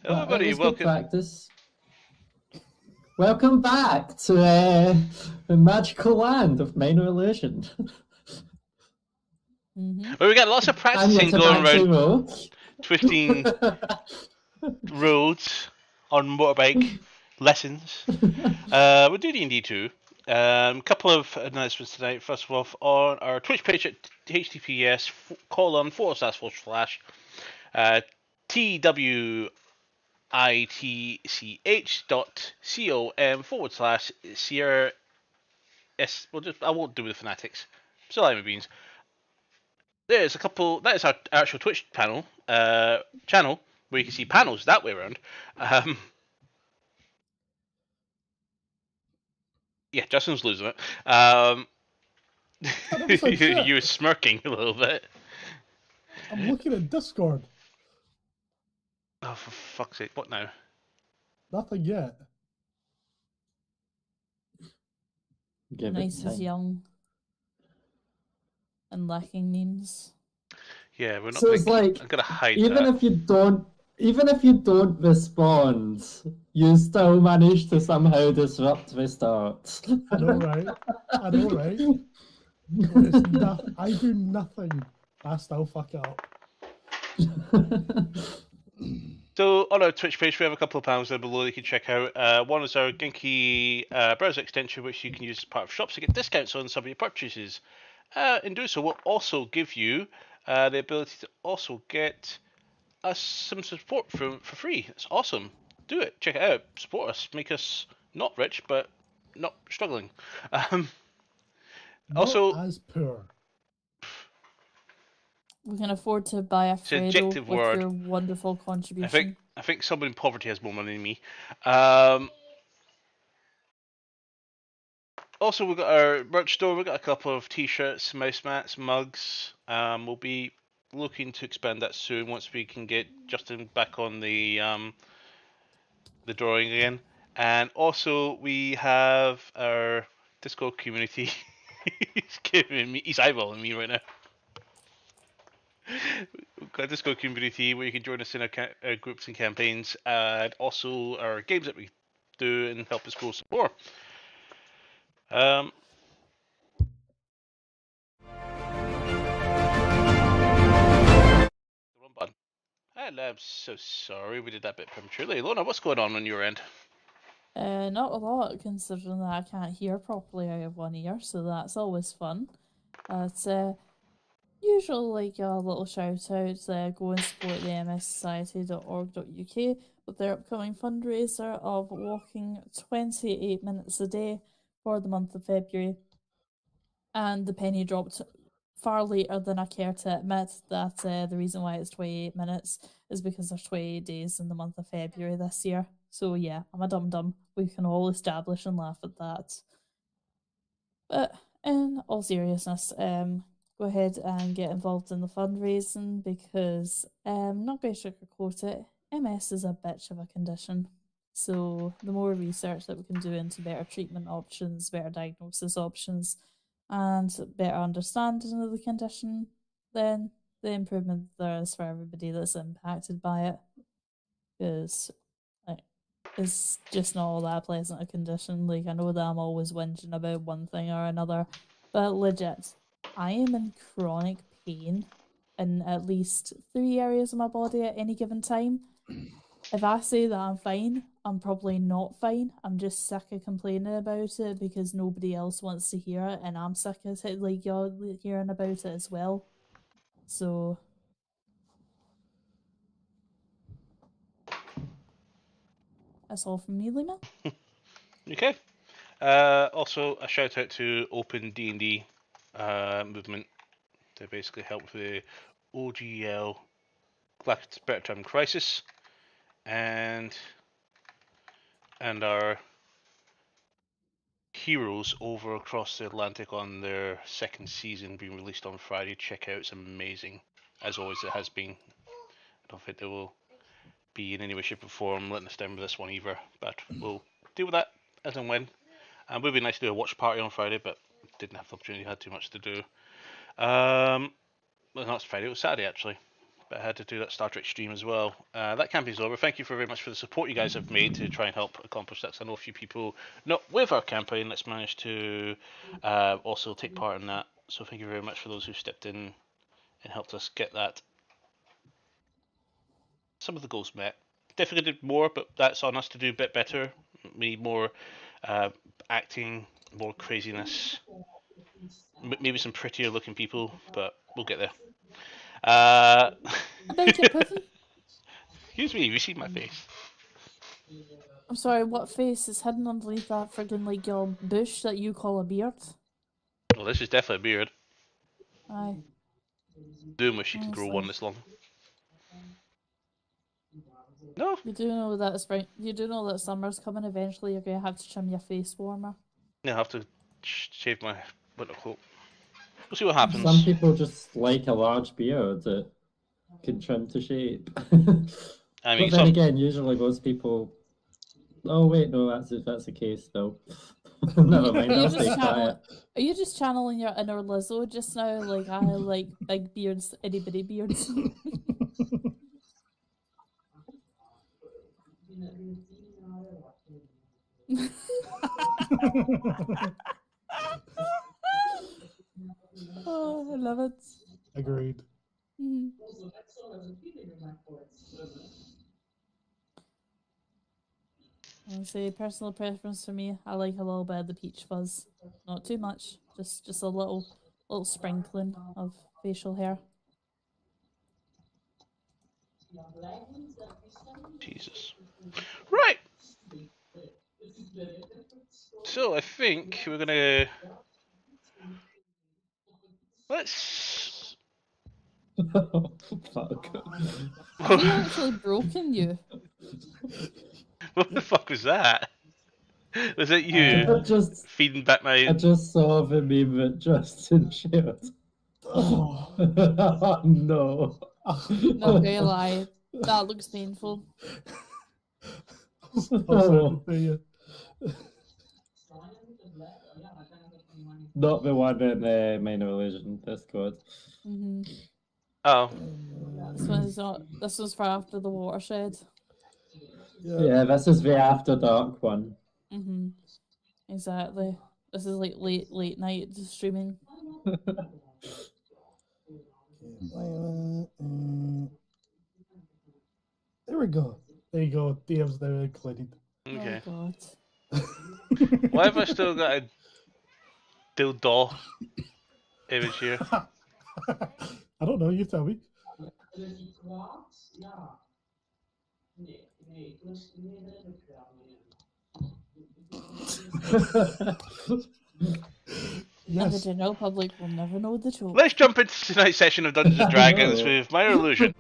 Hello, But it everybody. was good Welcome. practice. Welcome back to the magical land of minor illusion. Well, we got lots of I'm practicing Little going Back around Row. twisting roads on motorbike lessons. We're doing D&D2. A couple of announcements tonight. First of all, on our Twitch page at https:// twitch.com/Sierra S. I won't do with the fanatics. Still lima beans. There's a couple. That is our actual Twitch channel where you can see panels that way around. Yeah, Justin's losing it. You were smirking a little bit. I'm looking at Discord. Oh, for fuck's sake! What now? Nothing yet. Nice is young and lacking memes. Yeah, we're not. So it's like, I'm gonna hide even that. if you don't respond, you still manage to somehow disrupt the start. I know, right? I know, right? I do nothing. I still fuck it up. So on our Twitch page, we have a couple of panels there below you can check out. One is our Genki browser extension, which you can use as part of shops to get discounts on some of your purchases. In doing so, we'll also give you the ability to also get us some support for free. It's awesome. Do it. Check it out. Support us. Make us not rich, but not struggling. Also, not as poor. We can afford to buy a Fredo with word. your wonderful contribution. I think someone in poverty has more money than me. Also, we've got our merch store. We've got a couple of t-shirts, mouse mats, mugs. We'll be looking to expand that soon once we can get Justin back on the drawing again. And also, we have our Discord community. He's eyeballing me right now. We've got a Discord community where you can join us in our groups and campaigns, and also our games that we do and help us grow some more. Wrong button. I'm so sorry, we did that bit prematurely. Lorna, what's going on your end? Not a lot, considering that I can't hear properly out of one ear, so that's always fun. It's usually like a little shout out, go and support the mssociety.org.uk with their upcoming fundraiser of walking 28 minutes a day for the month of February. And the penny dropped far later than I care to admit that the reason why it's 28 minutes is because there's 28 days in the month of February this year. So yeah, I'm a dum-dum. We can all establish and laugh at that. But in all seriousness, go ahead and get involved in the fundraising because not going to sugarcoat it, MS is a bitch of a condition. So the more research that we can do into better treatment options, better diagnosis options, and better understanding of the condition, then the improvement there is for everybody that's impacted by it. Because it's just not all that pleasant a condition. Like, I know that I'm always whinging about one thing or another, but legit, I am in chronic pain in at least 3 areas of my body at any given time. If I say that I'm fine, I'm probably not fine. I'm just sick of complaining about it because nobody else wants to hear it, and I'm sick of it, like, y'all hearing about it as well. So that's all from me, Lima. Okay. Also, a shout out to Open D&D movement to basically help with the OGL Black Spare Time Crisis, and our heroes over across the Atlantic on their second season being released on Friday. Check out, it's amazing. As always, it has been. I don't think they will be in any way, shape, or form letting us down with this one either, but we'll deal with that as and when. And it would be nice to do a watch party on Friday, but didn't have the opportunity, had too much to do. Well, not Friday, it was Saturday actually. but I had to do that Star Trek stream as well. That campaign's over. Thank you very much for the support you guys have made to try and help accomplish that. 'Cause I know a few people not with our campaign that's managed to also take part in that. So thank you very much for those who stepped in and helped us get that. Some of the goals met. Definitely did more, but that's on us to do a bit better. We need more acting, more craziness. Maybe some prettier looking people, but we'll get there. I beg your pardon? Excuse me, you see my face. I'm sorry, what face is hidden underneath that friggin' like your bush that you call a beard? Well, this is definitely a beard. Aye. Doom wish you could grow one this long. No? You do know that spring. You do know that summer's coming. Eventually, you're gonna have to trim your face warmer. Yeah, I have to shave my winter coat. We'll see what happens. Some people just like a large beard that can trim to shape. I mean, but then again, usually those people. Oh wait, no, that's the case though. Never mind. I'll stay quiet. Are you just channeling your inner Lizzo just now? Like I like big beards, itty bitty beards. Oh, I love it. Agreed. Mm-hmm. I'll say personal preference for me. I like a little bit of the peach fuzz, not too much, just a little sprinkling of facial hair. Jesus. Right. So I think we're gonna let's. Oh, fuck. Have you actually broken you? What the fuck was that? Was it you feeding back my? I just saw the meme that Justin shared. Oh. No. Not gonna lie, that looks painful. Oh. Not the one in Minor Illusion Discord. Mm-hmm. Oh. This one's not. This was for after the watershed. Yeah, this is the After Dark one. Mm-hmm. Exactly. This is like late night streaming. There we go. There you go. DM's now included. Okay. Oh God. Why have I still got a dildo image here? I don't know. You tell me. And the general public will never know the truth. Let's jump into tonight's session of Dungeons and Dragons with Minor Illusion.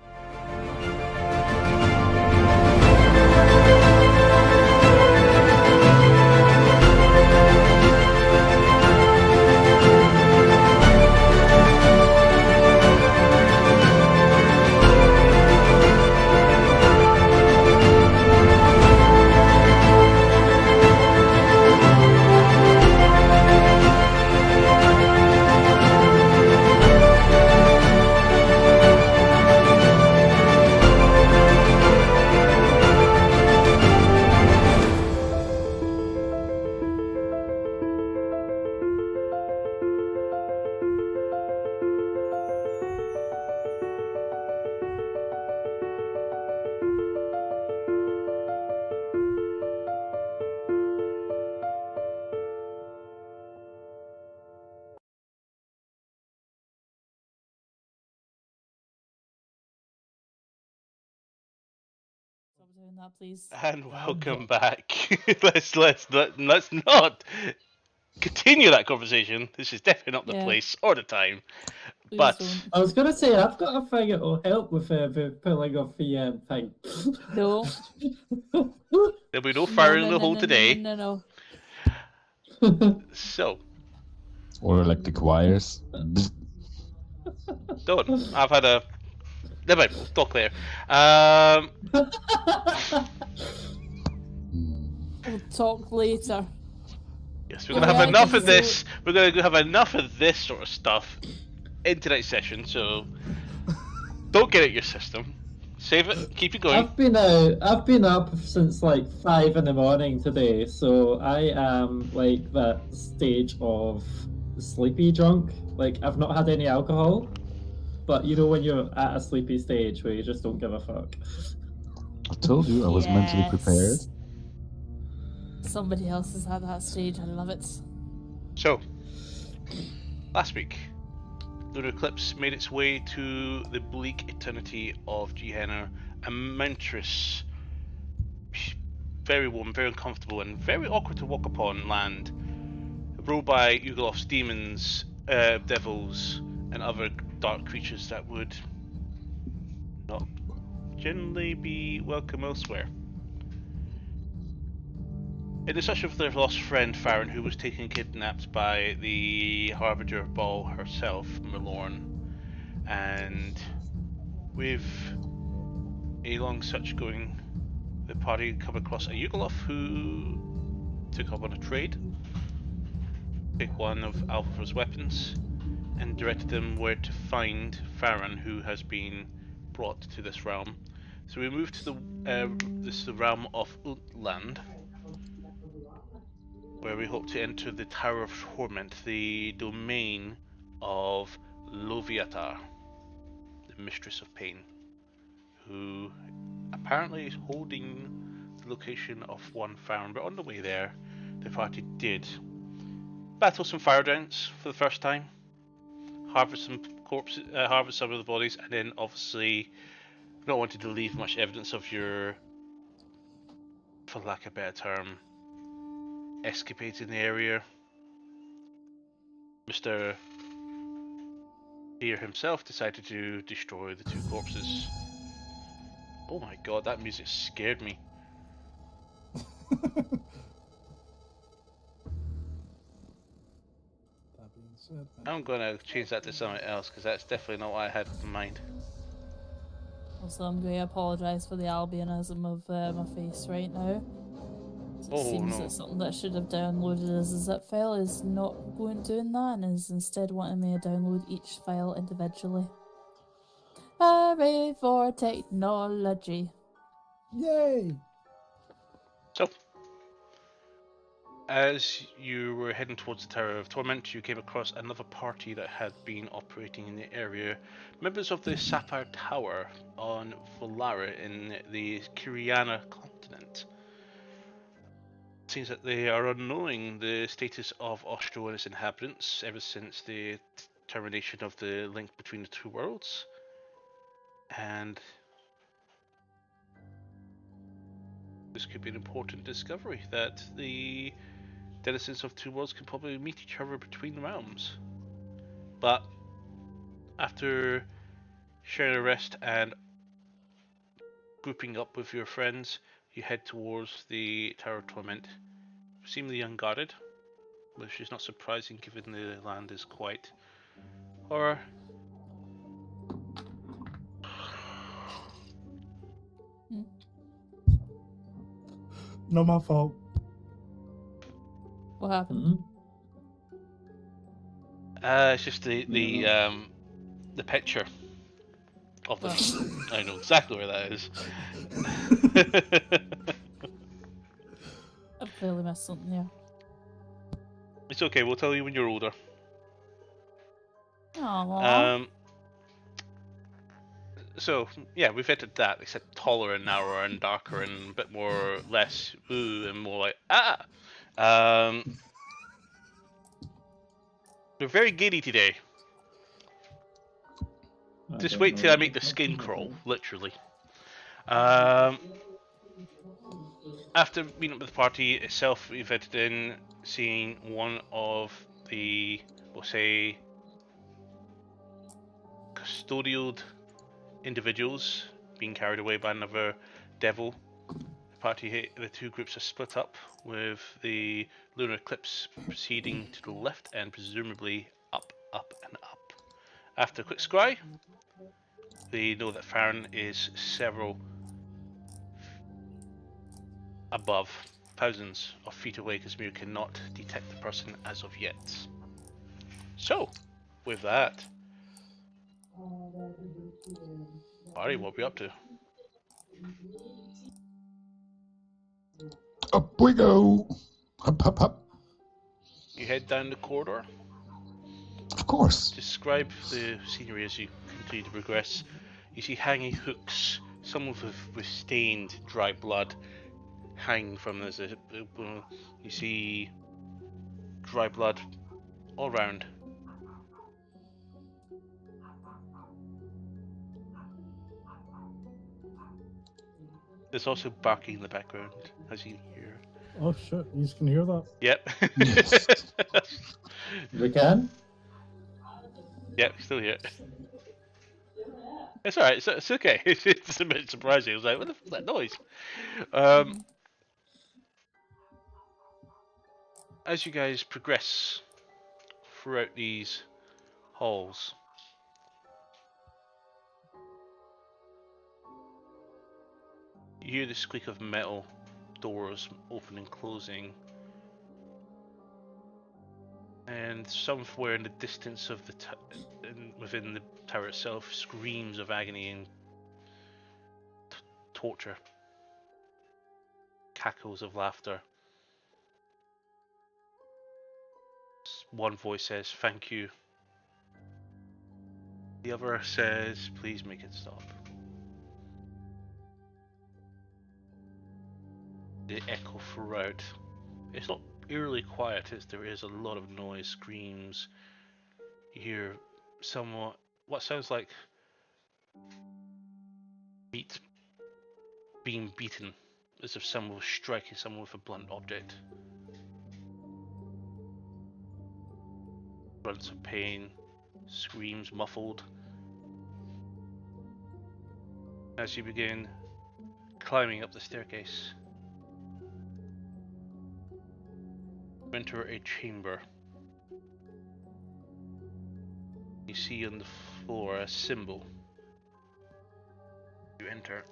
Stop doing that, please. And welcome back. let's not continue that conversation. This is definitely not the place or the time. Please But don't. I was gonna say I've got a thing that will help with the pulling off the thing. No. there'll be no fire in the hole today. No. So Or like the choirs. don't. I've had a. Never mind. We'll talk later. We'll talk later. Yes, we're gonna have enough of this. We're gonna have enough of this sort of stuff in tonight's session. So Don't get it your system. Save it. Keep it going. I've been up since like 5 in the morning today, so I am like that stage of sleepy drunk. Like I've not had any alcohol, but you know when you're at a sleepy stage where you just don't give a fuck. I told you I was mentally prepared. Yes. Somebody else is at that stage. I love it. So, last week, Lunar Eclipse made its way to the bleak eternity of Gehenna, a mountainous, very warm, very uncomfortable, and very awkward to walk upon land, ruled by Ugalov's demons, devils, and other dark creatures that would not generally be welcome elsewhere. In the search of their lost friend Farron, who was taken kidnapped by the Harbinger of Baal herself, Milorn, and with a long search going, the party come across a Yugalov who took up on a trade, took one of Alva's weapons, and directed them where to find Farron, who has been brought to this realm. So we move to the realm of Utland, where we hope to enter the Tower of Torment, the domain of Loviatar, the Mistress of Pain, who apparently is holding the location of one Farron. But on the way there, the party did battle some fire giants for the first time, harvest some corpses, harvest some of the bodies, and then obviously not wanting to leave much evidence of your, for lack of a better term, escapades in the area. Mr. Deer himself decided to destroy the two corpses. Oh my god, that music scared me. That being said, I'm gonna change that to something else because that's definitely not what I had in mind. Also, I'm going to apologise for the albinism of my face right now. It Oh, seems no. that something that I should have downloaded as a zip file is not doing that, and is instead wanting me to download each file individually. Hooray for technology! yay! So, as you were heading towards the Tower of Torment, you came across another party that had been operating in the area. Members of the Sapphire Tower on Volara in the Kiriana continent. It seems that they are unknowing the status of Austro and its inhabitants ever since the termination of the link between the two worlds. And this could be an important discovery that the denizens of two worlds can probably meet each other between realms. But after sharing a rest and grouping up with your friends, you head towards the Tower of Torment, seemingly unguarded, which is not surprising given the land is quite horror. Not my fault. What happened? It's just the picture of the. I know exactly where that is. I've clearly missed something here. It's okay. We'll tell you when you're older. Aww. So yeah, we've entered that, except taller and narrower and darker and a bit more less ooh and more like we're very giddy today. Just wait till I make the skin crawl, literally. After meeting up with the party itself, we've headed in, seeing one of the, we'll say, custodial individuals being carried away by another devil. The two groups are split up, with the lunar eclipse proceeding to the left and presumably up, up, and up. After a quick scry, they know that Farron is several above, thousands of feet away, because Mir cannot detect the person as of yet. So, with that, Barry, what are we up to? Up we go. Up, up, up. You head down the corridor. Of course. Describe the scenery as you continue to progress. You see hanging hooks, some with stained dry blood, hanging from this. You see dry blood all around. There's also barking in the background, as you hear. Oh shit, you can hear that? Yep. Yes. We can? Yep, still here. It's alright, it's okay. It's a bit surprising. I was like, what the fuck is that noise? As you guys progress throughout these halls, you hear the squeak of metal doors opening and closing, and somewhere in the distance of the within the tower itself, screams of agony and torture, cackles of laughter. One voice says, "Thank you." The other says, "Please make it stop." They echo throughout. It's not eerily quiet, there is a lot of noise, screams. You hear somewhat what sounds like being beaten, as if someone was striking someone with a blunt object. Grunts of pain, screams muffled. As you begin climbing up the staircase, you enter a chamber. You see on the floor a symbol. You enter.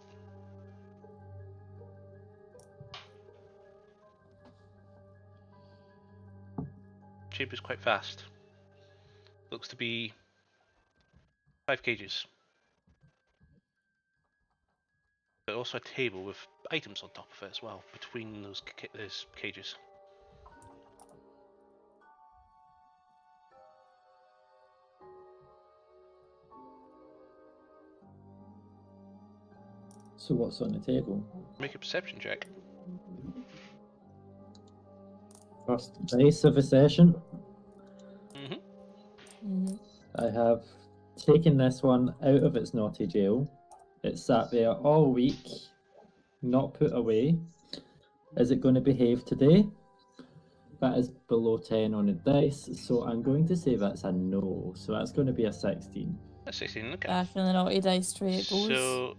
Chamber's quite vast. Looks to be 5 cages. But also a table with items on top of it as well, between those cages. So what's on the table? Make a perception check. First dice of a session. I have taken this one out of its naughty jail. It sat there all week, not put away. Is it going to behave today? That is below 10 on the dice, so I'm going to say that's a no. So that's going to be a 16. A 16, okay. Back in the naughty dice tray it goes. So,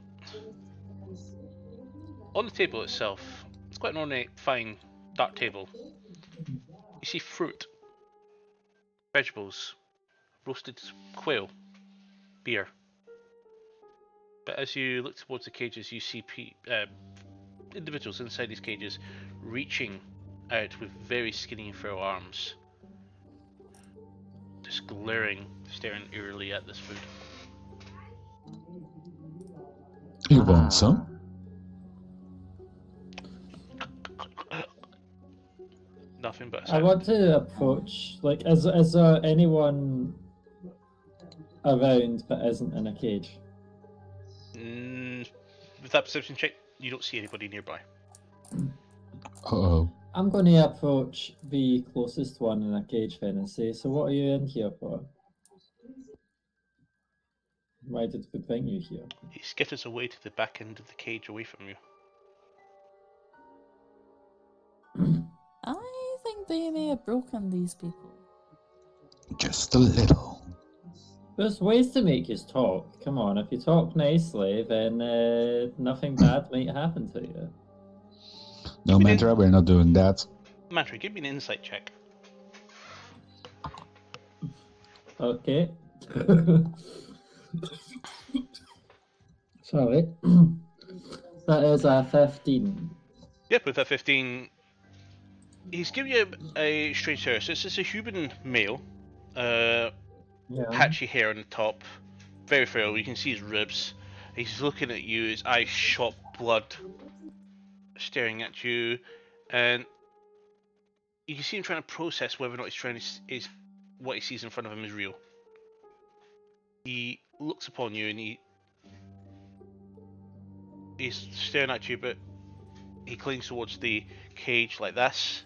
on the table itself, it's quite an ornate, fine, dark table. You see fruit, vegetables, roasted quail, beer. But as you look towards the cages, you see individuals inside these cages reaching out with very skinny and frail arms, just glaring, staring eerily at this food. You want some? Nothing but a I sound. want to approach, like, is there anyone around that isn't in a cage? With that perception check, you don't see anybody nearby. Uh-oh. I'm going to approach the closest one in a cage then and say, so what are you in here for? Why did we bring you here? He skitters away to the back end of the cage away from you. I think they may have broken these people. Just a little. There's ways to make you talk. Come on, if you talk nicely, then nothing bad might happen to you. No, Mantra, we're not doing that. Mantra, give me an insight check. Okay. Sorry. That is a 15. Yep, with that 15, he's giving you a strange hair. So this is a human male, Yeah. patchy hair on the top, very frail. You can see his ribs. He's looking at you, his eyes shot blood, staring at you, and you can see him trying to process whether or not is what he sees in front of him is real. He looks upon you and he's staring at you, but he clings towards the cage like this.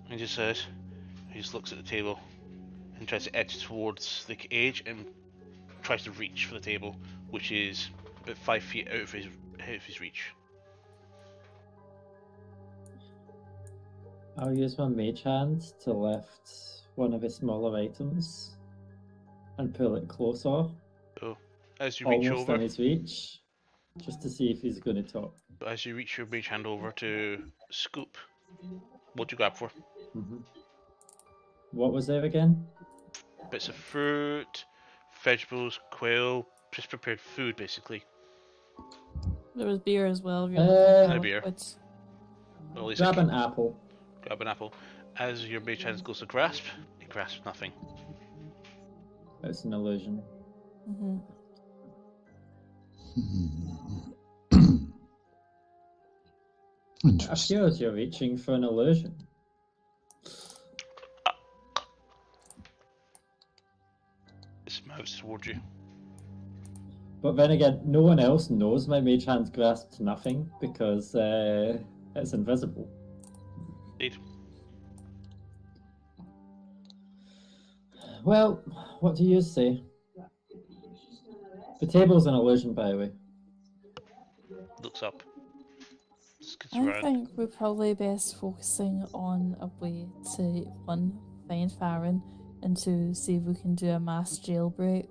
And he just says, he just looks at the table and tries to edge towards the cage and tries to reach for the table, which is about 5 feet out of his reach. I'll use my mage hand to lift one of his smaller items and pull it closer, So as you reach almost over, in his reach, just to see if he's going to talk. as you reach your mage hand over to scoop, what do you grab for? What was there again? Bits of fruit, vegetables, quail, just prepared food basically. There was beer as well. If you're Uh, looking And a for beer. liquid. Well, at least Grab an apple. grab an apple. As your mage hand goes to grasp, it grasps nothing. It's an illusion. Mhm. Hmm. It Interesting. appears you're reaching for an illusion. It moves towards you. But then again, no one else knows my mage hand grasped nothing because it's invisible. Indeed. Well, what do you say? The table's an illusion, by the way. Looks up. Skits I around. think we're probably best focusing on a way to, one, find Farron, and two, see if we can do a mass jailbreak.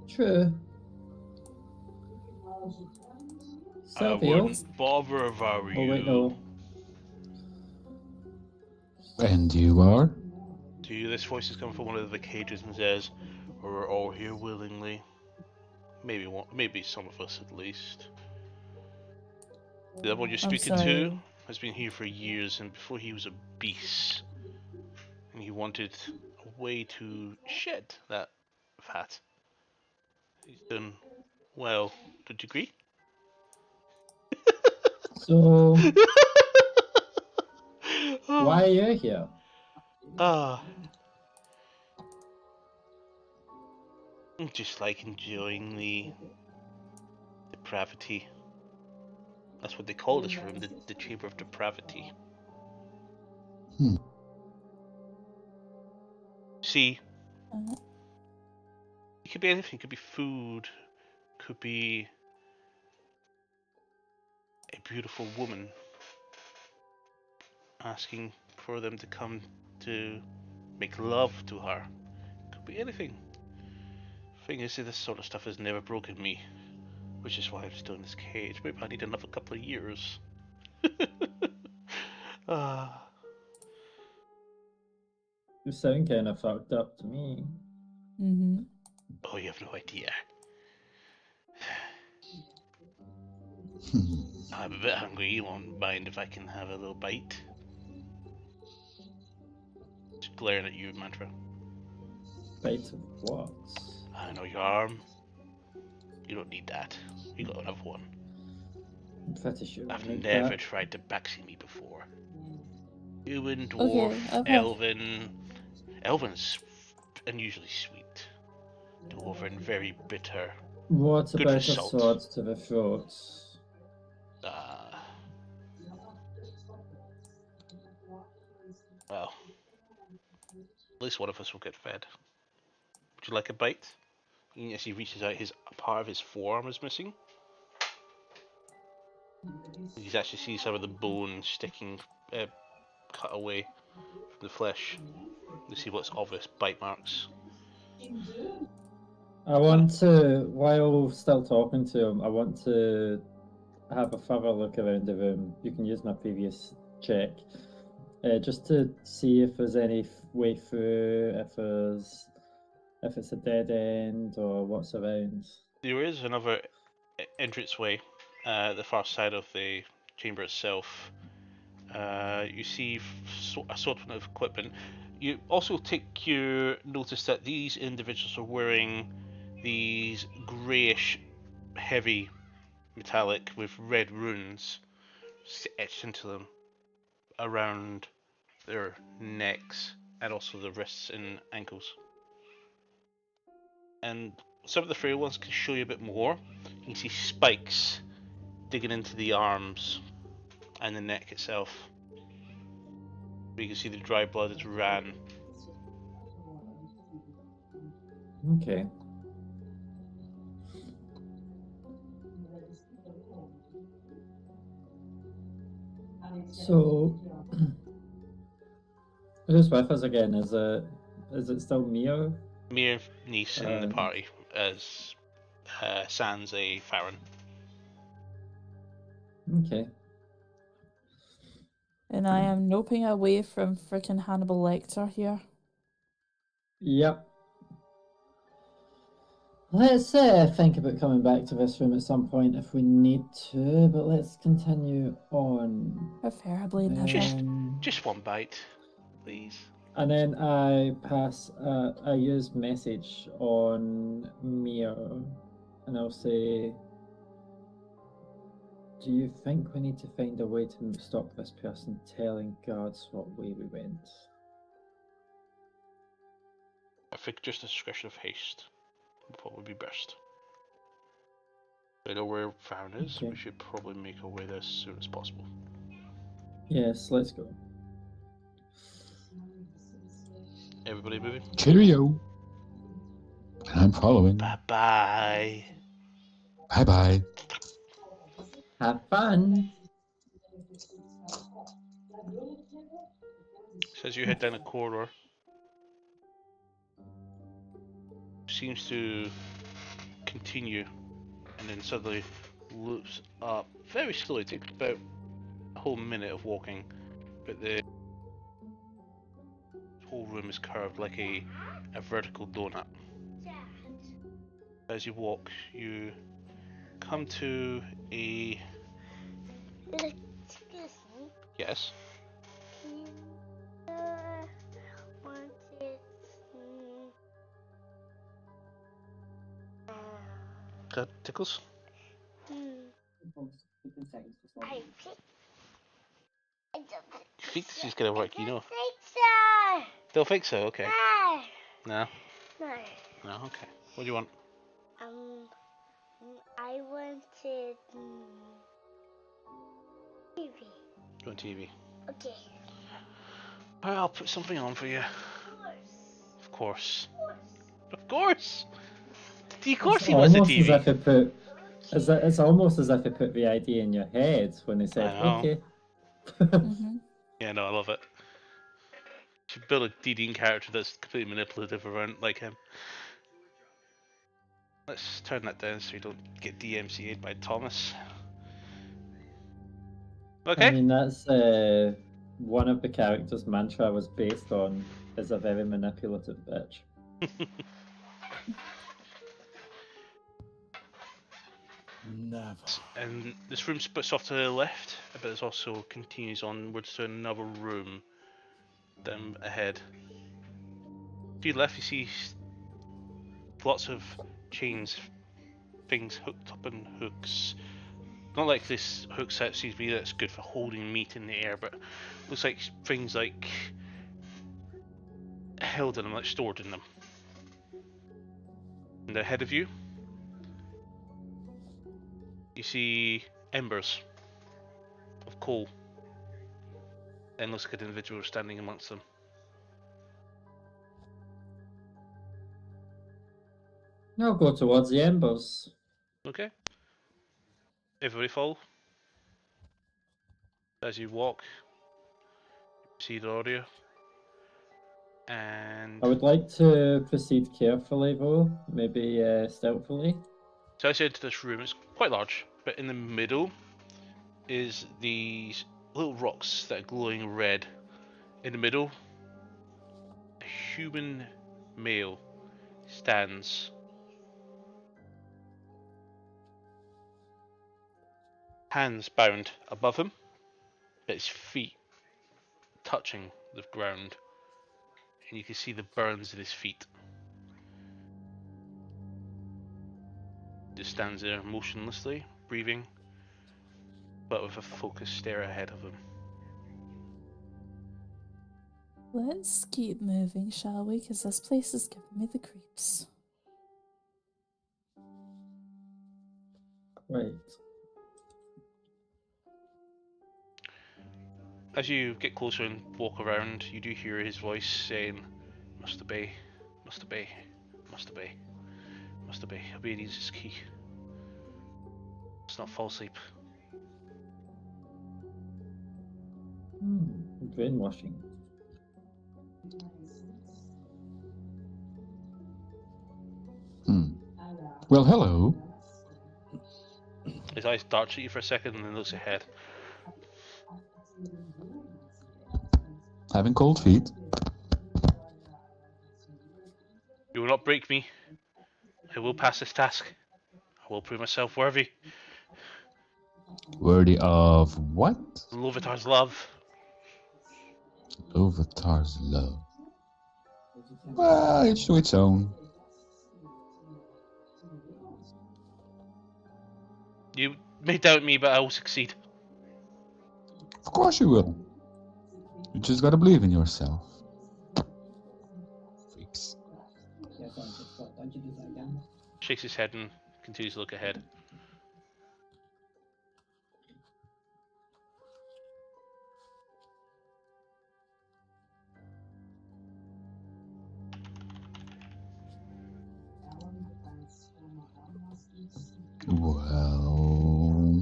True. I Silvio? wouldn't bother if I were Oh wait, you. no. And you are? To you, this voice is coming from one of the cages and says, "We're all here willingly. Maybe one, maybe some of us at least." The one you're I'm speaking to sorry. has been here for years, and before he was a beast, and he wanted a way to shed that fat. He's done well. Don't you agree? So, why are you here? Ah. I'm just like enjoying the depravity. That's what they call this room, the Chamber of Depravity. Hmm. See, Uh, it could be anything. It could be food. Could be a beautiful woman asking for them to come to make love to her. Could be anything. Thing is, this sort of stuff has never broken me, which is why I'm still in this cage. Maybe I need another couple of years. Ah. You sound kind of fucked up to me. mm-hmm. Oh, you have no idea. Hmm. I'm a bit hungry. You won't mind if I can have a little bite? Just glaring at you, Mantra. Bite of what? I know your arm. You don't need that. You got enough one. I'm pretty sure I I've need never that. tried to backseat me before. Human, dwarf, Okay, I've had- elven. Elven's unusually sweet. Dwarven, very bitter. What Good about a for salt. sword to the throat? Well, at least one of us will get fed. Would you like a bite? As he reaches out, his part of his forearm is missing. You can actually see some of the bone sticking, cut away from the flesh. You see what's obvious bite marks. I want to, while still talking to him, I want to have a further look around the room. You can use my previous check. Just to see if there's any way through, if it's a dead end or what's around. There is another entranceway at the far side of the chamber itself. You see assortment of equipment. You also take your notice that these individuals are wearing these greyish, heavy, metallic with red runes etched into them around their necks and also the wrists and ankles. And some of the frail ones can show you a bit more. You can see spikes digging into the arms and the neck itself. You can see the dry blood is ran. Okay. So, who's with us again? Is it still Mio? Mere niece in the party as sans a Farron. Okay. And I am noping away from frickin' Hannibal Lecter here. Yep. Let's think about coming back to this room at some point if we need to, but let's continue on. Preferably never. Just one bite, please. And then I use message on Mio, and I'll say, do you think we need to find a way to stop this person telling guards what way we went? I think just a discretion of haste would probably be best. I know where Farron is, Okay. we should probably make our way there as soon as possible. Yes, let's go. Everybody moving? Cheerio. And I'm following. Bye-bye. Bye-bye. Have fun. As you head down a corridor, seems to continue and then suddenly loops up very slowly. It takes about a whole minute of walking, but the whole room is curved like a vertical donut. As you walk, you come to a... Excuse me. Yes? That tickles? I You think this is gonna work, you know? think so. Don't think so, okay. No. No? No. No, okay. What do you want? I wanted TV. You want TV? Okay. Alright, I'll put something on for you. Of course. Of course! Of It's course he wants a almost as TV! if it put. It's almost as if it put the idea in your head when they said, I know. "Okay." Mm-hmm. Yeah, no, I love it. Should build a DD character that's completely manipulative around like him. Let's turn that down so we don't get DMCA'd by Thomas. Okay. I mean, that's one of the characters' mantra was based on is a very manipulative bitch. Never. And this room splits off to the left, but it also continues onwards to another room down ahead. To your left, you see lots of chains, things hooked up in hooks. Not like this hook set seems to be that's good for holding meat in the air, but looks like things like held in them, like stored in them. And ahead of you, you see embers of coal. And looks like an individual standing amongst them. I'll go towards the embers. Okay. Everybody follow. As you walk, you see the audio. And I would like to proceed carefully, though, maybe stealthily. so as you enter this room, it's quite large, but in the middle is these little rocks that are glowing red. In the middle, a human male stands. Hands bound above him, but his feet touching the ground, and you can see the burns in his feet. Just stands there motionlessly, breathing, but with a focused stare ahead of him. Let's keep moving, shall we? Because this place is giving me the creeps. Right. As you get closer and walk around, you do hear his voice saying, "Must obey, must obey, must obey, must obey. Obedience is key. Let's not fall asleep." Brainwashing. Well, hello. His eyes darts at you for a second and then looks ahead. Having cold feet. "You will not break me. I will pass this task. I will prove myself worthy. Worthy of what? Lovitar's love." Lovitar's love. Well, each to its own. "You may doubt me, but I will succeed." Of course you will. You just gotta believe in yourself. Freaks. Shakes his head and continues to look ahead. Well,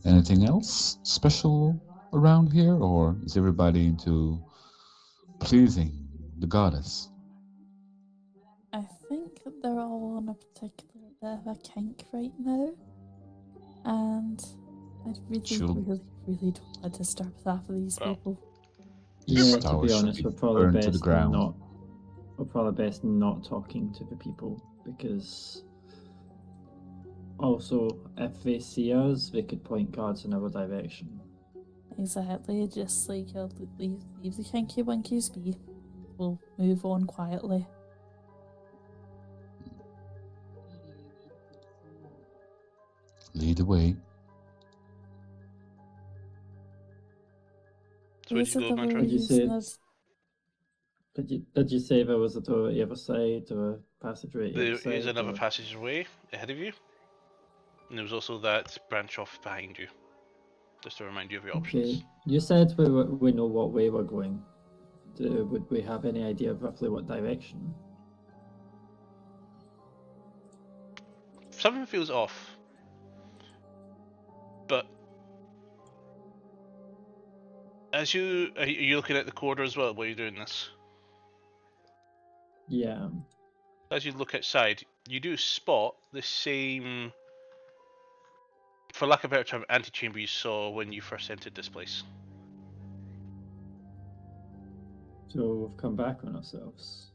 anything else special around here, or is everybody into pleasing the goddess? I think they're all on a particular bit of a kink right now. And I really don't want to disturb half of these Well, people. Yeah, to Flowers be should honest, be we're probably burned to the best ground. not. We're probably best not talking to the people, because also if they see us, they could point guards in our direction. Exactly, just like leave the kinky winkies be. We'll move on quietly. Lead the way. So where'd Is you it go, the Mantra? Did you reason say- that- Did you say there was a door at the other side, or a passageway at the There other side? is another or- passageway ahead of you, and there was also that branch off behind you. Just to remind you of your options. Okay. You said we know what way we're going. Would we have any idea of roughly what direction? Something feels off, but as are you looking at the corridor as well while you're doing this? Yeah. As you look outside, you do spot the same, for lack of a better term, antechamber you saw when you first entered this place. So we've come back on ourselves.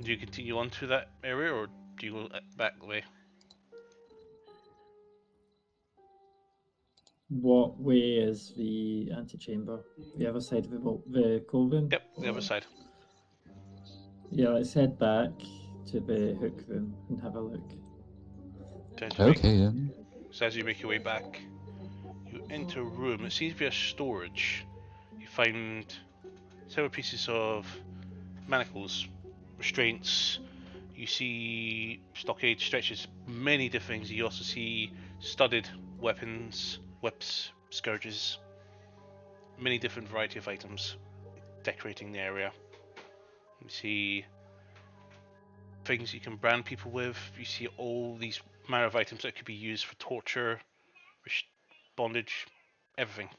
Do you continue on to that area, or do you go back the way? What way is the antechamber? The other side of the cauldron? Yep, the other Or- side. Yeah, let's head back to the hook room and have a look. Okay, then. So as you make your way back, you enter a room. It seems to be a storage. You find several pieces of manacles, restraints. You see stockade stretches, many different things. You also see studded weapons, whips, scourges, many different variety of items decorating the area. You see things you can brand people with. You see all these manner of items that could be used for torture, bondage, everything.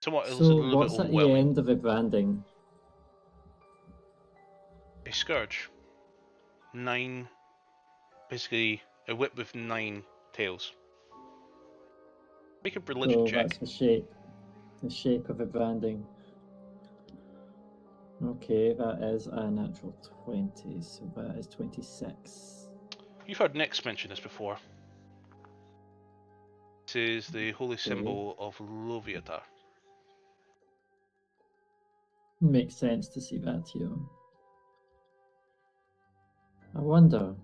Somewhat, it looks a So little what's bit at the overwhelming. end of the branding? A scourge. 9, basically a whip with 9 tails. Make a religion So check. that's the shape of the branding. Okay, that is a natural 20, so that is 26. You've heard Nyx mention this before. This is the holy symbol of Loviatar. Makes sense to see that here. I wonder.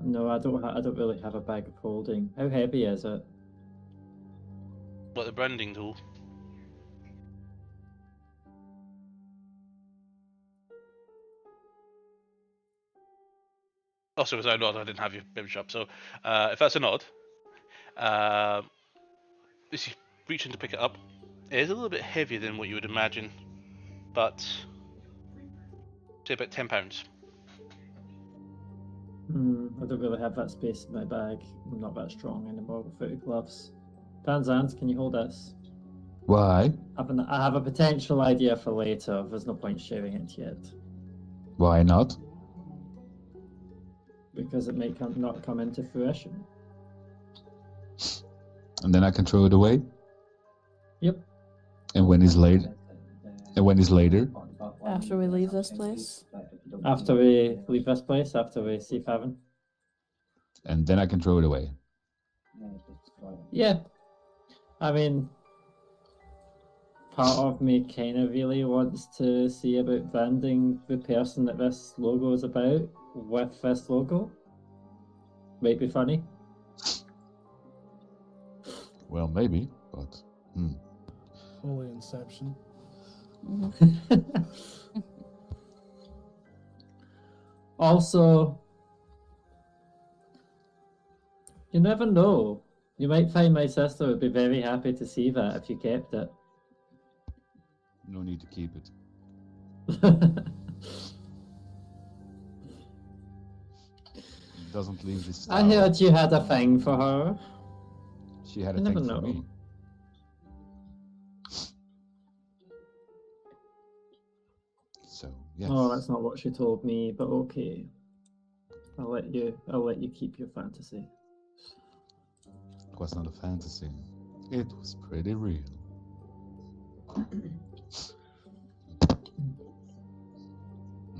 No, I don't really have a bag of holding. How heavy is it? Like the branding tool. Oh, so was I nod? I didn't have your image up. So, if that's a nod, as you reach in to pick it up, it is a little bit heavier than what you would imagine, but say about £10. I don't really have that space in my bag. I'm not that strong anymore without gloves. Danzans, can you hold this? Why? I have a potential idea for later. There's no point sharing it yet. Why not? Because it may not come into fruition. And then I can throw it away? Yep. And when is later? And when is later? After we leave this place. After we leave this place, after we see Faven. And then I can throw it away. Yeah. I mean, part of me kind of really wants to see about branding the person that this logo is about with this logo. Might be funny. Well, maybe, but... Holy Inception. Also, you never know. You might find my sister would be very happy to see that if you kept it. No need to keep it. It doesn't leave this I town. heard you had a thing for her. She had a You thing never for know. me. So, yes. Oh, that's not what she told me, but okay. I'll let you keep your fantasy. It was not a fantasy. It was pretty real.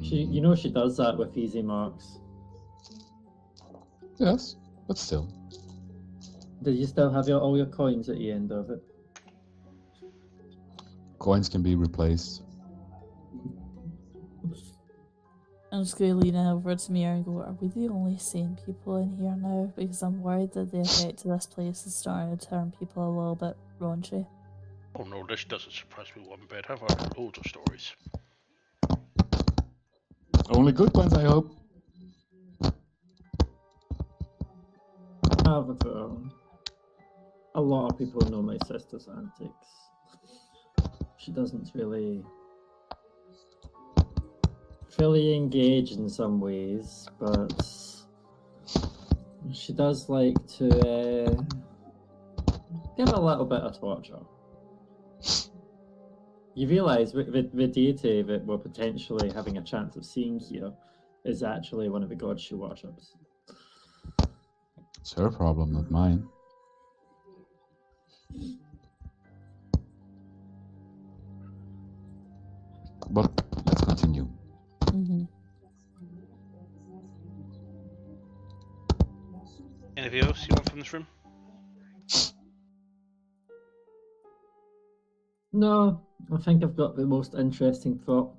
You know she does that with easy marks. Yes, but still. Did you still have all your coins at the end of it? Coins can be replaced. I'm just going to lean over to Mira and go, are we the only sane people in here now? Because I'm worried that the effect of this place is starting to turn people a little bit raunchy. Oh no, this doesn't surprise me one bit. I've heard loads of stories. Only good ones, I hope. However, a lot of people know my sister's antics. She doesn't really fully engage in some ways, but she does like to give a little bit of torture. You realise the deity that we're potentially having a chance of seeing here is actually one of the gods she worships. It's her problem, not mine. But let's continue. Mm-hmm. Anything else you want from this room? No, I think I've got the most interesting thought.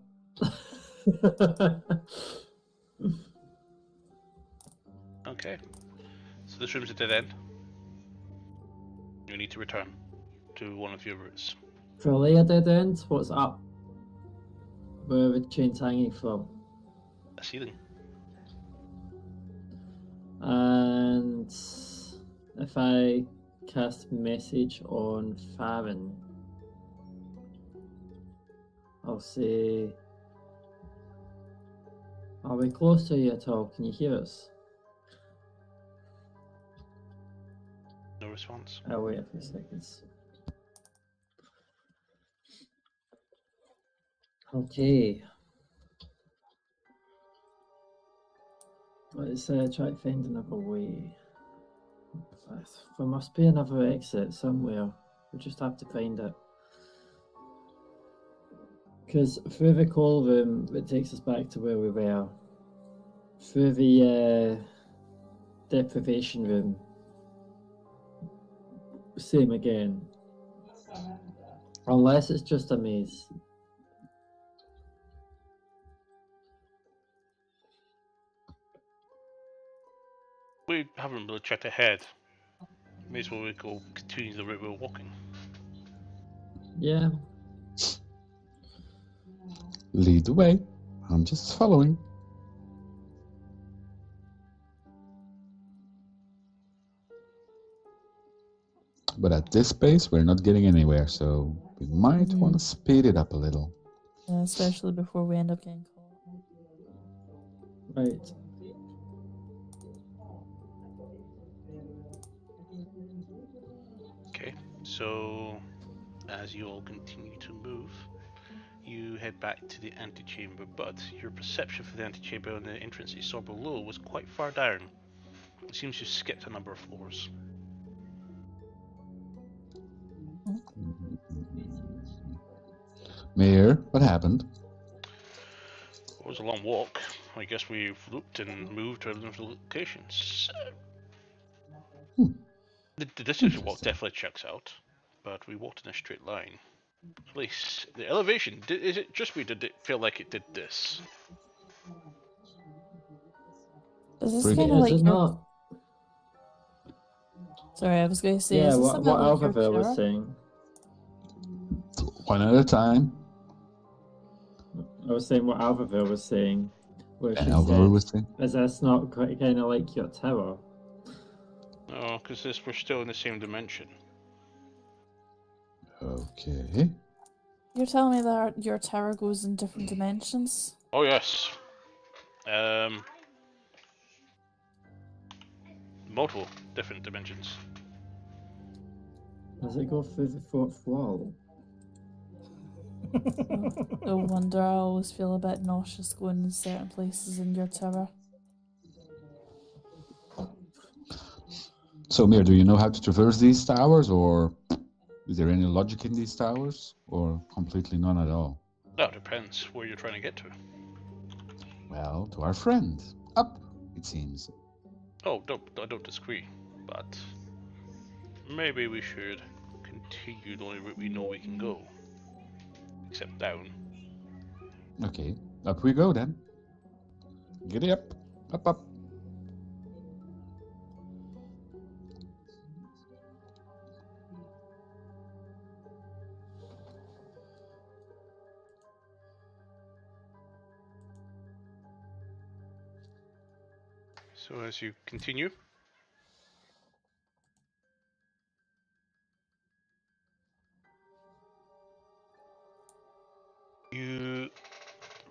Okay. So this room's a dead end. You need to return to one of your routes. Fully a dead end? What's up? Where are the chains hanging from? A ceiling. And if I cast message on Farron, I'll say, are we close to you at all? Can you hear us? No response. I'll wait a few seconds. Okay. Let's try to find another way. There must be another exit somewhere. We just have to find it. Because through the call room, it takes us back to where we were. Through the deprivation room, Same again. Unless it's just a maze. We haven't really checked ahead. May as well we go continue the route we're walking. Yeah. Lead the way. I'm just following. But at this pace, we're not getting anywhere, so we might want to speed it up a little. Yeah, especially before we end up getting caught. Right. Okay, so as you all continue to move, you head back to the antechamber, but your perception for the antechamber and the entrance you saw below was quite far down. It seems you skipped a number of floors. Mayor, what happened? It was a long walk. I guess we've looped and moved to different locations. The distance we walked definitely checks out, but we walked in a straight line. At least the elevation. Is it just me? Did it feel like it did this? Is this Pretty- kind of Is like it your... not? Sorry, I was going to say, Yeah, is this what about like your Alphaville was terror? saying. One at a time. I was saying what Alphaville was saying. Where she Alvaro said, was saying. is this not kind of like your tower? No, because we're still in the same dimension. Okay. You're telling me that your tower goes in different dimensions? Oh yes. Multiple different dimensions. Does it go through the fourth wall? No wonder I always feel a bit nauseous going in certain places in your tower. So, Mir, do you know how to traverse these towers, or is there any logic in these towers, or completely none at all? That depends where you're trying to get to. Well, to our friend. Up, it seems. Oh, I don't disagree, but maybe we should continue the only route we know we can go. Except down. Okay, up we go then. Giddy up, up, up. So as you continue, you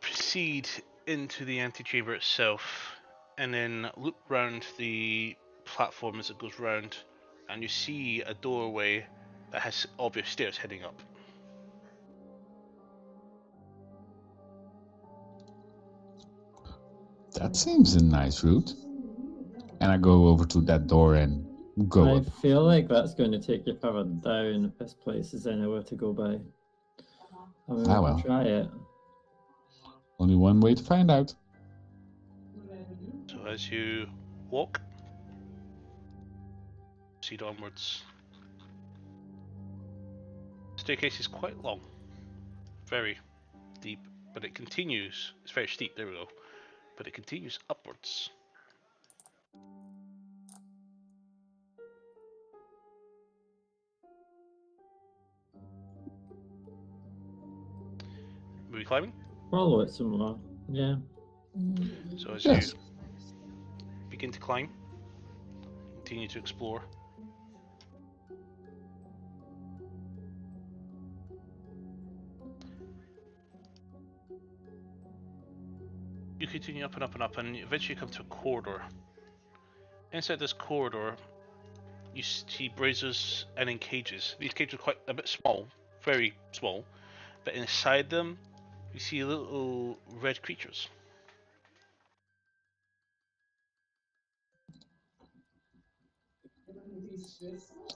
proceed into the antechamber itself, and then loop round the platform as it goes round, and you see a doorway that has obvious stairs heading up. That seems a nice route. And I go over to that door and go I up. feel like that's going to take you further down if this place is anywhere to go by. I mean, we well. can try it. Only one way to find out. So as you walk, proceed onwards. The staircase is quite long, very deep, but it continues. It's very steep, there we go. But it continues upwards. Are we climbing? Follow it some more. Yeah. So as Yes. you begin to climb, continue to explore. You continue up and up and up, and eventually come to a corridor. Inside this corridor, you see braziers and in cages. These cages are quite a bit small, very small, but inside them, you see little red creatures.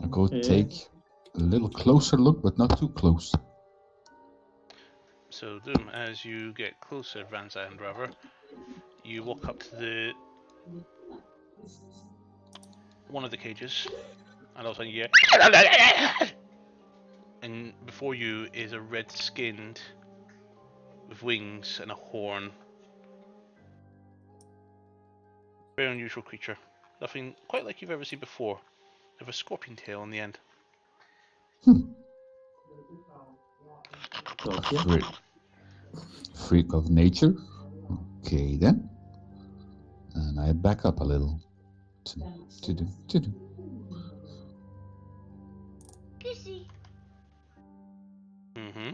I go Yeah. take a little closer look, but not too close. So, Doom, as you get closer, Vanza and Raver, you walk up to one of the cages, and all of a sudden you and before you is a red-skinned with wings and a horn. Very unusual creature. Nothing quite like you've ever seen before. With a scorpion tail on the end. Gotcha. Freak of nature. Okay then. And I back up a little. To-do. Pissy. Mm-hmm.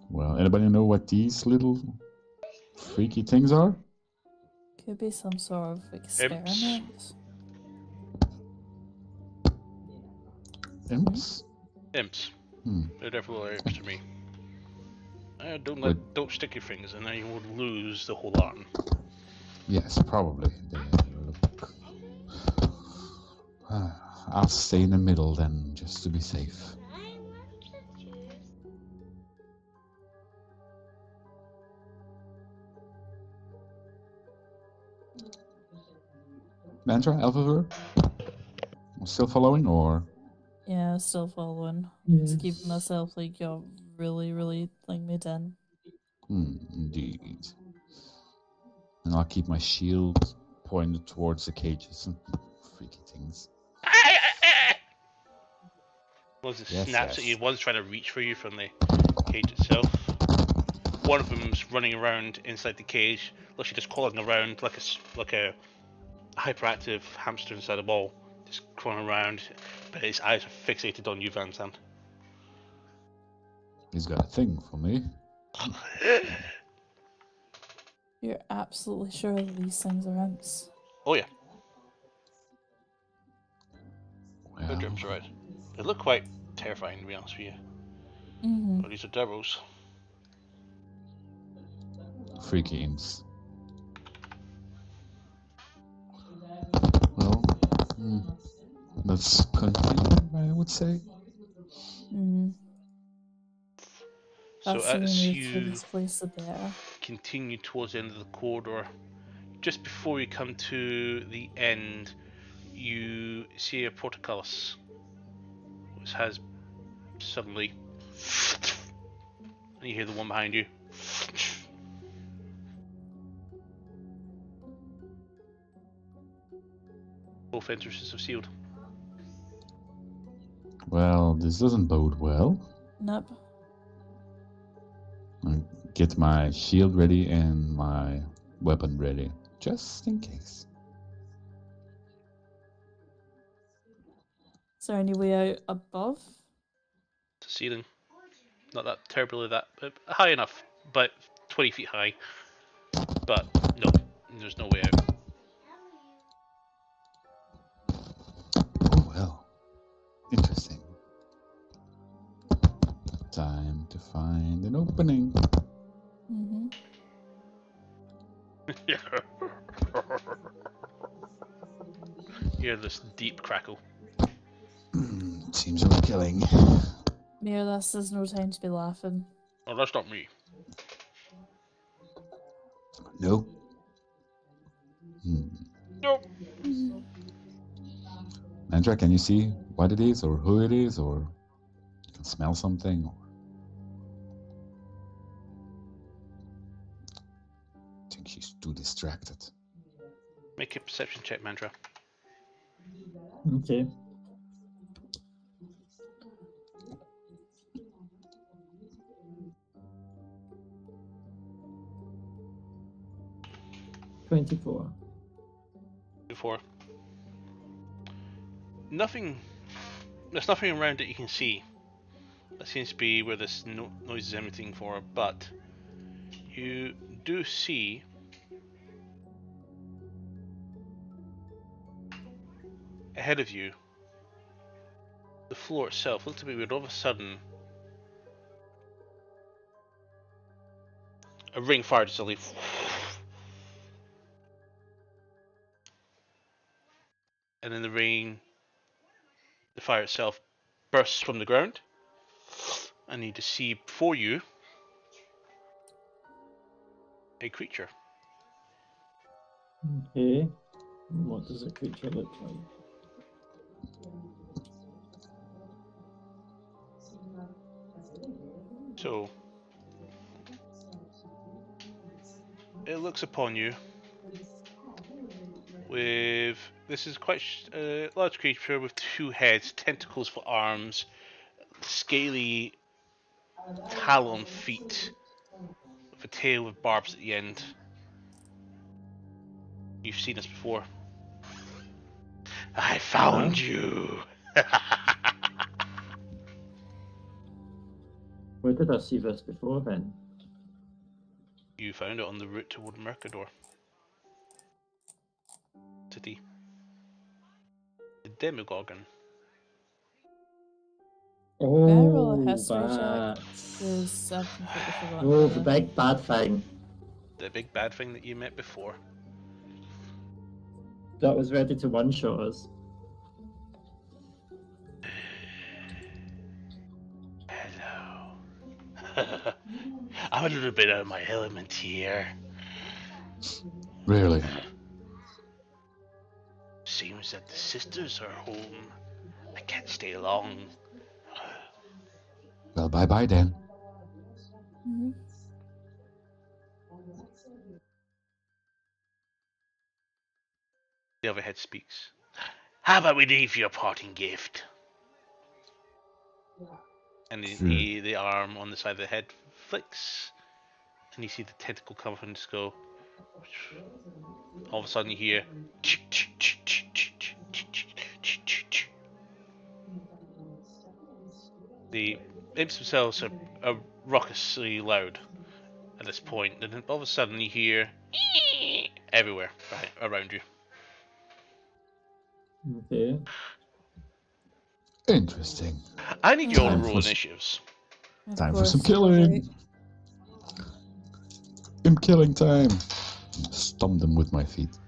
Well, anybody know what these little freaky things are? Could be some sort of experiment. Imps? Imps. Hmm. They're definitely imps to me. Don't stick your fingers in there, you will lose the whole arm. Yes, probably. They look. I'll stay in the middle then, just to be safe. I want to choose. Mantra, Alphavir? Still following, or? Yeah, still following. Yes. Just keeping myself like you're really, really like mid in. Indeed. And I'll keep my shield pointed towards the cages and freaky things. Once it Yes, snaps yes. at you, one's trying to reach for you from the cage itself. One of them's running around inside the cage, literally just crawling around like a hyperactive hamster inside a ball, just crawling around, but his eyes are fixated on you, Van Zandt. He's got a thing for me. You're absolutely sure that these things are imps. Oh yeah, Well, good germs are right. They look quite terrifying, to be honest with you. Mm-hmm. But these are devils. freaky imps. Well, let's continue, I would say. Mm-hmm. So That's the as move you through this place, the better. continue towards the end of the corridor, just before you come to the end, you see a portcullis, which has suddenly, and you hear the one behind you. Both entrances are sealed. Well, this doesn't bode well. Nope. I get my shield ready and my weapon ready, just in case. Is there any way out above? The ceiling, not that terribly high enough, but 20 feet high. But no, there's no way out. Oh well, interesting. Time to find an opening. Mm-hmm. Hear this deep crackle. Seems I'm killing. Mayor, this is no time to be laughing. Oh, that's not me. Nope. Nope. Mandra, can you see what it is or who it is, or you can smell something? Or... I think she's too distracted. Make a perception check, Mantra. Okay. $24. Before. Nothing. There's nothing around that you can see. That seems to be where this noise is emitting for, but you do see ahead of you, the floor itself looks a bit weird. All of a sudden, a ring fire just suddenly, and then the fire itself bursts from the ground, and you just see before you a creature. Okay. What does a creature look like? So it looks upon you with this is quite a large creature with two heads, tentacles for arms, scaly talon feet, with a tail with barbs at the end. You've seen this before. I found you. Where did I see this before then? You found it on the route toward Mercador City. The Demogorgon. Roll a Oh, history check, that. because I've completely forgotten Oh, about the this. big bad thing. The big bad thing that you met before. That was ready to one-shot us. Hello. I'm a little bit out of my element here. Really? Seems that the sisters are home. I can't stay long. Well, bye bye then. Mm-hmm. The other head speaks. How about we leave you a parting gift? And Sure. the arm on the side of the head flicks, and you see the tentacle come up and just go. All of a sudden, you hear. The imps themselves are raucously loud at this point, and then all of a sudden, you hear everywhere around you. Okay. Interesting. I need you all to Time roll for initiatives. Of Time for course, some great. killing. Imp killing time. Stomp them with my feet.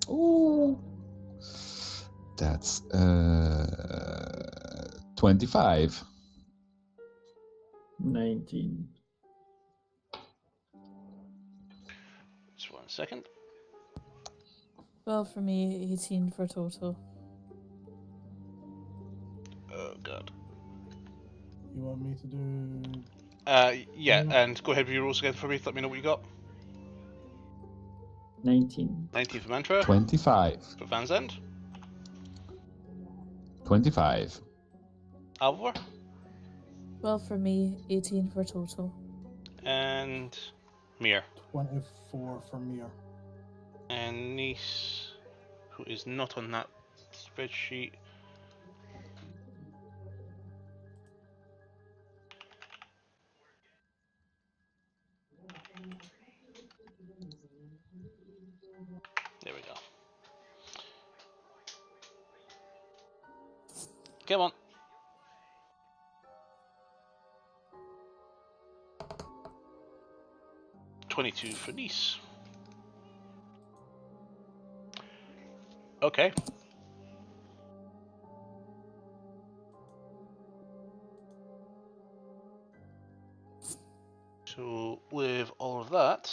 Ooh. That's 25. 19. Just 1 second. Well, for me, 18 for total. Oh god. You want me to do? Yeah, and go ahead with your rolls again for me. Let me know what you got. 19. 19 for Mantra. 25. For Van Zandt. 25. Alvor. Well, for me, 18 for total. And Mir. 24 for Mir. And Nice, who is not on that spreadsheet. There we go. Come on. $22 for Nice. Okay. So with all of that,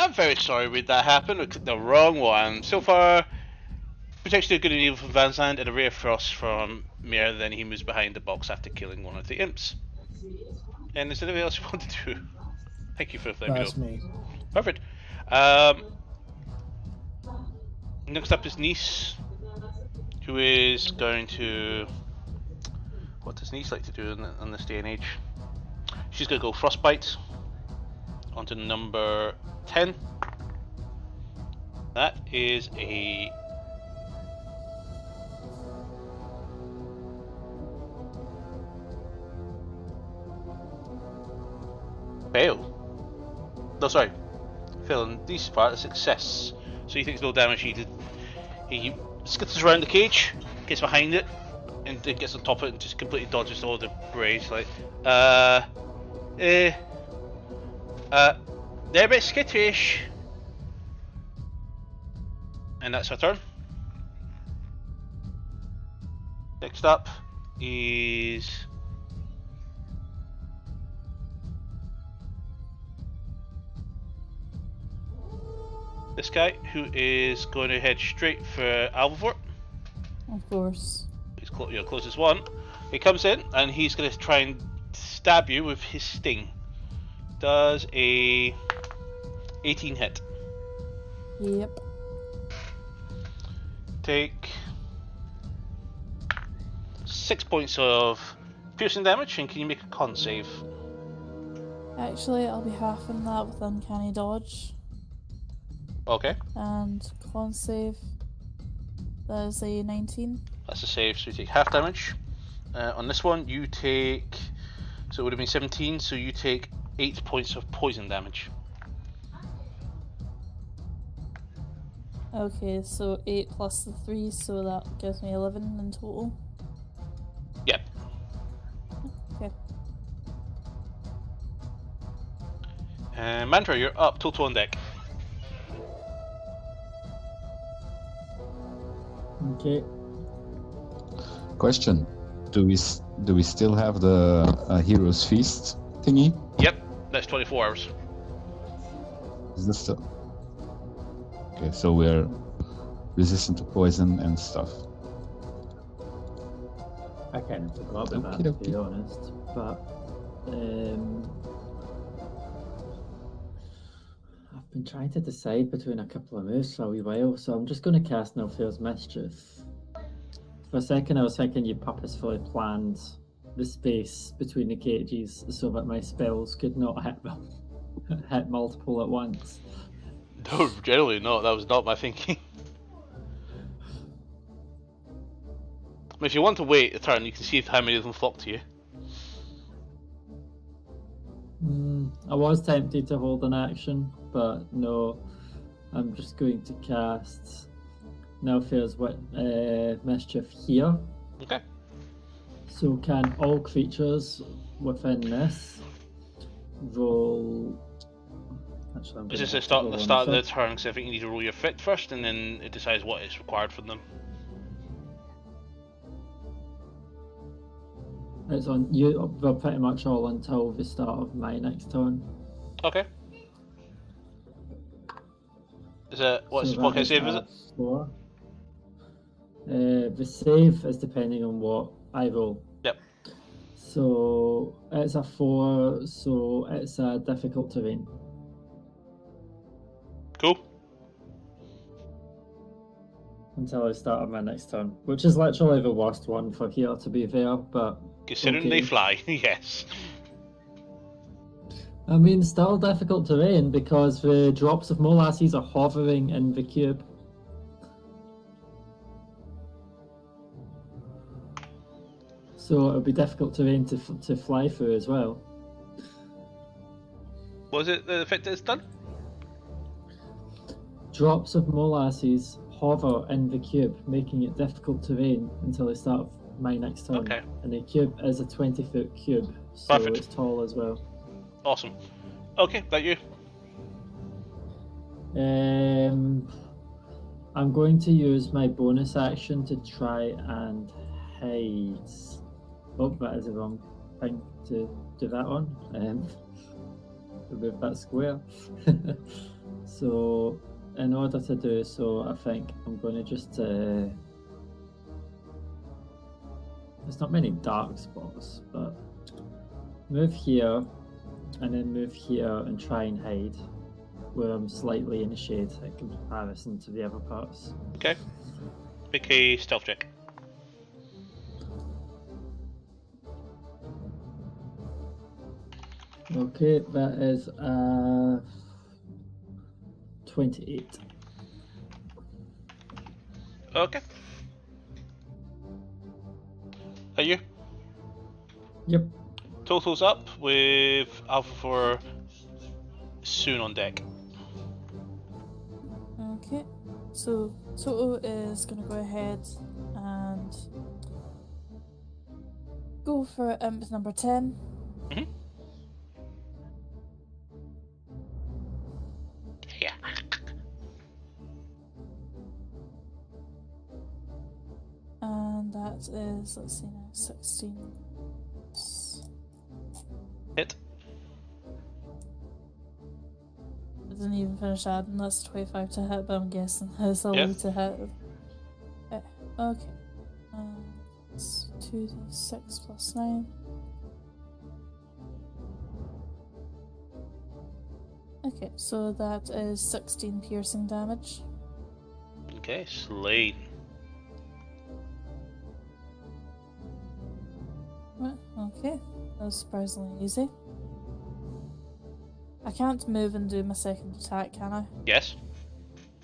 I'm very sorry with that happened. I clicked the wrong one. So far, protection of good and evil from Van Zandt and a ray of frost from Mir. Then he moves behind the box after killing one of the imps. And is there anything else you want to do? Thank you for letting me know. That's me. Perfect. Next up is Niece, who is going to. What does Niece like to do in this day and age? She's going to go Frostbite onto number 10. That is a. Fail. No, sorry. Fail in this part, a success. So he takes no damage. He skitters around the cage, gets behind it, and it gets on top of it and just completely dodges all the rays. Like, they're a bit skittish. And that's her turn. Next up is this guy, who is going to head straight for Alvafort. Of course. He's your closest one. He comes in and he's going to try and stab you with his sting. Does a 18 hit. Yep. Take 6 points of piercing damage, and can you make a con save? Actually, I'll be halving that with uncanny dodge. Okay, And con save. That is a 19. that's a save, so you take half damage. On this one, you take. So it would have been 17, so you take 8 points of poison damage. Okay, so 8 plus the 3, so that gives me 11 in total. Yep. Okay. Mantra, you're up. Total on deck. Okay. Question: Do we still have the Hero's Feast thingy? Yep, that's 24 hours. Is this still? Okay, so we're resistant to poison and stuff. I kind of forgot about that, to be honest. But I've been trying to decide between a couple of moves for a wee while, so I'm just going to cast Nilfgaard's Mischief. For a second, I was thinking you purposefully planned the space between the cages so that my spells could not hit multiple at once. No, generally not. That was not my thinking. I mean, if you want to wait a turn, you can see how many of them flock to you. I was tempted to hold an action, but no. I'm just going to cast Nilfgaard's Mischief here. Okay. So can all creatures within this roll? Actually, I'm Is this gonna the start roll of the initiative. turn? Because I think you need to roll your fit first, and then it decides what is required from them. It's on you. Well, pretty much all until the start of my next turn. Okay. Is it what So kind of that save is it? at 4. The save is depending on what I roll. Yep. So it's a 4, so it's a difficult terrain. Cool. Until I start of my next turn, which is literally the worst one for here, to be fair. But Considering they fly, yes. I mean, still difficult terrain because the drops of molasses are hovering in the cube. So it would be difficult terrain to fly through as well. Was it the effect that's done? Drops of molasses hover in the cube, making it difficult terrain until I start my next turn. Okay. And the cube is a 20-foot cube, so Perfect. it's tall as well. Awesome. Okay, that you. I'm going to use my bonus action to try and hide. Oh, that is the wrong thing to do that on. Move that square. So, in order to do so, I think I'm going to just. There's not many dark spots, but move here and then move here and try and hide where I'm slightly in the shade in comparison to the other parts. Okay. Make a stealth check. Okay, that is 28. Okay. Are you? Yep. Totals up with Alpha 4 soon on deck. Okay, so Toto is going to go ahead and go for imp number 10. Mhm. Yeah. And that is, let's see now, 16. Hit. I didn't even finish adding, that's 25 to hit, but I'm guessing it's a Yeah. low to hit. Okay. It's 2d6 plus 9. Okay, so that is 16 piercing damage. Okay, Slade. Right, okay, that was surprisingly easy. I can't move and do my second attack, can I? Yes.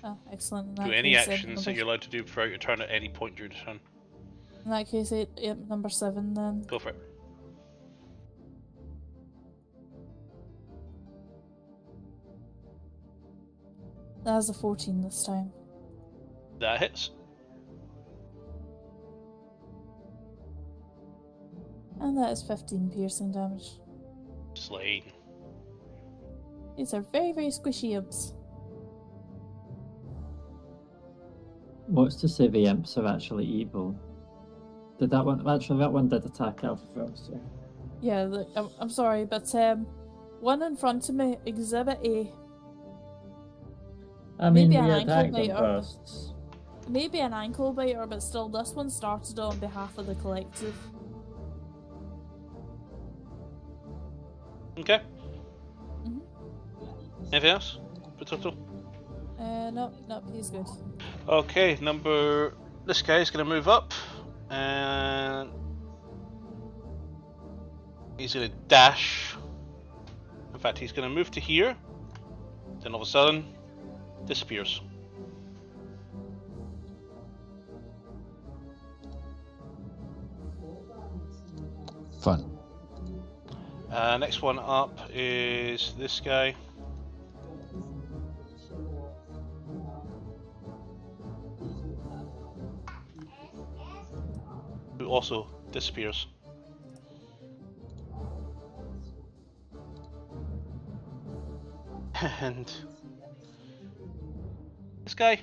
Oh, excellent. In Do that any case, actions that you're allowed to do throughout your turn at any point during your turn. In that case, number 7 then. Go for it. That is a 14 this time. That hits. And that is 15 piercing damage. Slade. These are very, very squishy imps. What's to say the imps are actually evil? Did that one actually? That one did attack Alpha first. So. Yeah, look, I'm sorry, but one in front of me, Exhibit A. I mean, Maybe we an ankle attacked them biter. first. Maybe an ankle biter, but still, this one started on behalf of the collective. Okay. Mhm. Anything else? Potato? No, he's good. Okay, this guy's gonna move up and he's gonna dash. In fact, he's gonna move to here, then all of a sudden disappears. Fun. Next one up is this guy. Who also disappears. And this guy.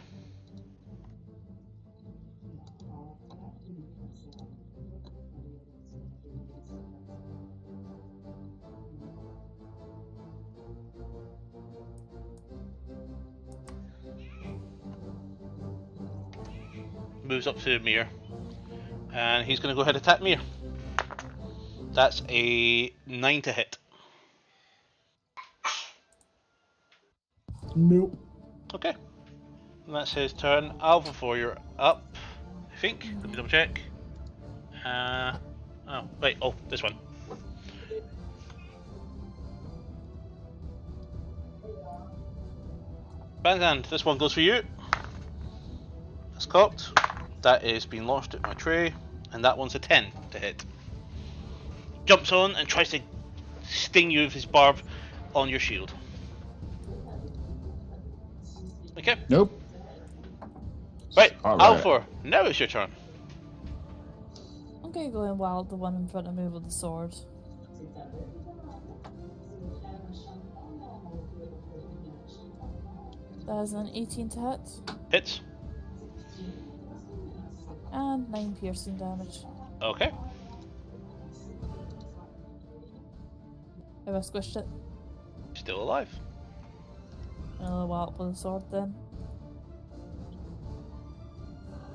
Moves up to Mir. And he's going to go ahead and attack Mir. That's a 9 to hit. Nope. Okay. And that's his turn. Alpha 4, you're up, I think. Let me double check. Oh, wait, this one. Banzand, this one goes for you. That's cocked. That is being launched at my tray. And that one's a 10 to hit. Jumps on and tries to sting you with his barb on your shield. Okay. Nope. Right, Alright. Alpha, now it's your turn. I'm gonna go and wild the one in front of me with the sword. That is an 18 to hit. Hits. And 9 piercing damage. Okay. Have I squished it? Still alive. Another wallop with a sword then.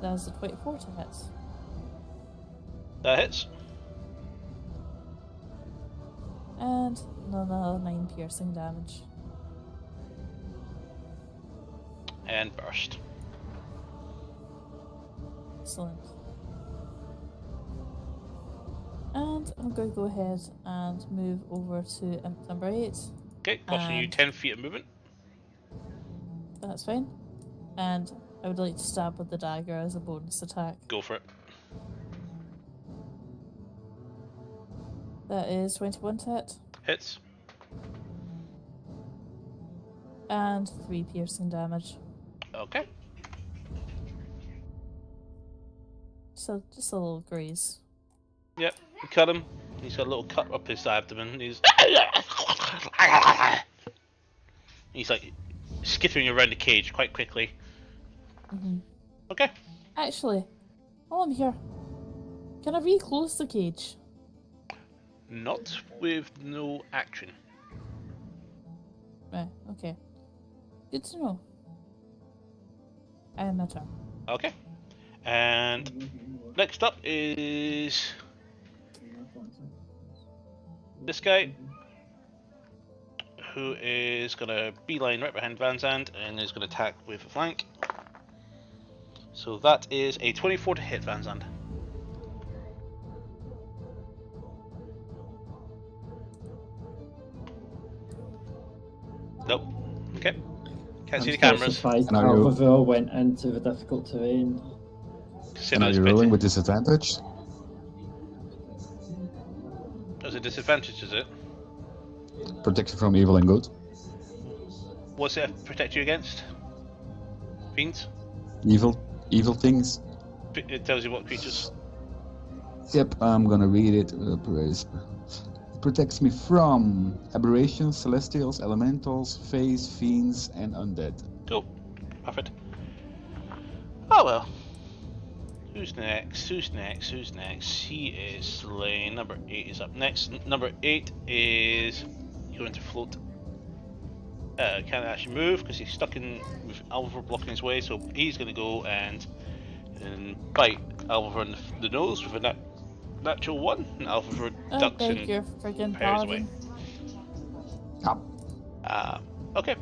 There's a 24 to hit. That hits. And another 9 piercing damage. And burst. Excellent. And I'm going to go ahead and move over to imp number 8. Okay, costing you And- 10 feet of movement. That's fine. And I would like to stab with the dagger as a bonus attack. Go for it. That is 21 to hit. Hits. And 3 piercing damage. Okay. So just a little graze. Yep, you cut him. He's got a little cut up his abdomen. He's like skittering around the cage quite quickly. Hmm. Okay. Actually, while I'm here, can I reclose the cage? Not with no action. Right, okay. Good to know. I am my turn. Okay. And next up is this guy, who is going to beeline right behind Van Zandt and is going to attack with a flank. So that is a 24 to hit Van Zandt. Nope. Okay. Can't see the I'm still cameras. surprised And are you- Alvaville went into the difficult terrain. And Consider are this you pity. rolling with disadvantage? There's a disadvantage, is it? Protection from evil and good. What's it protect you against? Fiends? Evil things. It tells you what creatures. Yep, I'm gonna read it. It protects me from aberrations, celestials, elementals, fays, fiends, and undead. Cool. Perfect. Oh well. Who's next? Who's next? Who's next? He is slain. Number 8 is up next. Number 8 is going to float. Can't actually move because he's stuck in with Alvar blocking his way, so he's going to go and bite Alvar in the nose with a natural 1, and Alvar I ducks beg and your friggin' parries away. pardon. Okay.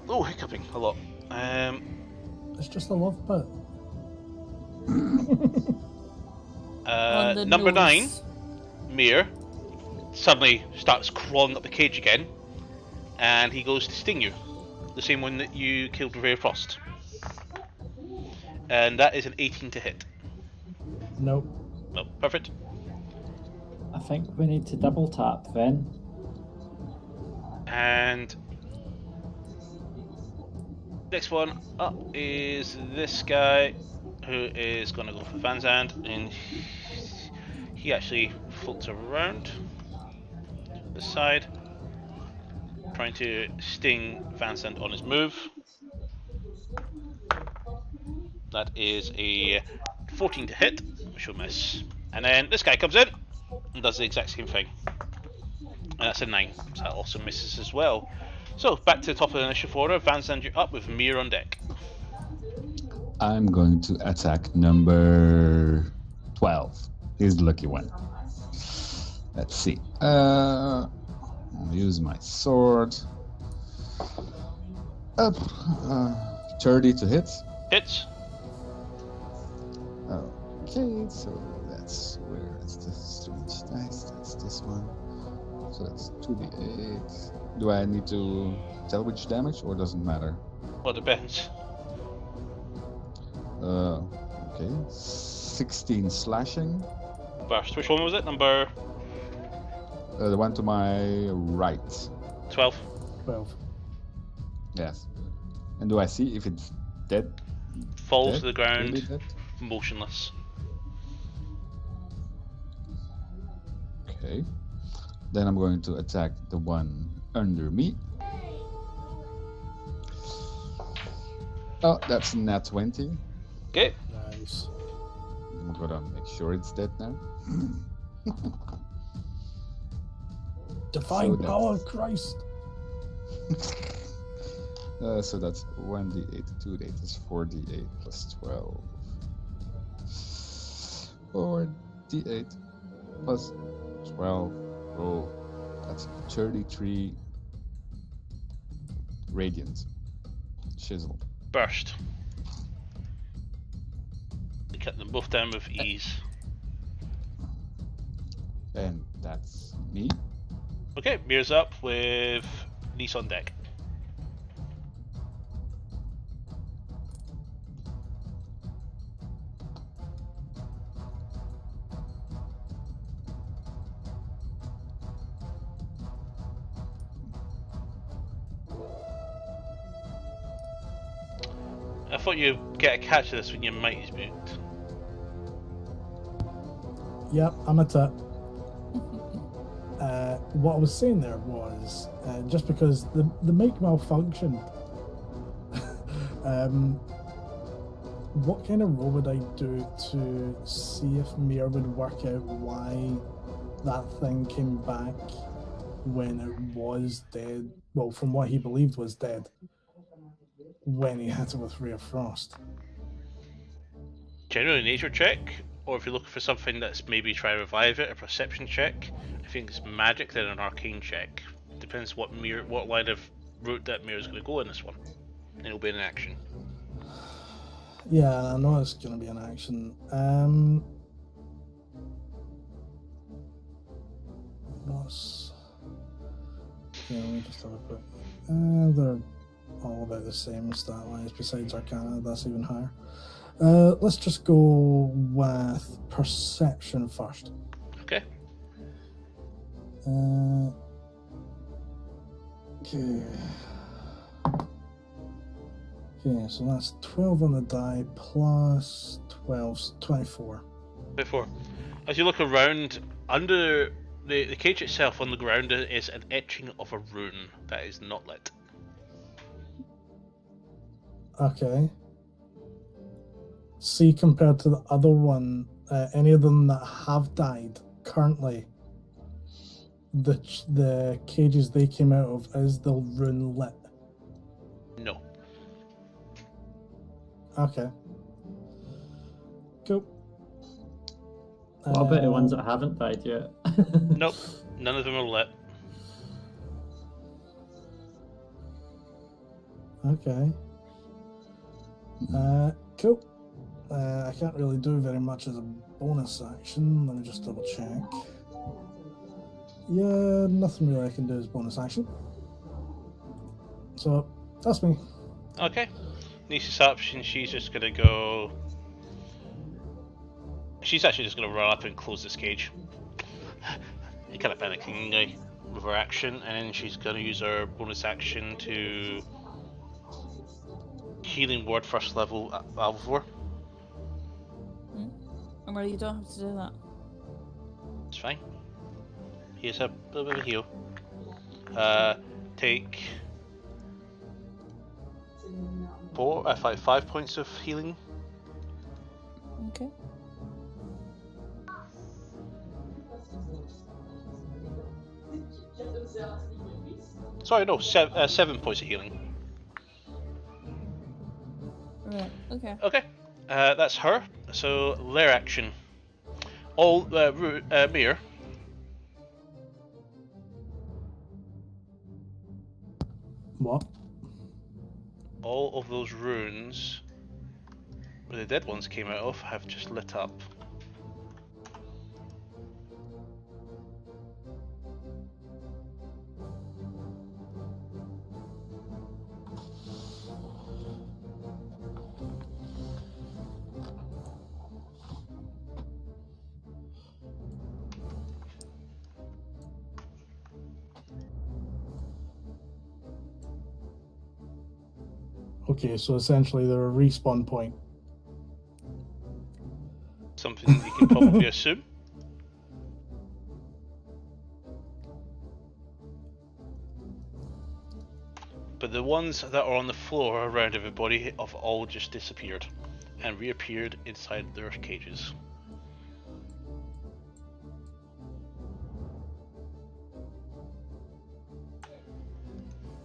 Oh, hiccuping a lot. It's just a love bit. On the Number 9, nose. Mir, suddenly starts crawling up the cage again, and he goes to sting you, the same one that you killed with Ray of Frost. And that is an 18 to hit. Nope. No, perfect. I think we need to double tap then. And next one up is this guy, who is going to go for Van Zandt, and he actually floats around to the side, trying to sting Van Zandt on his move. That is a 14 to hit, which will miss. And then this guy comes in and does the exact same thing. And that's a 9, so that also misses as well. So, back to the top of the initiative order. Van Zandt, you're up with Mir on deck. I'm going to attack number 12. He's the lucky one. Let's see. I'll use my sword. Up. 30 to hit. Hits. Okay, so that's where is the strange dice? That's this one. So that's 2d8. Do I need to tell which damage or doesn't matter? Well, depends. Okay. 16 slashing. Burst. Which one was it? Number The one to my right. 12. 12. Yes. And do I see if it's dead? Falls Dead? to the ground, Really dead? motionless. Okay. Then I'm going to attack the one under me. Oh, that's nat 20. Okay. Nice. I'm gonna make sure it's dead now. Divine So power, Christ. So that's 1d8, 2d8 is 4d8 plus 12. 4d8 plus 12. Roll. That's 33 radiant. Chisel. Burst. They cut them both down with ease. And that's me. Okay, Mir's up with Nice on deck. I thought you'd get a catch of this when your might is moved. Yep, I'm at it. What I was saying there was just because the mic malfunctioned. What kind of roll would I do to see if Mir would work out why that thing came back when it was dead? Well, from what he believed was dead when he hit it with Ray of Frost. Generally nature check, or if you're looking for something that's maybe try to revive it, a perception check. If you think it's magic, then an arcane check. Depends what line of route that Mir is going to go in this one. And it'll be an action. Yeah, I know it's going to be an action. What's... Yeah, let me just have a quick... they're all about the same stat-wise, besides Arcana, that's even higher. Let's just go with Perception first. Okay. Okay. Okay, so that's 12 on the die plus 12, 24. 24. As you look around, under the cage itself on the ground is an etching of a rune that is not lit. Okay. See, compared to the other one, any of them that have died currently, the cages they came out of, is the rune lit? No. Okay. Cool. What about the ones that haven't died yet? Nope. None of them are lit. Okay. Cool. I can't really do very much as a bonus action. Let me just double check. Yeah, nothing really I can do as bonus action. So, that's me. Okay. Nisa's up, and she's just gonna go. She's actually just gonna run up and close this cage. You're kind of panicking with her action, and she's gonna use her bonus action to healing word first level at Alvor. Or you don't have to do that. It's fine. Here's a little bit of a heal. Take 5 points of healing. Okay. Sorry, no, 7 points of healing. Right, okay. Okay, that's her. So, their action. All, Mir. What? All of those runes where the dead ones came out of have just lit up. Okay, so essentially they're a respawn point. Something you can probably assume. But the ones that are on the floor around everybody have all just disappeared and reappeared inside their cages.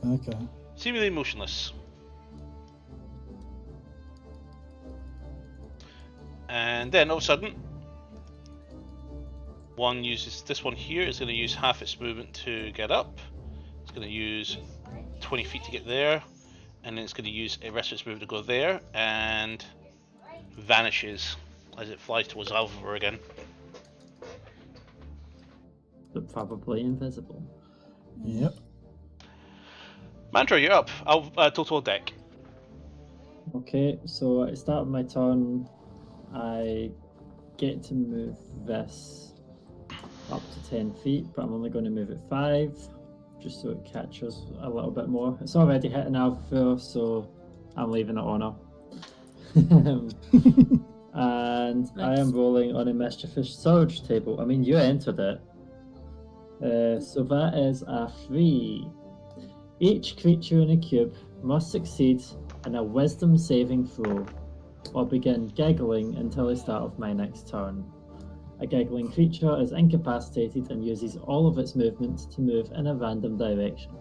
Okay. Seemingly motionless. And then all of a sudden, this one here is going to use half its movement to get up. It's going to use 20 feet to get there, and then it's going to use a rest of its movement to go there, and vanishes as it flies towards Alva again. But probably invisible. Yep. Mandra, you're up. Total deck. Okay, so at the start of my turn, I get to move this up to 10 feet, but I'm only going to move it 5, just so it catches a little bit more. It's already hitting Alpha, so I'm leaving it on her. And I am rolling on a mischievous surge table. I mean, you entered it. So that is a 3. Each creature in a cube must succeed in a wisdom saving throw or begin giggling until the start of my next turn. A giggling creature is incapacitated and uses all of its movement to move in a random direction.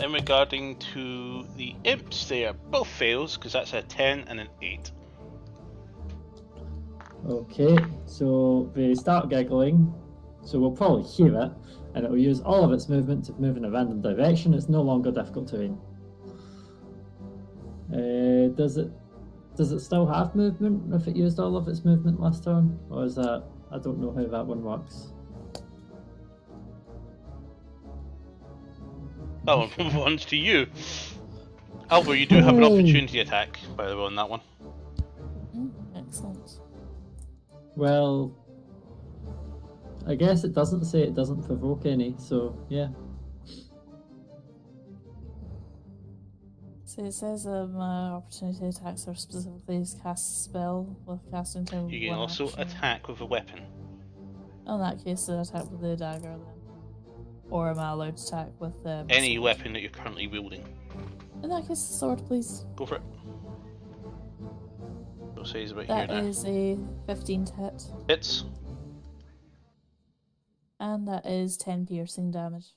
In regarding to the imps, they are both fails because that's a 10 and an 8. Okay, so they start giggling, so we'll probably hear it, and it will use all of its movement to move in a random direction. It's no longer difficult terrain. Does it still have movement if it used all of its movement last turn? Or is that... I don't know how that one works. That one one's to you. Alva, you do have an opportunity attack, by the way, on that one. Excellent. Well, I guess it doesn't say it doesn't provoke any, so yeah. So it says opportunity attacks are specifically cast a spell with casting time. You can also attack with a weapon. In that case, an attack with the dagger then. Or am I allowed to attack with Any sword? weapon that you're currently wielding. In that case, the sword, please. Go for it. We'll say he's about That here now. is a 15 to hit. Hits. And that is 10 piercing damage.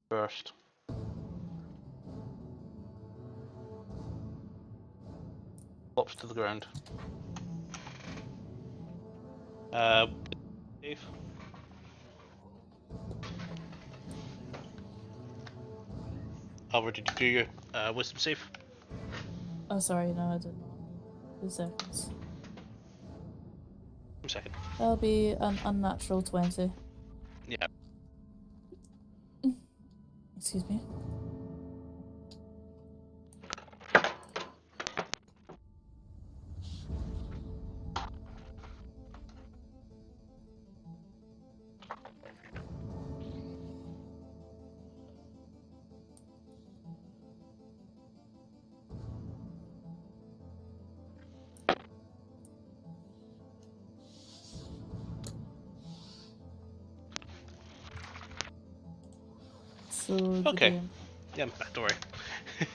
First. Flops to the ground. Dave. Alva, did you do your wisdom save? Oh, sorry, no, I did not. 2 seconds. 1 second. That'll be an unnatural 20. Yeah. Excuse me. So Okay. Yeah, I'm back, don't worry.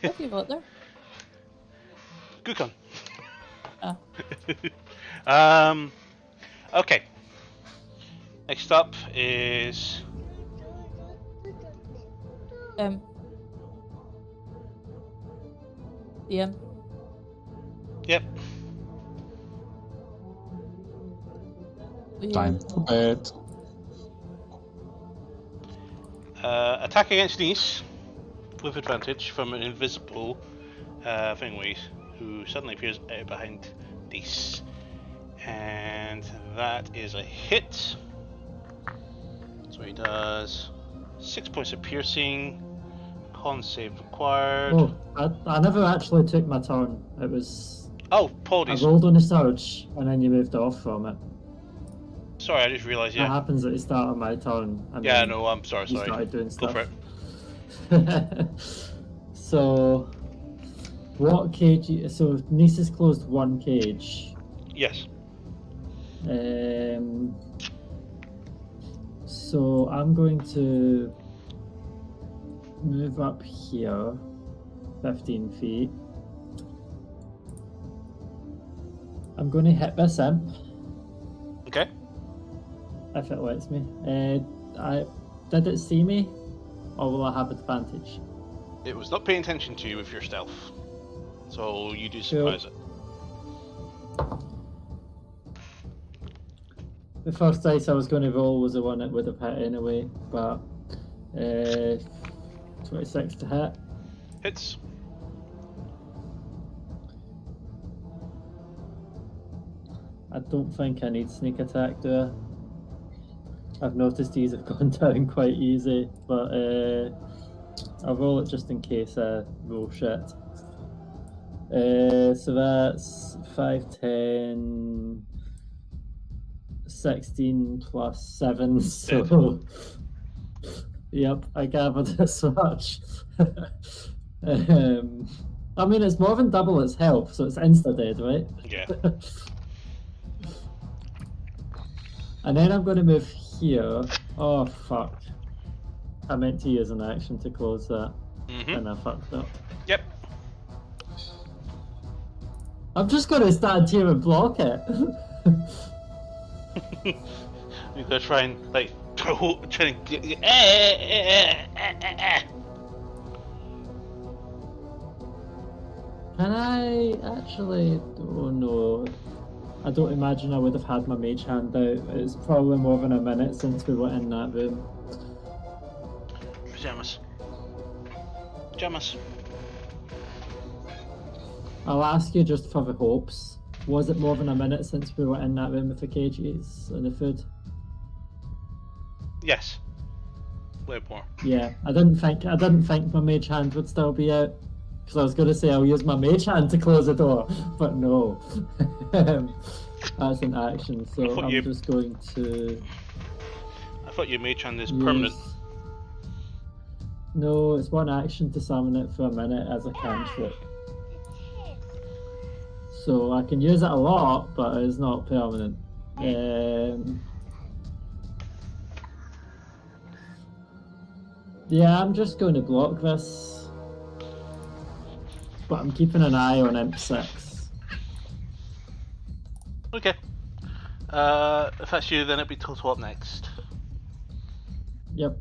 What have you got there? Gukon. Ah. Okay. Next up is Yeah. Yep. Time to bed. Attack against Nice with advantage from an invisible thingy who suddenly appears out behind Nice. And that is a hit. So he does 6 points of piercing. Con save required. Oh, I never actually took my turn. It was... Oh, I apologies. rolled on a surge, and then you moved off from it. Sorry, I just realised, That yeah. happens at the start of my turn. And Yeah, then no, I'm sorry, you sorry. started doing Go stuff. for it. So, what cage... So, Nice has closed one cage. Yes. So, I'm going to move up here 15 feet. I'm going to hit this imp, Okay. if it lets me. Did it see me, or will I have advantage? It was not paying attention to you with your stealth. So you do Sure. surprise it. The first dice I was going to roll was the one that would have hit anyway, but 26 to hit. Hits. I don't think I need sneak attack, do I? I've noticed these have gone down quite easy, but I'll roll it just in case I roll shit. So that's 5, 10, 16 plus 7, so yep, I gathered this much. I mean, it's more than double its health, so it's insta-dead, right? Yeah. And then I'm going to move here. Oh, fuck. I meant to use an action to close that, and I fucked up. Yep. I'm just going to stand here and block it. You're gonna try and like try and get. Can I actually? Oh no. I don't imagine I would have had my mage hand out. It's probably more than a minute since we were in that room. Pajamas. Pajamas. I'll ask you just for the hopes. Was it more than a minute since we were in that room with the cages and the food? Yes. Way more. Yeah, I didn't think my mage hand would still be out. Because I was going to say I'll use my mage hand to close the door, but no. That's an action, so I'm just going to... I thought your mage hand is permanent. No, it's one action to summon it for a minute as a cantrip. So I can use it a lot, but it's not permanent. Yeah, I'm just going to block this. But I'm keeping an eye on Imp6. Okay. If that's you, then it'd be Total up next. Yep.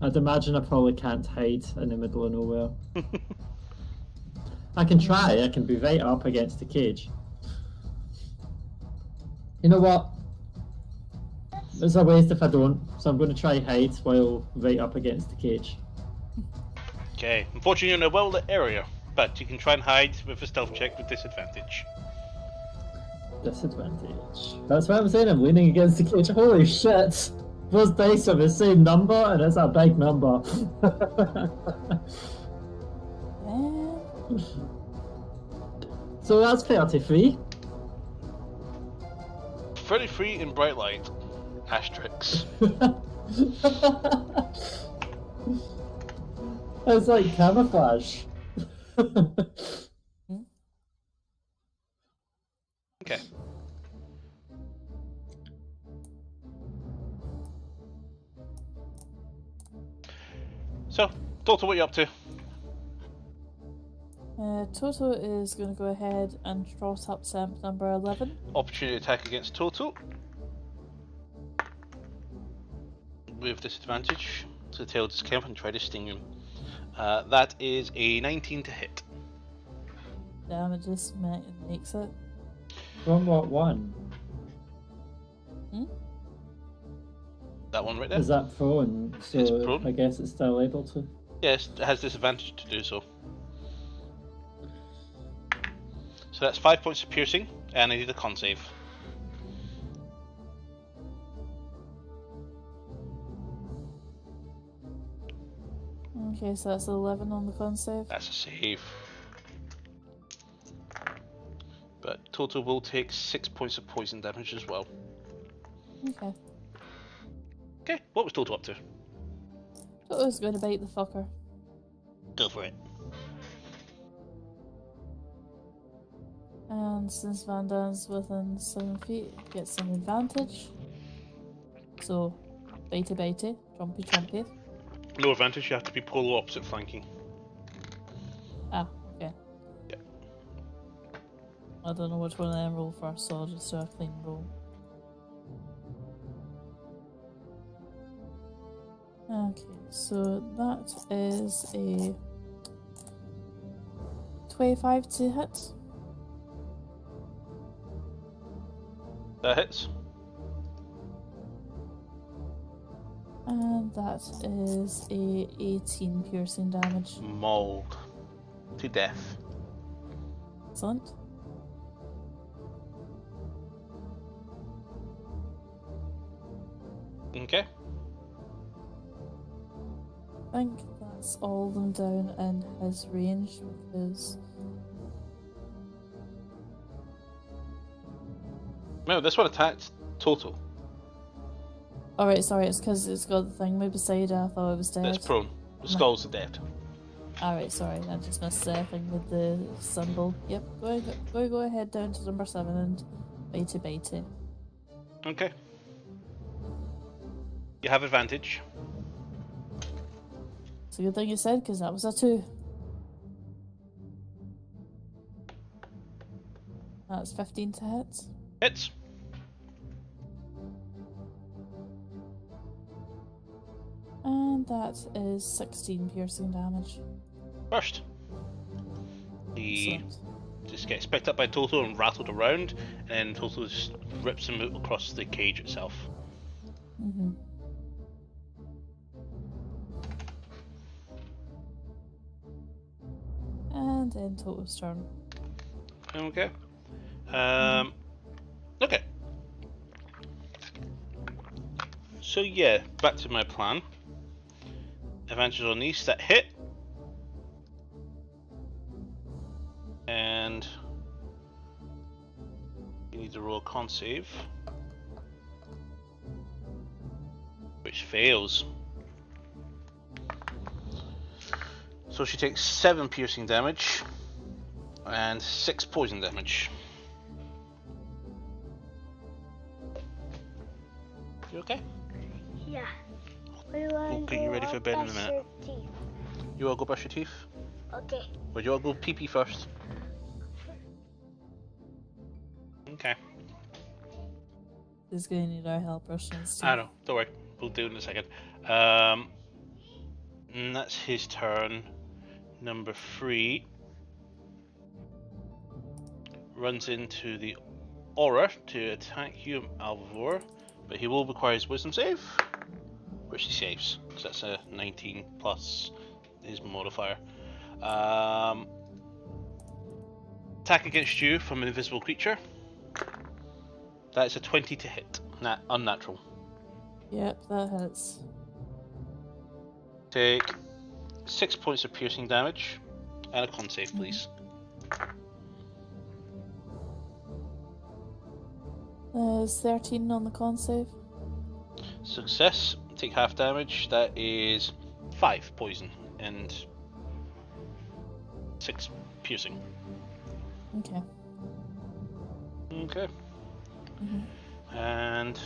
I'd imagine I probably can't hide in the middle of nowhere. I can try, I can be right up against the cage. You know what? It's a waste if I don't, so I'm going to try hide while right up against the cage. Okay. Unfortunately, you're in a well-lit area, but you can try and hide with a stealth check with disadvantage. Disadvantage. That's what I'm saying, I'm leaning against the cage. Holy shit! Those dice are the same number, and it's a big number. So that's 33. 33 in bright light. Asterix. It's like camouflage. Okay. So, Total, what are you up to? Toto is going to go ahead and trot up Semp number 11. Opportunity attack against Total. With disadvantage. So the tail just came up and tried to sting him. That is a 19 to hit. Damage just makes it. From what one? That one right there? Is that prone? So It's prone. I guess it's still able to. Yes, it has disadvantage to do so. So that's 5 points of piercing, and I need a con save. Okay, so that's 11 on the con save. That's a save. But Total will take 6 points of poison damage as well. Okay. Okay, what was Total up to? Toto's going to bite the fucker. Go for it. And since Van Dan's within 7 feet, gets an advantage. So, bitey bitey, chompy chompy. No advantage, you have to be polar opposite flanking. Ah, okay. Yeah. I don't know which one of them roll first, so I'll just do a clean roll. Okay, so that is a 25 to hit. That hits. That is a 18 piercing damage. Mauled to death. Excellent. Okay. I think that's all of them down in his range because No, this one attacked total. alright, sorry, it's because it's got the thing maybe beside it. I thought it was dead. It's prone. The skull's dead. Alright, sorry, I just missed the thing with the symbol. Yep, go ahead down to number 7 and bitey. Okay. You have advantage. It's a good thing you said because that was a 2. That's 15 to hit. Hits. And that is 16 piercing damage. First. He Excellent. just gets picked up by Toto and rattled around, and then Toto just rips him across the cage itself. Mm-hmm. And then Toto's turn. Okay. Okay. So yeah, back to my plan. Advantage on these that hit. And you need to roll a con save. Which fails. So she takes 7 piercing damage and 6 poison damage. You okay? Yeah. We want Okay, you ready for bed in a minute? You wanna go brush your teeth? Okay. Or do you wanna go pee pee first? Okay. He's gonna need our help brushing his teeth. I know, don't worry. We'll do it in a second. And that's his turn. Number 3 runs into the aura to attack you, Alvor, but he will require his wisdom save, which he saves, because that's a 19 plus his modifier. Attack against you from an invisible creature. That's a 20 to hit. Unnatural. Yep, that hits. Take 6 points of piercing damage and a con save, please. Is 13 on the con save? Success. Take half damage. That is 5 poison and 6 piercing. Okay. Okay. Mm-hmm. And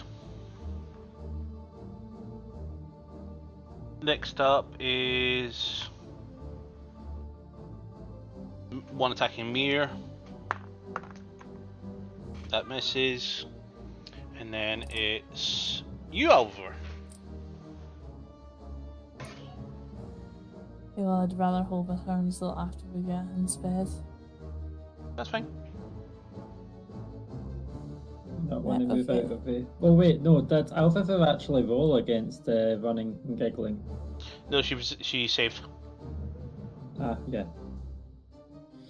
next up is one attacking Mir. That misses. And then it's you, Alvar. Okay, well, I'd rather hold my turn until after we get into bed. That's fine. Not want to Yeah, move okay. out of the. Oh wait, no. Did Alpha actually roll against running and giggling? No, she saved. Ah, yeah.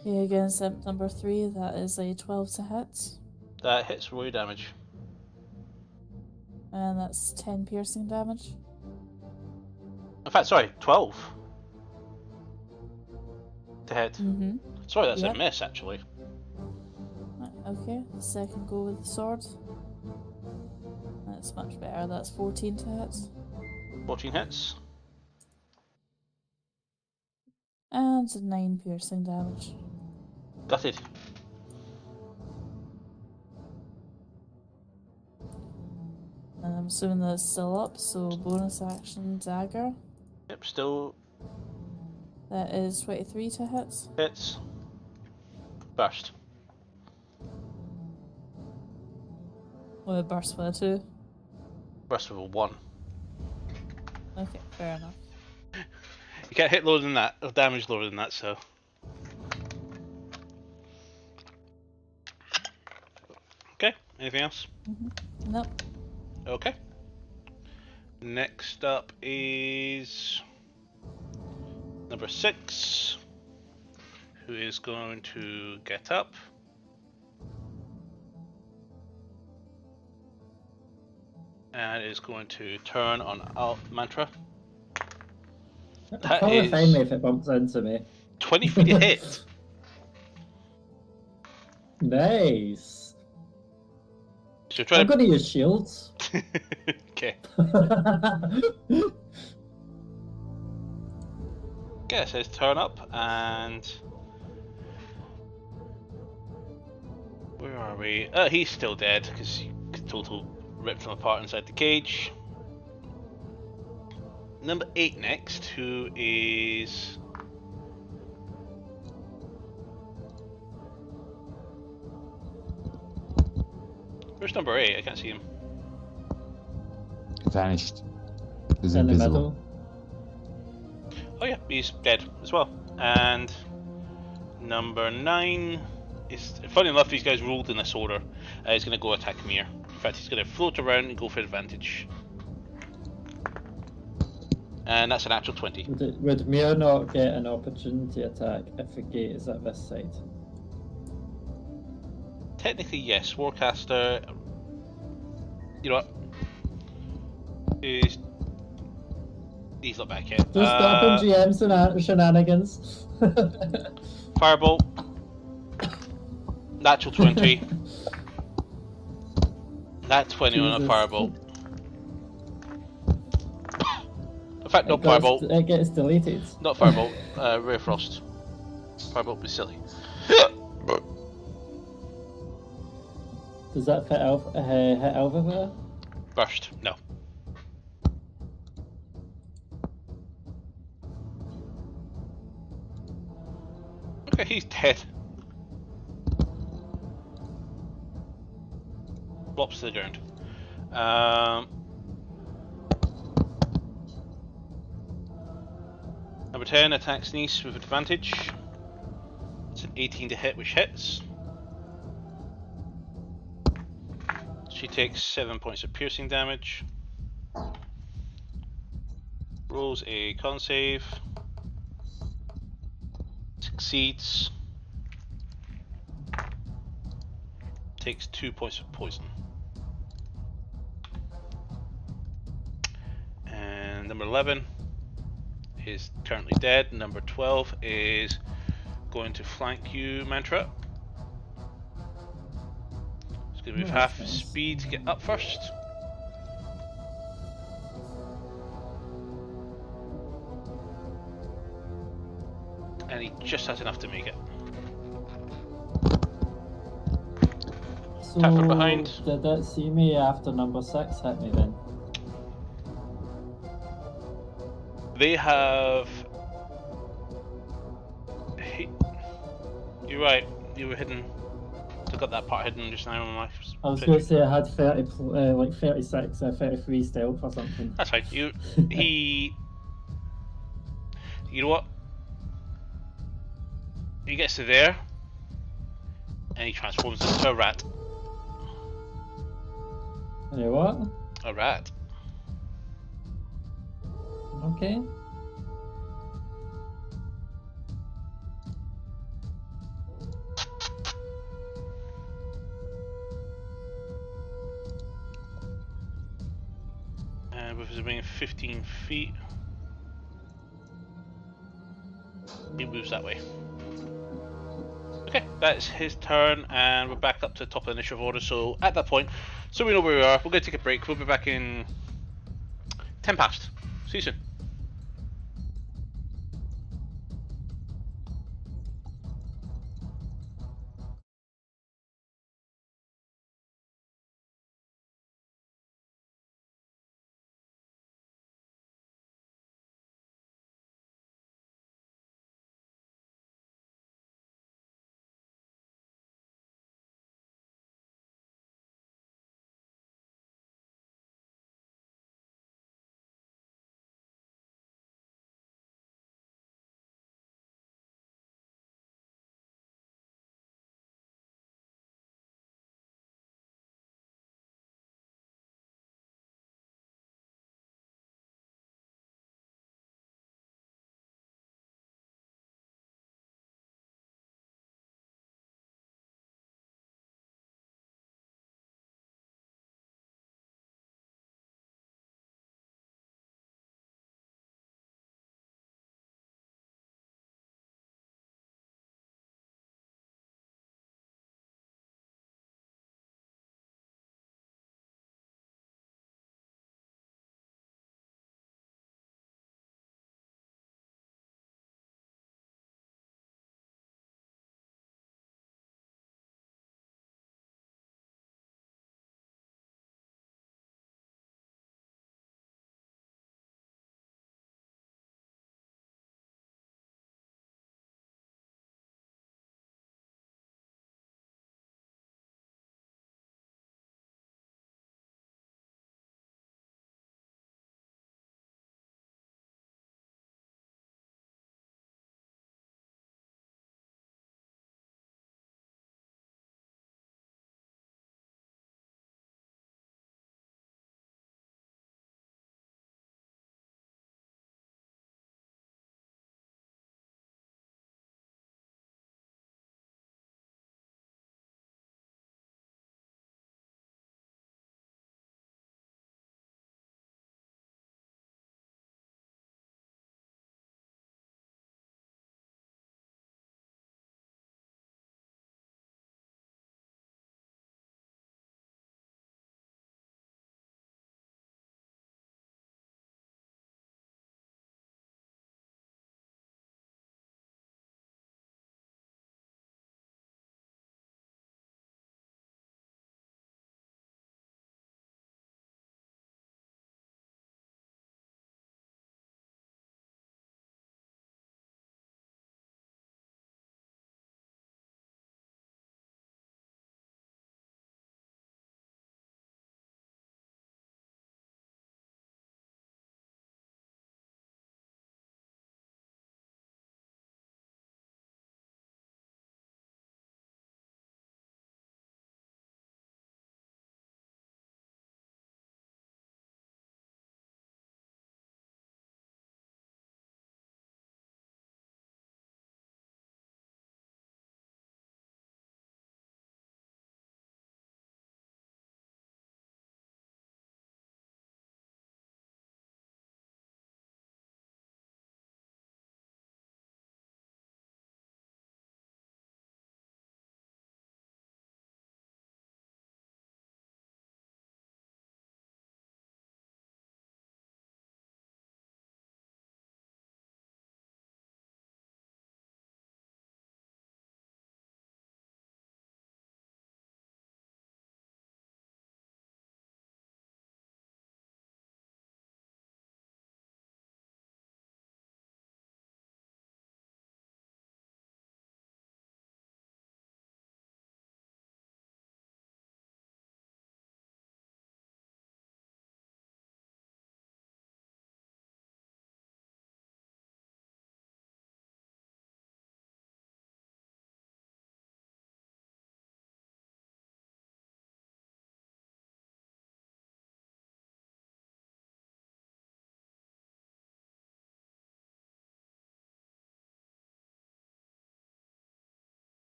Okay, against number 3, that is a 12 to hit. That hits roll your damage. And that's 10 piercing damage. In fact, sorry, 12 to hit. Mm-hmm. Sorry, that's Yep. a miss actually. Right, okay, second go with the sword. That's much better, that's 14 to hit. 14 hits. And 9 piercing damage. Gutted. And I'm assuming that's still up, so bonus action dagger. Yep, still That is 23 to hit. hits. Burst. With a burst with a 2. Burst with a 1. Okay, fair enough. You can't hit lower than that, or damage lower than that, so. Okay, anything else? Nope. Okay. Next up is number 6, who is going to get up. And is going to turn on Alt Mantra. That Probably is find me if it bumps into me. 20 feet to hit. Nice. So try I'm going to use shields. Okay. Okay, it says turn up, and where are we? He's still dead because he total ripped him apart inside the cage. Number 8 next, who is where's number 8? I can't see him. Vanished. Is In the invisible. middle. Oh yeah, he's dead as well. And number 9 is, funny enough, these guys rolled in this order. He's going to go attack Mir. In fact, he's going to float around and go for advantage. And that's an actual 20. Would Mir not get an opportunity attack if the gate is at this side? Technically, yes. Warcaster. You know what? He's not back yet. Just stopping GM shenanigans. Firebolt. Natural 20. That 20 on a Jesus. firebolt. In fact, not firebolt. It gets deleted. Not firebolt. Rare frost. Firebolt was silly. Does that fit hit Alva there? Burst. No. Okay, he's dead. Flops to the ground. Number 10 attacks Nice with advantage. It's an 18 to hit, which hits. She takes 7 points of piercing damage. Rolls a con save. Succeeds. Takes 2 points of poison. And number 11 is currently dead. Number 12 is going to flank you, Mantra. It's going to move half nice. speed to get up first. And he just has enough to make it. So, Attack from behind. Did it see me after number 6 hit me then? They have. You're right. You were hidden. I got that part hidden just now on my. I was going to say I had 36 or 33 stealth or something. That's fine. He. You know what? He gets to there, and he transforms into a rat. You know what? A rat. Okay. And with his being 15 feet, he moves that way. Okay, that's his turn, and we're back up to the top of the initiative order. So at that point, so we know where we are, we're going to take a break. We'll be back in 10 past. See you soon.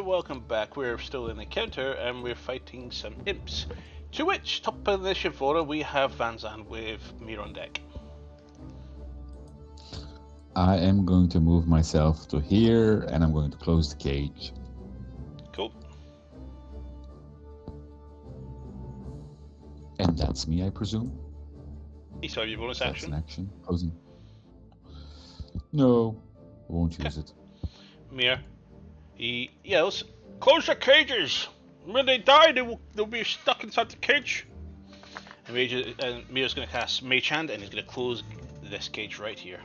And welcome back. We're still in the counter and we're fighting some imps. To which, top of the initiative order, we have Van Zandt with Mir on deck. I am going to move myself to here, and I'm going to close the cage. Cool. And that's me, I presume. You saw your bonus That's action. an action. Closing. No, I won't use it. Mir, he yells, "Close the cages! When they die, they'll be stuck inside the cage." And Mir's going to cast Mage Hand, and he's going to close this cage right here.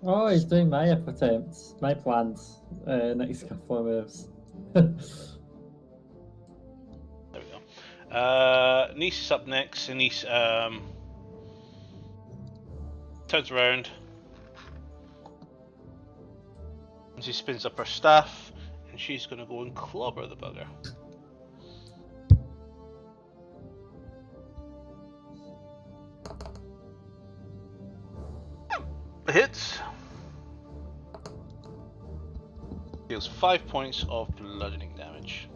Oh, he's doing my attempts, my plans. Next couple of moves. There we go. Nice is up next, and Nice turns around. And she spins up her staff, and she's going to go and clobber the bugger. Hits. Deals 5 points of bludgeoning damage.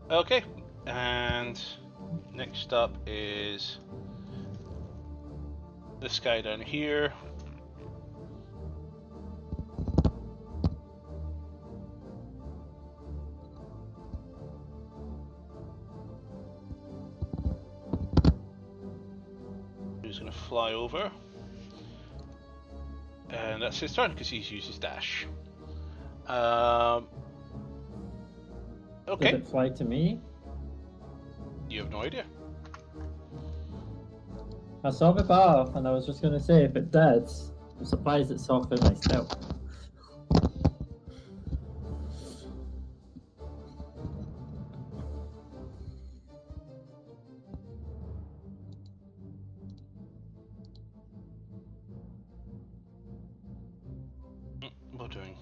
Okay, and next up is this guy down here. Who's going to fly over. And that's his turn because he's used his dash. Okay. Did it fly to me? You have no idea. I saw the bar, and I was just going to say, if it did, I'm surprised it saw through my stealth. What doing?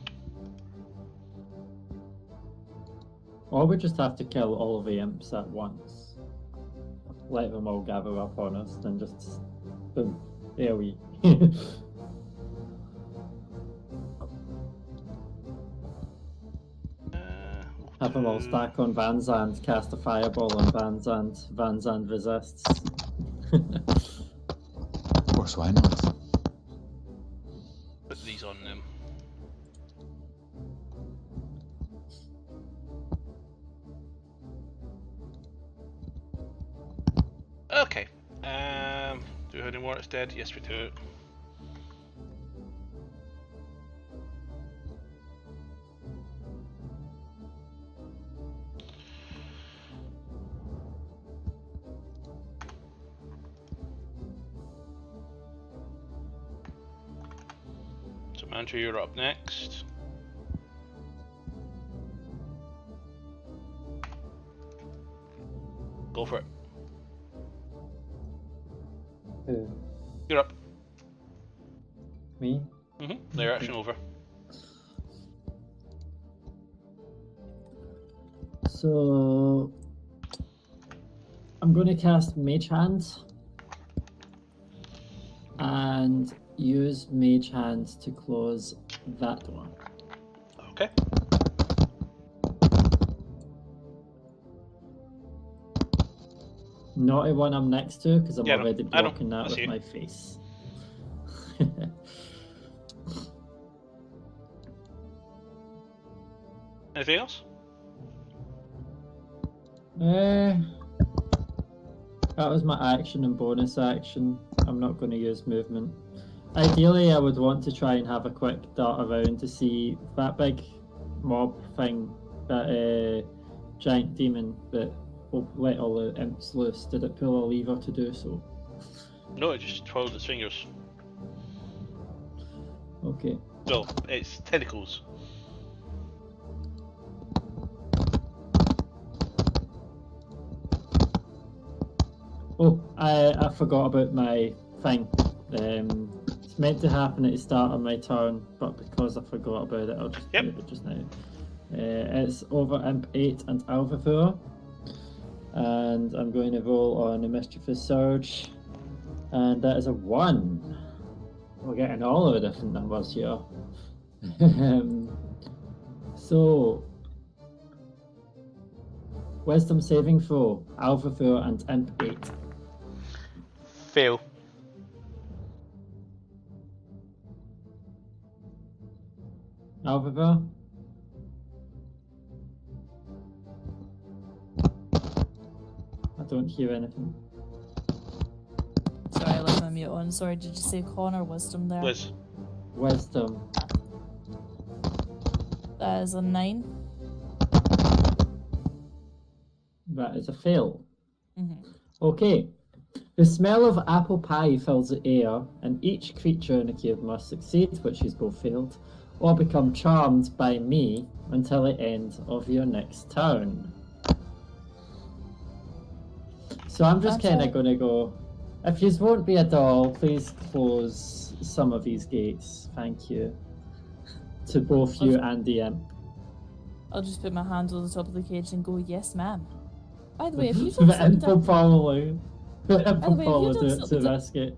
Or we just have to kill all of the imps at once. Let them all gather up on us, then just boom, there we. Have them all stack on Van Zandt, cast a fireball on Van Zandt. Van Zandt resists. Of course, why not? Put these on them. Okay. Do we have any more that's dead? Yes, we do. So, Mantra, you're up next. Go for it. Who? You're up. Me? Layer action over. So I'm going to cast Mage Hand and use Mage Hand to close that door. Okay. Not the one I'm next to, because I'm Yeah, no, already I know. blocking that I with see. my face. Anything else? That was my action and bonus action. I'm not going to use movement. Ideally, I would want to try and have a quick dart around to see that big mob thing, that giant demon that let all the imps loose. Did it pull a lever to do so? No, it just twirled its fingers. Okay. So, it's tentacles. Oh, I forgot about my thing. It's meant to happen at the start of my turn, but because I forgot about it, I'll just do it just now. It's over Imp 8 and Alpha 4. And I'm going to roll on a Mischievous Surge. And that is a 1. We're getting all of the different numbers here. So, wisdom saving throw, Alpha 4 and Imp 8. Fail. Alpha 4? I don't hear anything. Sorry, I left my mute on. Sorry, did you say con or wisdom there? Wisdom. That is a 9. That is a fail. Mm-hmm. Okay. The smell of apple pie fills the air, and each creature in the cave must succeed, which is both failed, or become charmed by me until the end of your next turn. So I'm just kind of going to go, if you won't be a doll, please close some of these gates. Thank you. To both you and the imp. I'll just put my hand on the top of the cage and go, yes, ma'am. By the way, have you done The something imp will different? follow to risk it.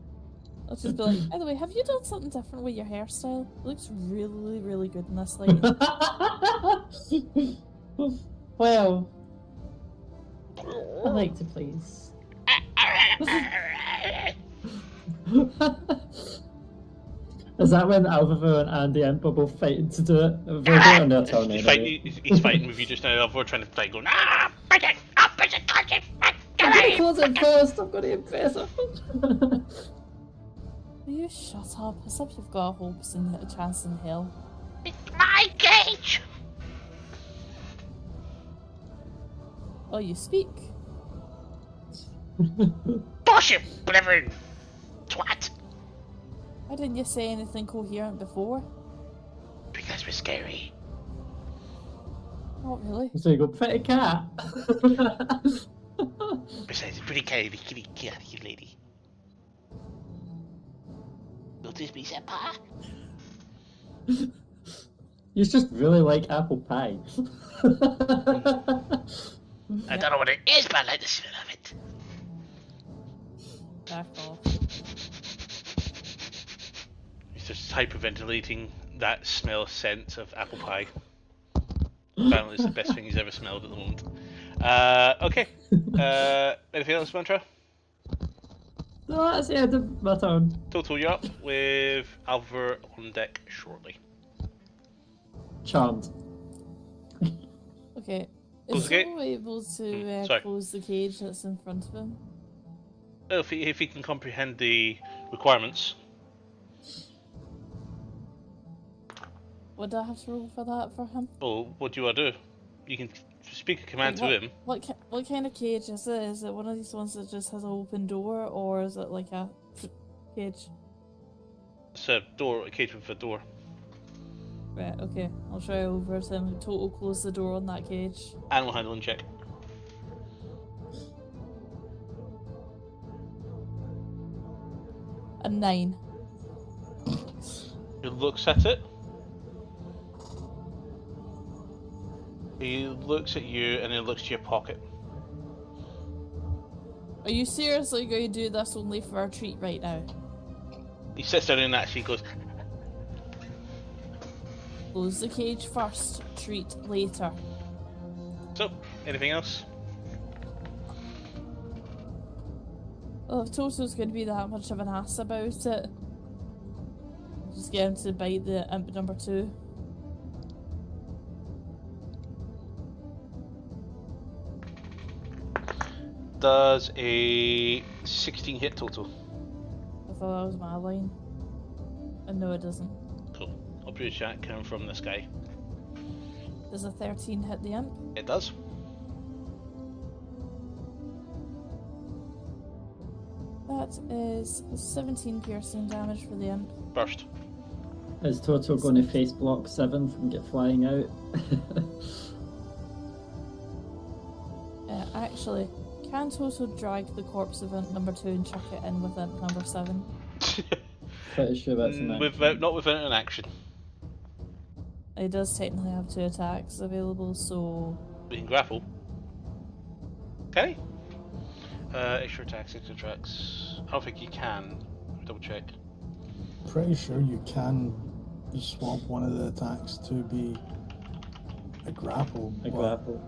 I'll just be like, by the way, have you done something different with your hairstyle? It looks really, really good in this light. Well, I like to please. Is that when Alvaro and the Imp are both fighting to do it? They're on their turn anyway. He's fighting with you just now. We're trying to fight, going, I'm gonna close it first. I'm gonna impress her. Will you shut up? As if you've got hopes and a chance in hell. It's my cage. Oh, you speak. Bullshit, whatever. Twat. Why didn't you say anything coherent before? Because we're scary. Not really. So you go, pretty cat. Besides, it's pretty kitty lady. Notice me, senpai? You just really like apple pie. I don't know what it is, but I like the smell of it. Back off. he's just hyperventilating that scent of apple pie. Apparently, it's the best thing he's ever smelled at the moment. Okay. Anything else, Mantra? No, that's the end of my turn. Total, you're up with Alvar on deck shortly. Charmed. Okay. Close Is the gate. someone able to Sorry. close the cage that's in front of him? Oh, if he can comprehend the requirements. Would I have to roll for that for him? Well, what do you want to do? You can speak a command Like, to him. What kind of cage is it? Is it one of these ones that just has an open door, or is it like a cage? It's a door, a cage with a door. Right, okay. I'll try over to him. Total close the door on that cage. Animal handling check. A 9. He looks at it. He looks at you and then looks to your pocket. Are you seriously going to do this only for a treat right now? He sits down and actually goes, Close the cage first, treat later. so, anything else? Well, if Toto's going to be that much of an ass about it, just get him to bite the imp number 2. Does a 16 hit total? I thought that was my line. And no, it doesn't. Cool. I'll put a chat coming from this guy. Does a 13 hit the imp? It does. That is 17 piercing damage for the imp. Burst. Is Toto going to face block 7 from get flying out? Actually, can Toto drag the corpse of imp number 2 and chuck it in with imp number 7? Pretty sure that's an action. Not without an action. He does technically have 2 attacks available, so... We can grapple. Can he? Extra attacks, extra attacks. I don't think you can. Double check. Pretty sure you can You swap one of the attacks to be a grapple. A grapple.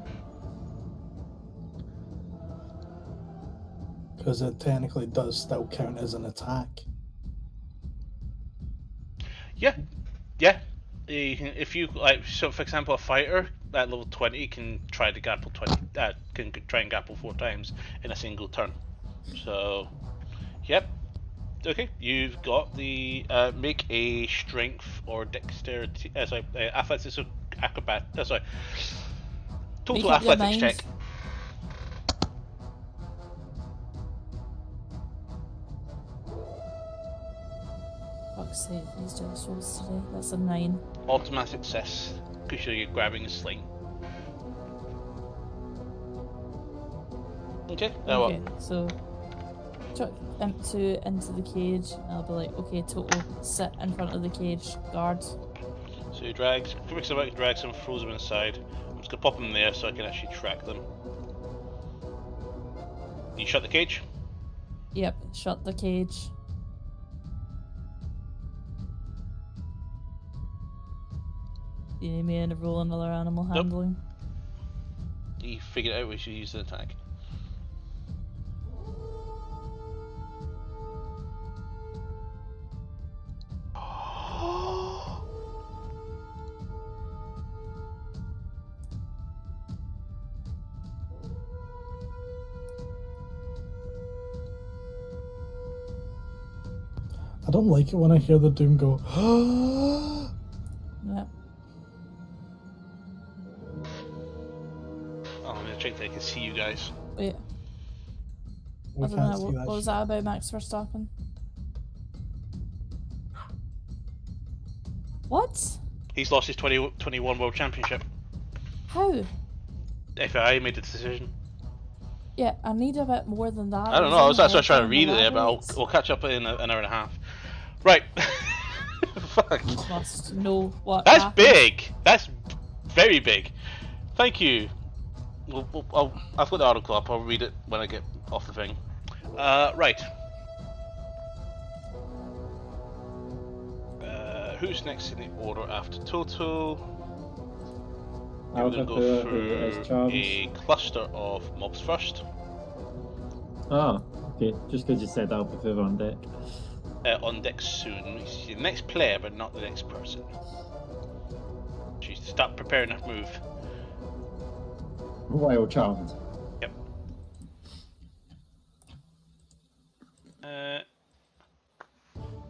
Because it technically does still count as an attack. Yeah, yeah. If you like, so for example, a fighter at level 20 can try to grapple 20. Can try and grapple 4 times in a single turn. So, yep. Okay, you've got the make a strength or dexterity. Athletics or acrobat. Sorry, total Make up your athletics mind. check. Fuck's sake, these dice rolls today. That's a 9. Automatic success. Because you're grabbing a sling. Okay. Okay, so chuck into the cage, and I'll be like, okay, Toto, sit in front of the cage, guard. So you drag some, throws them inside. I'm just gonna pop them there so I can actually track them. You shut the cage. Yep, shut the cage. Do you need me to roll another animal handling? You figured out we should use the attack. I don't like it when I hear the Doom go, Yep. Oh, I'm gonna check that I can see you guys. Wait, we I don't can't know, see what that was that about Max Verstappen? What? He's lost his 2021 World Championship. How? FIA made the decision. Yeah, I need a bit more than that. I don't know. That's why I was trying to read it there, but elaborate. we'll catch up in an hour and a half. Right. Fuck. You must know what That's happened. big. That's very big. Thank you. I've got the article up. I'll read it when I get off the thing. Right. Who's next in the order after Toto? We're going to go through a cluster of mobs first. Oh, okay. Just because you said Alpha on deck. On deck soon. It's the next player, but not the next person. She's to start preparing that move. Wild charmed. Yep.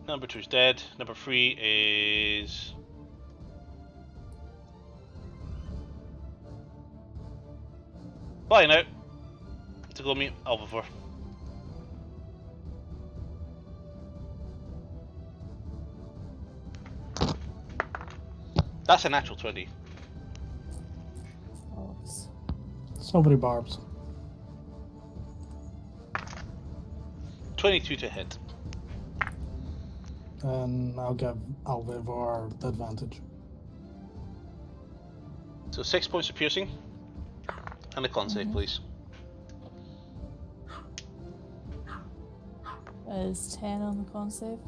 Number 2's dead. Number 3 is... flying out to go meet Alvivor. That's a natural 20. Bollocks. Silvery barbs. 22 to hit. And I'll give Alvivor the advantage. So 6 points of piercing. And a con save, please. Is 10 on the con save?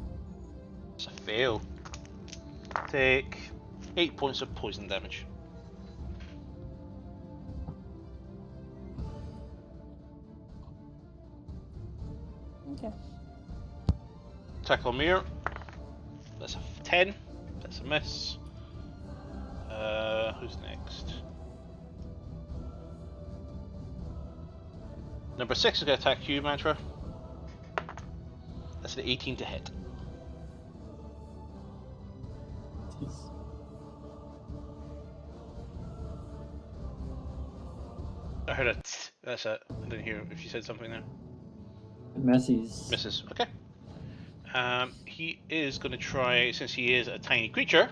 It's a fail. Take 8 points of poison damage. Okay. Tackle mirror. That's a 10. That's a miss. Who's next? Number 6 is going to attack you, Mantra. That's an 18 to hit. Jeez. I heard a t. That's it. I didn't hear if you said something there. Misses. Misses. Okay. He is going to try, since he is a tiny creature,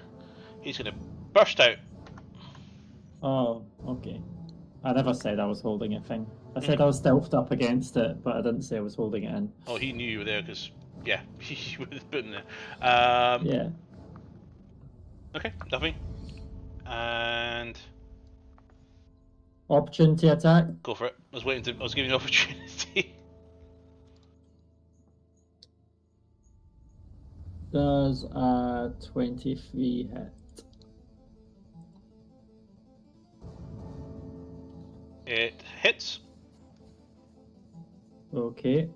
he's going to burst out. Oh, okay. I never said I was holding a thing. I said I was stealthed up against it, but I didn't say I was holding it in. Oh, he knew you were there because, yeah, he would have put in there. Yeah. Okay, nothing. And Opportunity attack. go for it. I was giving you an opportunity. Does a 23 hit? It hits. Okay.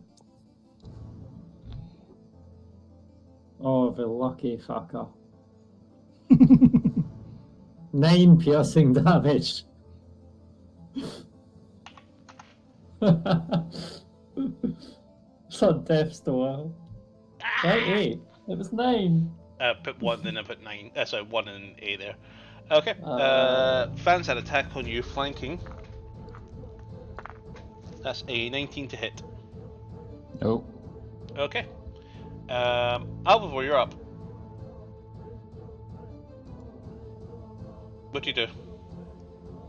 Oh, the lucky fucker. 9 piercing damage. It's on death's door. Right, 8. It was 9. Put 1, then I put 9. Sorry, 1 and 8 there. Okay. Fans had attack on you, flanking. That's a 19 to hit. Oh, Okay. Alvivor, you're up. What do you do?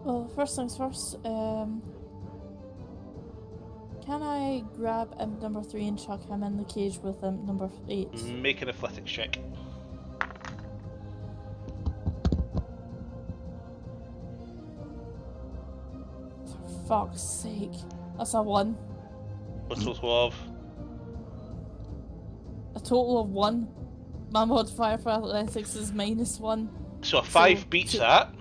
Well, first things first, can I grab imp number 3 and chuck him in the cage with imp number 8? Make an athletics check. For fuck's sake. That's a 1. What's the total of? A total of 1. My modifier for athletics is -1. So a 5 So, beats two- that.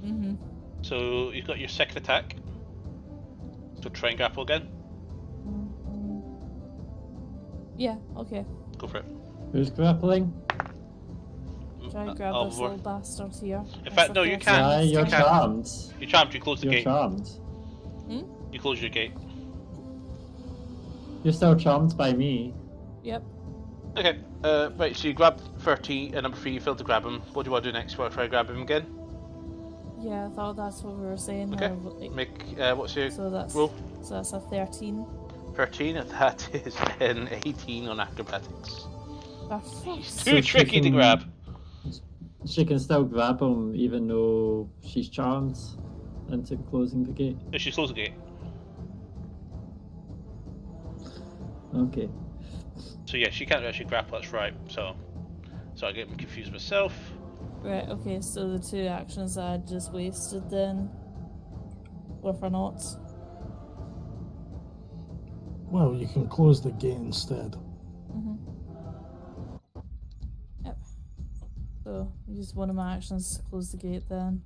Mm-hmm. So you've got your second attack. So try and grapple again. Yeah, okay. Go for it. Who's grappling? Try and grab this Alvivor. little bastard here. In fact, no, you can't. Aye, you're you can't. charmed. You're charmed. You close the You're gate. charmed. You close your gate. You're still charmed by me. Yep. Okay. Right. So you grab 30 and number 3. You failed to grab him. What do you want to do next? You want to try and grab him again? Yeah, I thought that's what we were saying. Okay. Like, Make what's your so that's roll? so that's a 13. 13, and that is an 18 on acrobatics. For fuck's So Too she tricky to can- grab. She can still grab him even though she's charmed into closing the gate. If she closes the gate. Okay. So yeah, she can't actually grapple. That's right. So I get confused myself. Right, okay, so the 2 actions that I just wasted then were for naught. Well, you can close the gate instead. Yep. So use one of my actions to close the gate then.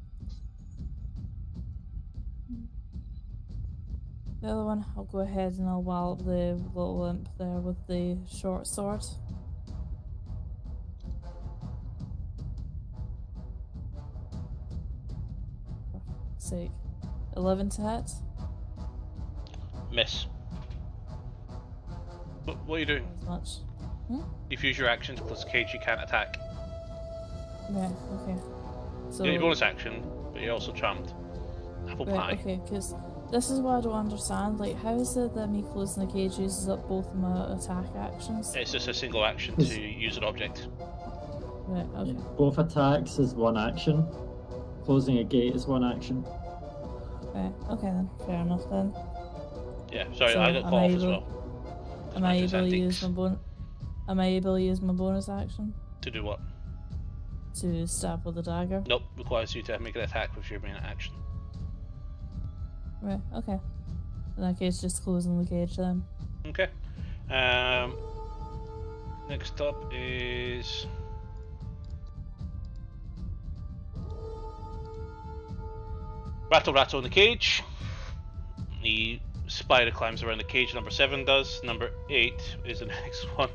The other one, I'll go ahead and I'll wallop the little imp there with the short sword. For fuck's sake. 11 to hit. Miss. What are you doing? As much. If you use your action to close the cage, you can't attack. Right, okay. So, You get your bonus action, but you're also charmed. Apple pie. right, okay, because this is what I don't understand. Like, how is it that me closing the cage uses up both my attack actions? It's just a single action to use an object. Right, okay. Both attacks is one action. Closing a gate is one action. Right, okay then. Fair enough then. Yeah, sorry, So I got am caught I off as able- well. Am I Practice able to use antiques. my Am I able to use my bonus action To do what? to stab with a dagger? Nope, requires you to make an attack with your main action. Right, okay. In that case, just closing the cage then. Okay. Next up is Rattle in the cage. The spider climbs around the cage. Number 7 does. Number 8 is the next one.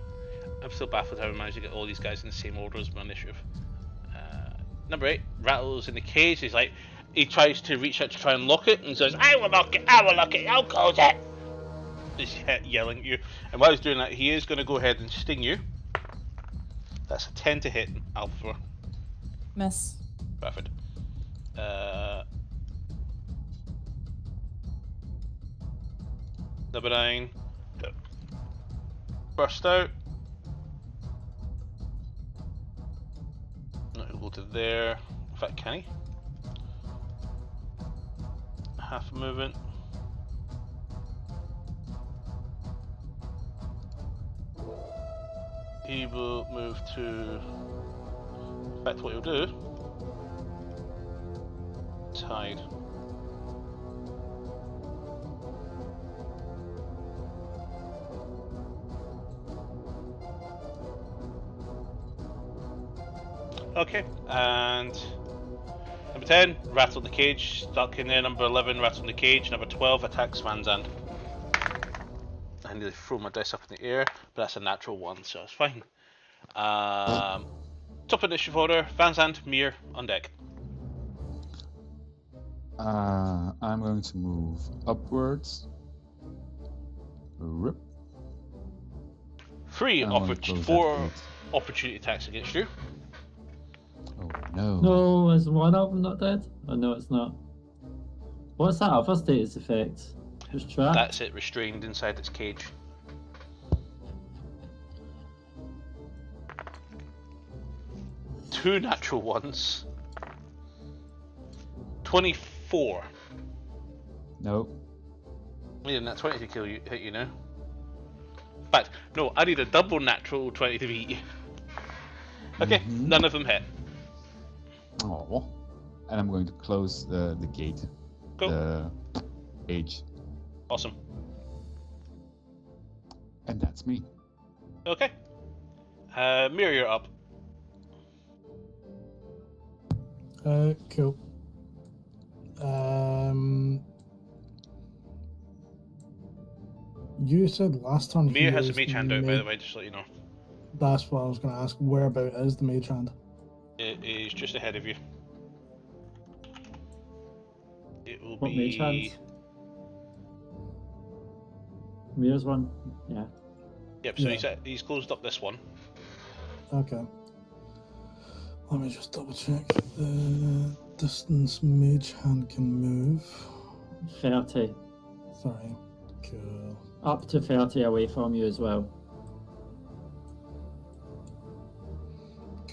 I'm still baffled how I managed to get all these guys in the same order as my initiative. Number 8 rattles in the cage. He tries to reach out to try and lock it and says, I will lock it, I will lock it, I'll close it. He's yelling at you. And while he's doing that, he is going to go ahead and sting you. That's a 10 to hit, Alpha. Miss. Perfect. Number 9. Burst out. It'll go to there. In fact, can he? Half a movement. He will move to. In fact, what he'll do. Tide. Okay, and number 10, rattle the cage, stuck in there. Number 11, rattle in the cage. Number 12, attacks Van Zandt. I need to throw my dice up in the air, but that's a natural 1, so it's fine. Top initiative order, Van Zandt, Mir, on deck. I'm going to move upwards. Rip. 4 I'm gonna close that gate. opportunity attacks against you. Oh no. No, is one of them not dead? Oh no, it's not. What's that other status effect? Just trapped? That's it, restrained inside its cage. Two natural ones. 24. No. I need a nat 20 to hit you now. In fact, no, I need a double natural 20 to beat you. Okay, none of them hit. Oh. And I'm going to close the gate. Cool. The cage. Awesome. And that's me. Okay. Mir, you're up. Cool. You said last time Mir has a mage hand out, by made- the way, just to let you know. That's what I was going to ask. Whereabout is the mage hand? It is just ahead of you. It will What be... mage hands? Mir's one? Yeah. Yep, so Yeah. he's closed up this one. Okay. Let me just double check. The distance mage hand can move. 30. Sorry. Cool. Up to 30 away from you as well.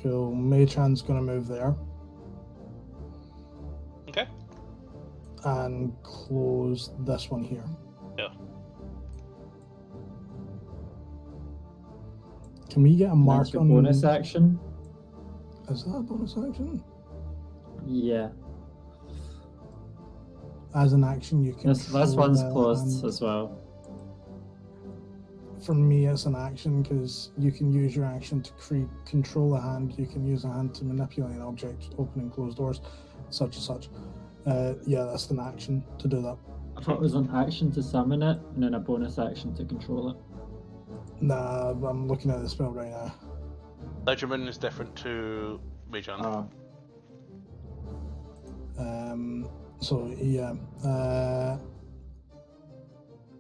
Cool. Mage hand's going to move there Okay. and close this one here. Yeah. Can we get a That's mark your on bonus action? Is that a bonus action? Yeah. As an action, you can. This one's control the closed hand. as well. For me, it's an action because you can use your action to control a hand. You can use a hand to manipulate an object, open and close doors, such and such. Yeah, that's an action to do that. I thought it was an action to summon it, and then a bonus action to control it. Nah, I'm looking at the spell right now. Ledgerman is different to Mage Hand. Ah, So yeah,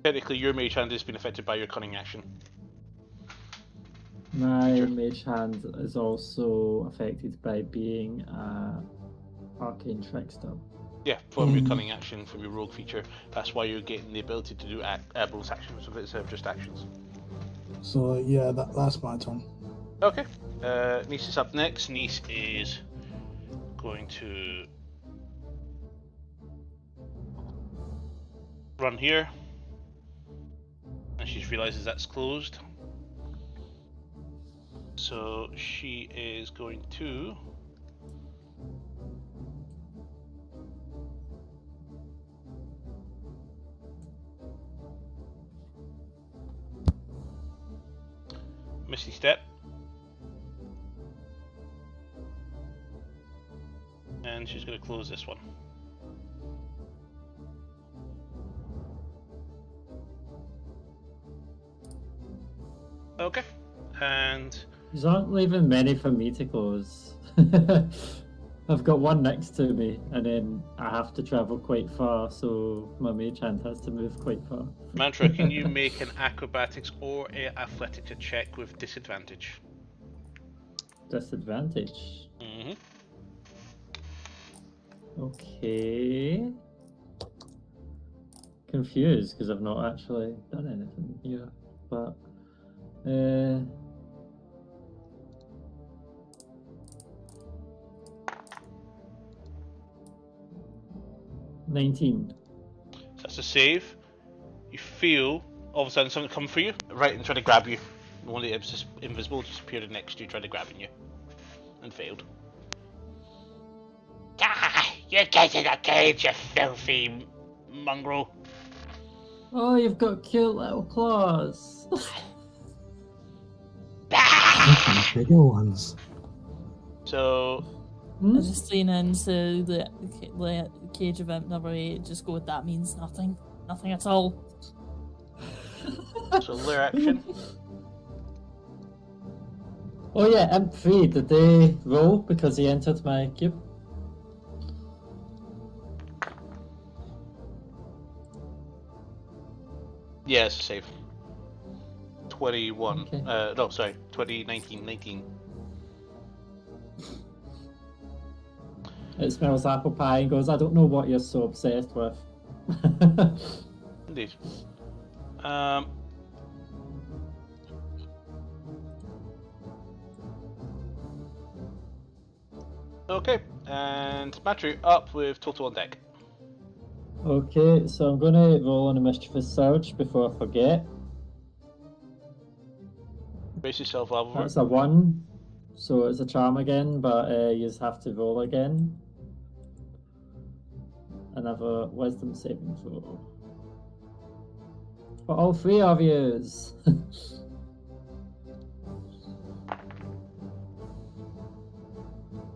Technically, your Mage Hand has been affected by your cunning action. my Sure. mage hand is also affected by being arcane trickster. Yeah, from your cunning action, from your rogue feature. That's why you're getting the ability to do bonus actions instead of just actions. so yeah, that's my turn. Okay. Nice is up next. Nice is going to run here. And she realizes that's closed. So she is going to Misty Step. And she's going to close this one. Okay. And These aren't leaving many for me to close. I've got one next to me, and then I have to travel quite far, so my mage hand has to move quite far. Mantra, can you make an acrobatics or a athletics check with disadvantage? Disadvantage. Mm-hmm. Okay. Confused because I've not actually done anything here, but 19. So that's a save. You feel all of a sudden something come for you, right, and try to grab you. One of the invisible just appeared next to you, trying to grab you, and failed. Ah, you get in the cage, you filthy mongrel. Oh, you've got cute little claws. Ah! Bigger ones. So, Hmm? I just lean into the cage of imp number 8. Just go with that means nothing. Nothing at all. so lair action. Oh yeah, Imp3, did they roll because he entered my cube? Yeah, it's a save. 21. Okay. No, sorry, 19. It smells apple pie and goes, I don't know what you're so obsessed with. Indeed. Okay, and Matthew up with total on deck. Okay, so I'm going to roll on a mischievous surge before I forget. Brace yourself up. That's a 1, so it's a charm again, but you just have to roll again. Another wisdom saving throw. For all 3 of yous.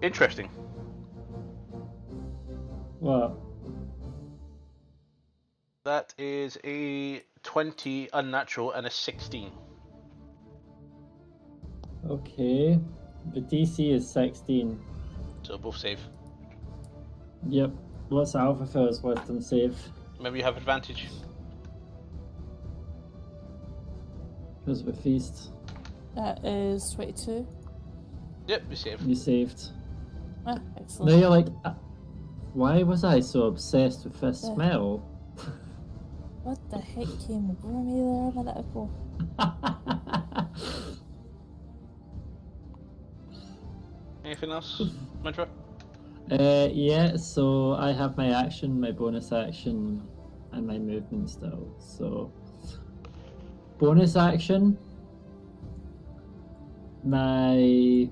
Interesting. What? That is a 20 unnatural and a 16. Okay. The DC is 16. So both save. Yep. What's Alpha first wisdom save? Maybe you have advantage. Because of a feast. That is 22. Yep, you save. You saved. Ah, excellent. Now you're like, why was I so obsessed with this smell? What the heck came over me there a minute ago? Anything else, Mantra? Yeah, so I have my action, my bonus action, and my movement still. So, bonus action, my...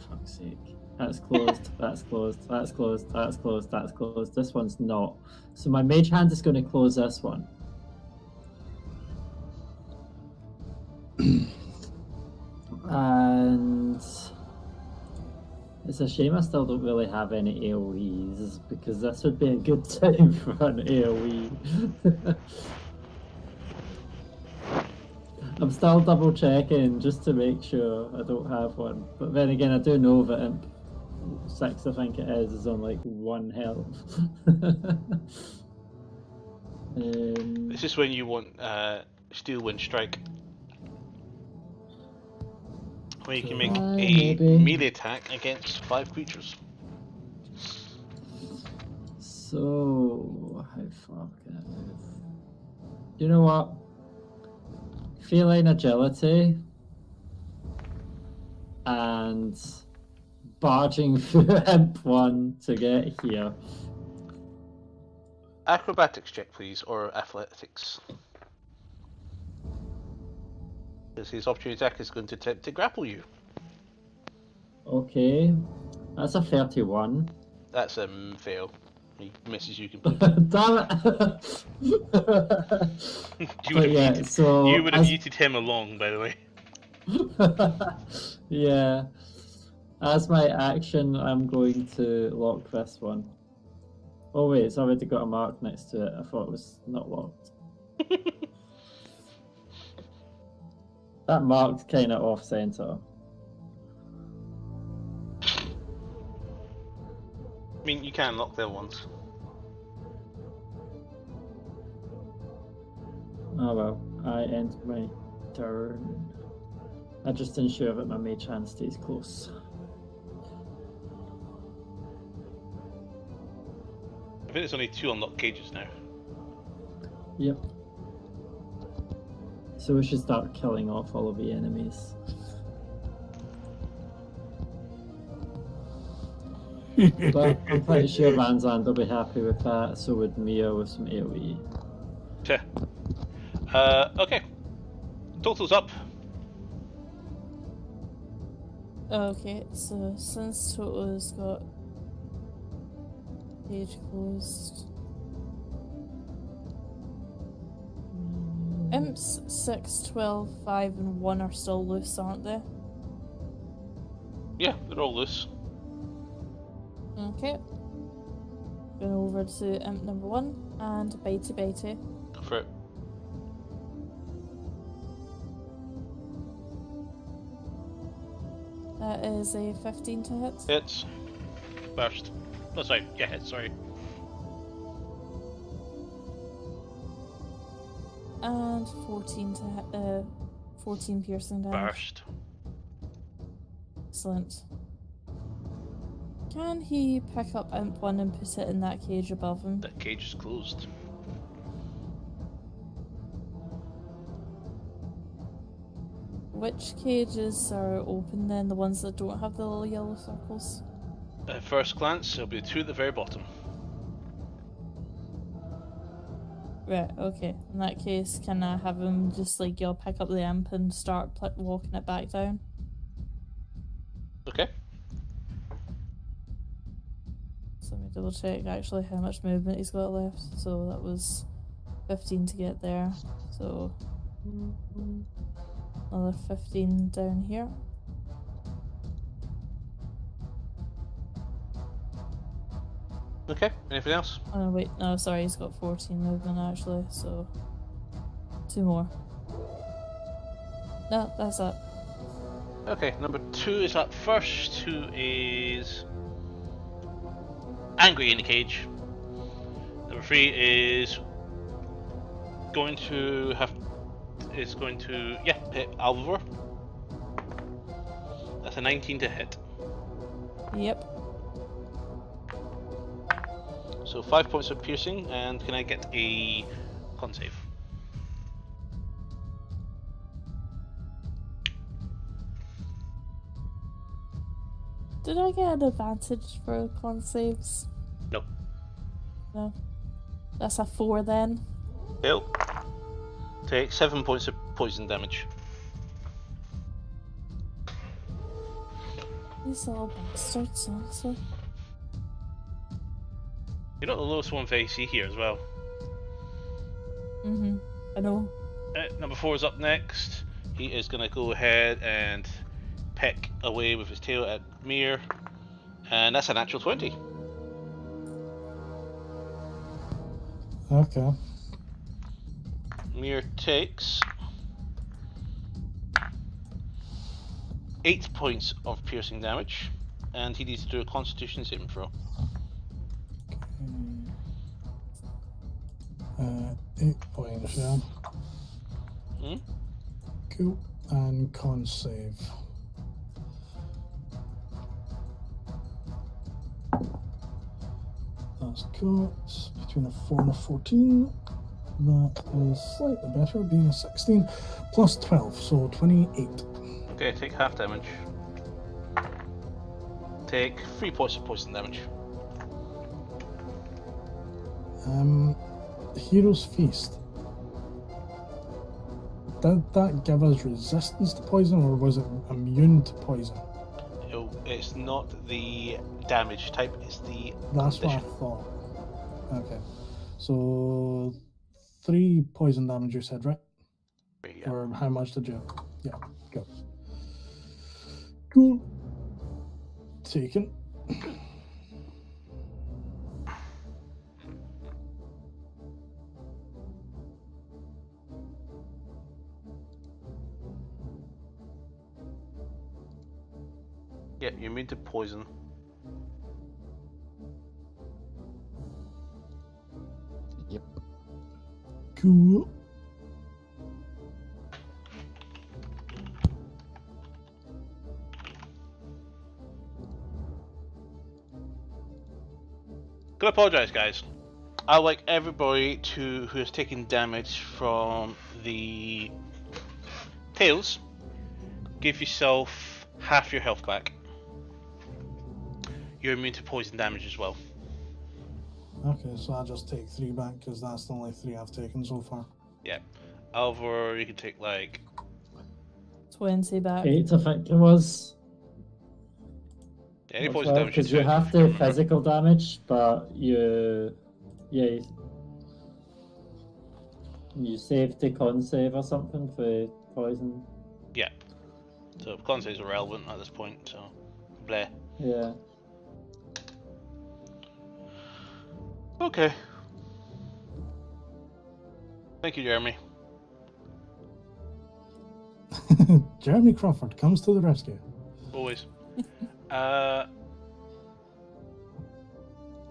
Fuck's sake. That's closed, that's closed, that's closed, that's closed, that's closed. This one's not. So my mage hand is going to close this one. And it's a shame I still don't really have any AoEs, because this would be a good time for an AoE. I'm still double checking just to make sure I don't have one. But then again, I do know that Imp 6, I think it is on like 1 health. This is when you want Steel Wind Strike. Where you can make a maybe. melee attack against 5 creatures. So, how far can I move? You know what? Feline agility and barging through Imp 1 to get here. Acrobatics check, please, or athletics. Because his opportunity attack is going to attempt to grapple you. Okay, that's a 31. That's a fail. He misses you completely. Damn it! You But would yeah, have so yeeted him along, by the way. yeah, as my action, I'm going to lock this one. Oh wait, it's already got a mark next to it. I thought it was not locked. That marked kind of off center. I mean, you can lock their ones. Oh well, I end my turn. I just ensure that my mage hand stays close. I think there's only 2 unlocked cages now. Yep. So we should start killing off all of the enemies. But I'm pretty sure Vanzand will be happy with that, so would Mia with some AoE. Okay. Okay. Total's up. Okay, so since Toto's got page closed. Imps 6, 12, 5 and 1 are still loose, aren't they? Yeah, they're all loose. Okay. Going over to imp number 1 and bitey. Go for it. That is a 15 to hit. Hits. Burst. Oh, sorry. Yeah, hits, sorry. And 14 to hit, 14 piercing damage. Burst. Excellent. Can he pick up imp 1 and put it in that cage above him? That cage is closed. Which cages are open then? The ones that don't have the little yellow circles? At first glance, there'll be 2 at the very bottom. Right, okay. In that case, can I have him just like, you'll pick up the imp and start walking it back down? Okay. So let me double check actually how much movement he's got left. So that was 15 to get there. So another 15 down here. Okay, anything else? Oh wait, no, sorry, he's got 14 movement actually, so 2 more. No, that's it. Okay, number 2 is up first, who is angry in the cage. Number 3 is going to hit Alvor. That's a 19 to hit. Yep. So 5 points of piercing, and can I get a con save? Did I get an advantage for con saves? No. No. That's a 4 then. Fail. Take 7 points of poison damage. These little bastards, honestly. You're not the lowest one for AC here as well. I know. Number 4 is up next. He is going to go ahead and peck away with his tail at Mir, and that's a natural 20. Okay. Mir takes 8 points of piercing damage, and he needs to do a Constitution saving throw. 8 points, yeah. Hmm? Cool. And con save. That's got between a 4 and a 14. That is slightly better, being a 16 plus 12, so 28. Okay, take half damage. Take 3 points of poison damage. Hero's Feast. Did that give us resistance to poison, or was it immune to poison? No, it's not the damage type, it's the That's condition. what I thought. Okay. So 3 poison damage you said, right? Yeah. Or how much did you? Yeah, go. Cool. Taken. Yeah, you're immune to poison. Yep. Cool. Gotta apologise, guys. I'd like everybody who has taken damage from the tails, give yourself half your health back. You're immune to poison damage as well. Okay, so I'll just take 3 back because that's the only 3 I've taken so far. Yeah. Alvor, you can take like 20 back. 8, I think it was. any poison damage. Because you have to physical damage, but you save the con save or something for poison. Yeah. So con saves are relevant at this point. So Bleh. Yeah. Okay. Thank you, Jeremy. Jeremy Crawford comes to the rescue. Always.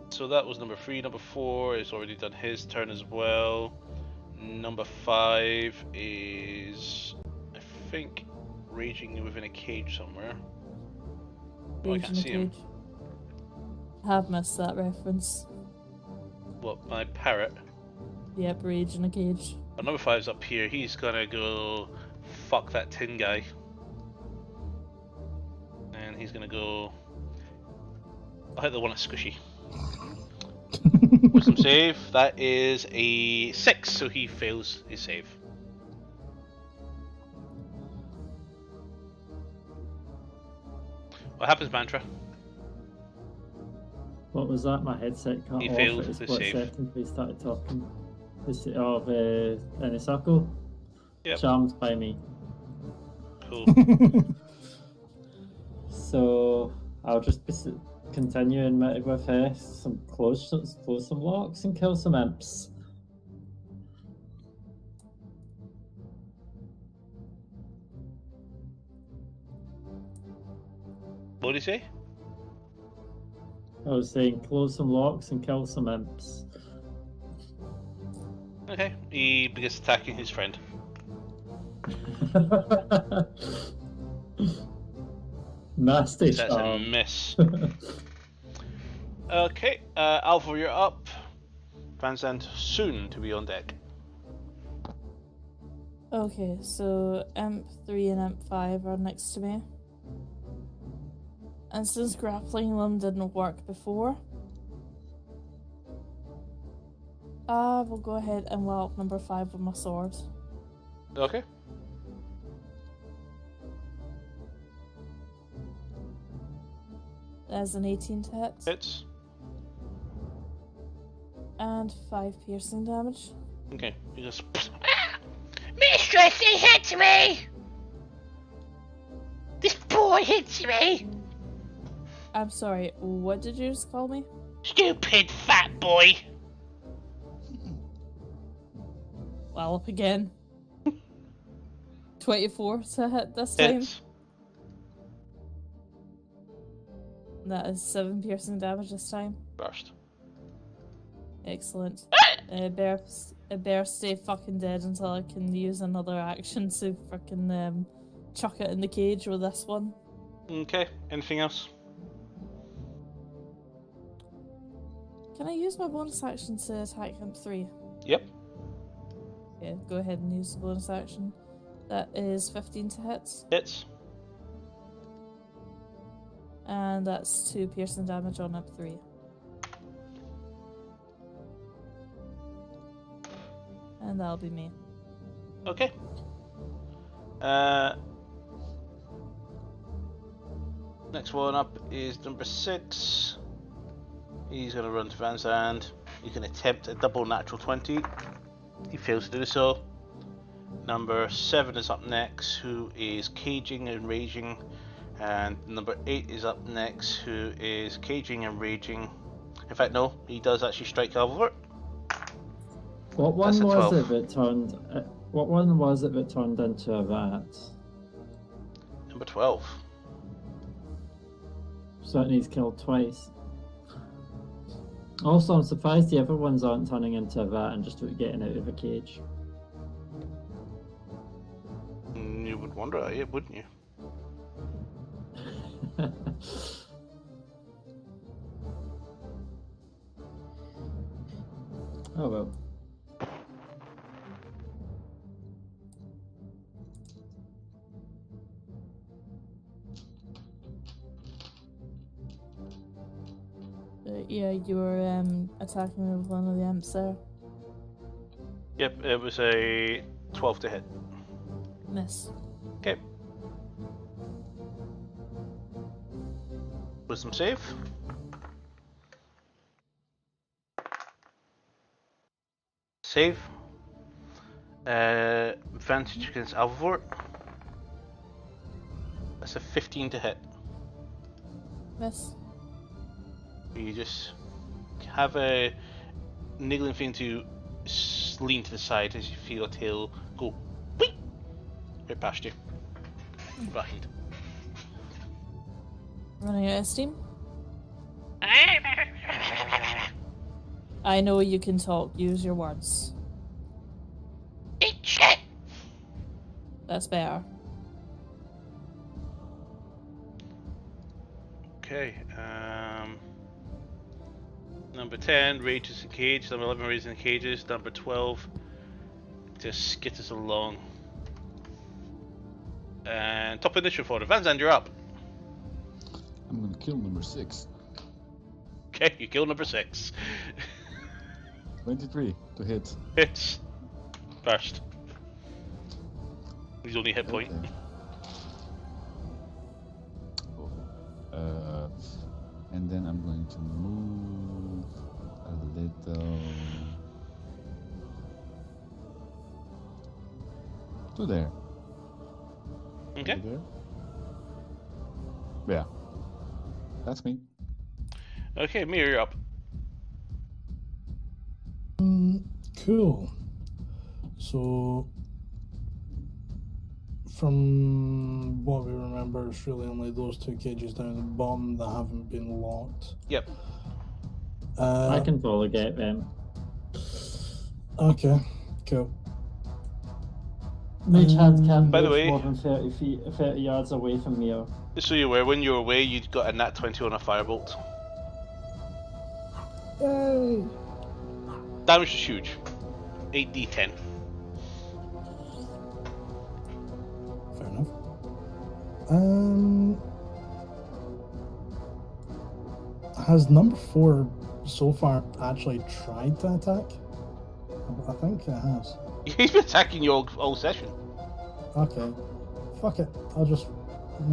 So that was number 3. Number 4 is already done his turn as well. Number 5 is, I think, raging within a cage somewhere. Oh, I Rage can't in a see him. cage. I have missed that reference. What, my parrot? Yep, rage in a cage. But number 5's up here. He's gonna go fuck that tin guy. And he's gonna go... I'll hit the one that's squishy. Wisdom save. That is a 6, so he fails his save. What happens, Mantra? What was that? My headset cut He off failed at a the split save. second. We started talking. Of in a circle. Yep. Charmed by me. Cool. So I'll just be continuing with some close some locks and kill some imps. What did he say? I was saying close some locks and kill some imps. Okay. He begins attacking his friend. Nasty That's a charm. miss. Okay. Alpha, you're up. Van Zandt soon to be on deck. Okay, so Imp 3 and Imp 5 are next to me. And since grappling them didn't work before, we'll go ahead and wallop number 5 with my sword. Okay. There's an 18 to hit. Hits. And 5 piercing damage. Okay. He just... Mistress, he hits me! This boy hits me! I'm sorry, what did you just call me? Stupid fat boy! Wallop again. 24 to hit this time. Hits. That is 7 piercing damage this time. Burst. Excellent. Bear stay fucking dead until I can use another action to fucking chuck it in the cage with this one. Okay. Anything else? Can I use my bonus action to attack him 3? Yep. Okay, go ahead and use the bonus action. That is 15 to hit. Hits. And that's 2 piercing damage on up 3. And that'll be me. Okay. Next one up is number 6. He's going to run to Van Zandt. He can attempt a double natural 20. He fails to do so. Number 7 is up next, who is caging and raging. And number 8 is up next, who is caging and raging. In fact, no, he does actually strike Albert. What one That's a was 12. it that turned? What one was it that turned into a rat? Number 12. So it needs killed twice. Also, I'm surprised the other ones aren't turning into a rat and just getting out of a cage. You would wonder it, wouldn't you? Oh well. Yeah, you were attacking me with one of the imps there. Yep, it was a 12 to hit. Miss. Okay. Wisdom save. Save. Advantage against Alvort. That's a 15 to hit. this? You just have a niggling thing to lean to the side as you feel a tail go whee! Right past you. Behind. Running out of steam? I know you can talk. Use your words. Eat shit. That's better. Okay. Number 10, rages in cage. Number 11, rages in cages. Number 12, just skitters along. And top initiative order. Van Zandt, you're up. I'm gonna kill number 6. Okay, you kill number 6. 23 to hit. Hits. First. He's only hit point. Okay. And then I'm going to move a little to there. Okay. Over there. Yeah. That's me. Okay, Mia, you're up. Cool. So, from what we remember, it's really only those 2 cages down at the bottom that haven't been locked. Yep. I can totally get them. Okay, cool. Mage Hand can't By the move way- more than 30 yards away from me. Just so you're aware, when you were away, you'd got a nat 20 on a firebolt. Yay! Damage is huge. 8d10. Fair enough. Has number 4 so far actually tried to attack? I think it has. He's been attacking you all session. Okay. Fuck it. I'm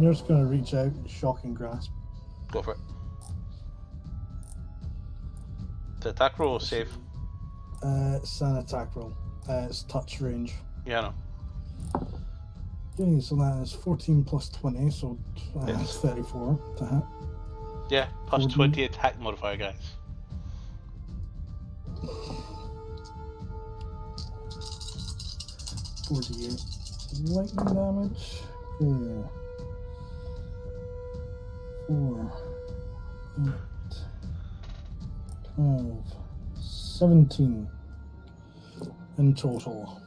just gonna reach out, shocking grasp. Go for it. The attack roll or save? It's an attack roll. It's touch range. Yeah, I know. Okay, so that is 14 plus 20, so Yes. that's 34 to hit. Yeah, plus 40. 20 attack modifier, guys. .48 lightning damage. 4, 8, 12, 17 in total.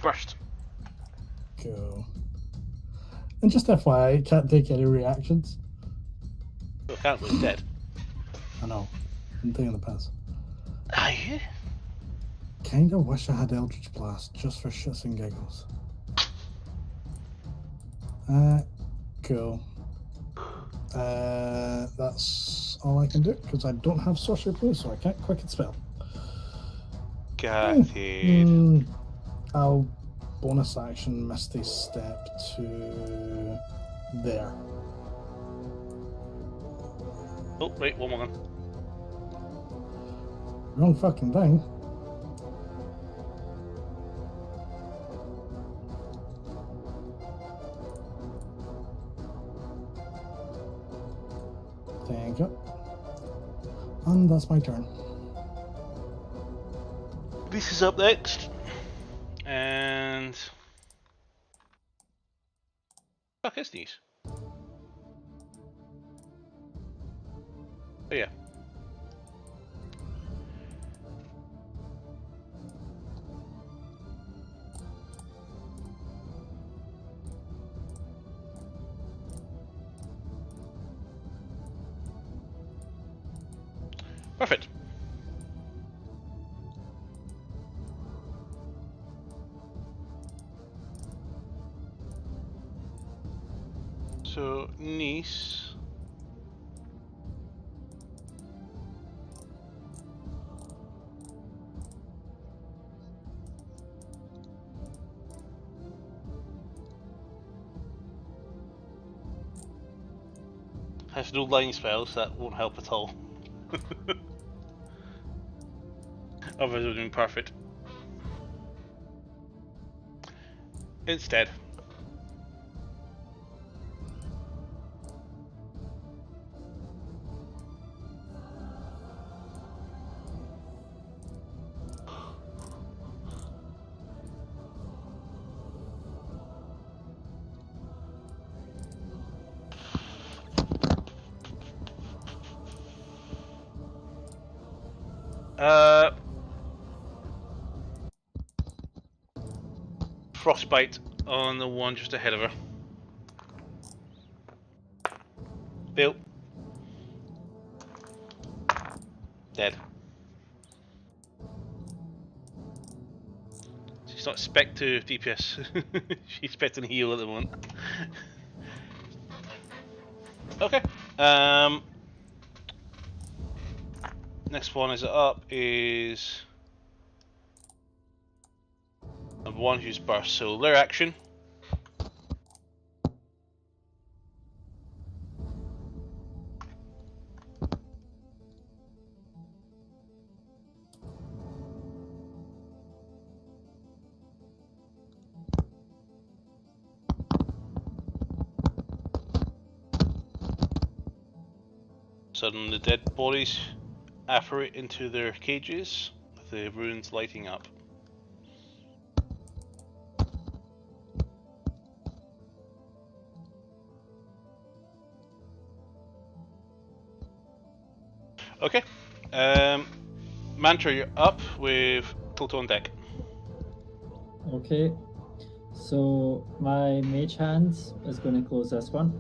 Burst. Go. And just FYI, can't take any reactions. Oh, can't lose dead. I know. I'm taking the piss. Are you? Kinda wish I had Eldritch Blast just for shits and giggles. Cool. That's all I can do because I don't have Sorcery Play, so I can't quicken spell. Got it. I'll bonus action Misty Step to there. Oh, wait, one more. Wrong fucking thing. Thank you. And that's my turn. This is up next. And... fuck his knees. Oh yeah. Perfect. So, niece. Has no line spells, so that won't help at all. Otherwise, it would have been perfect. Instead, Frostbite on the one just ahead of her. Fail. Dead. She's not spec to DPS. She's expecting a heal at the moment. Okay. Next one is up is number one who's burst. So their action. Suddenly the dead bodies apparate into their cages, with the runes lighting up. Okay. Mantra, you're up with Toto on deck. Okay. So my mage hand is going to close this one.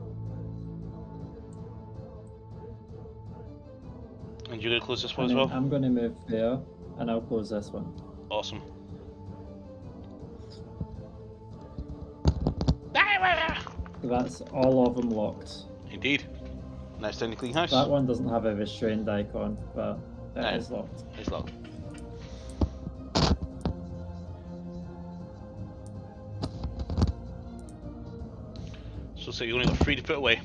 And you're going to close this one And as then well? I'm going to move there, and I'll close this one. Awesome. So that's all of them locked. Indeed. Nice tiny clean house. That one doesn't have a restrained icon, but it is locked. It's locked. So you only got 3 to put away.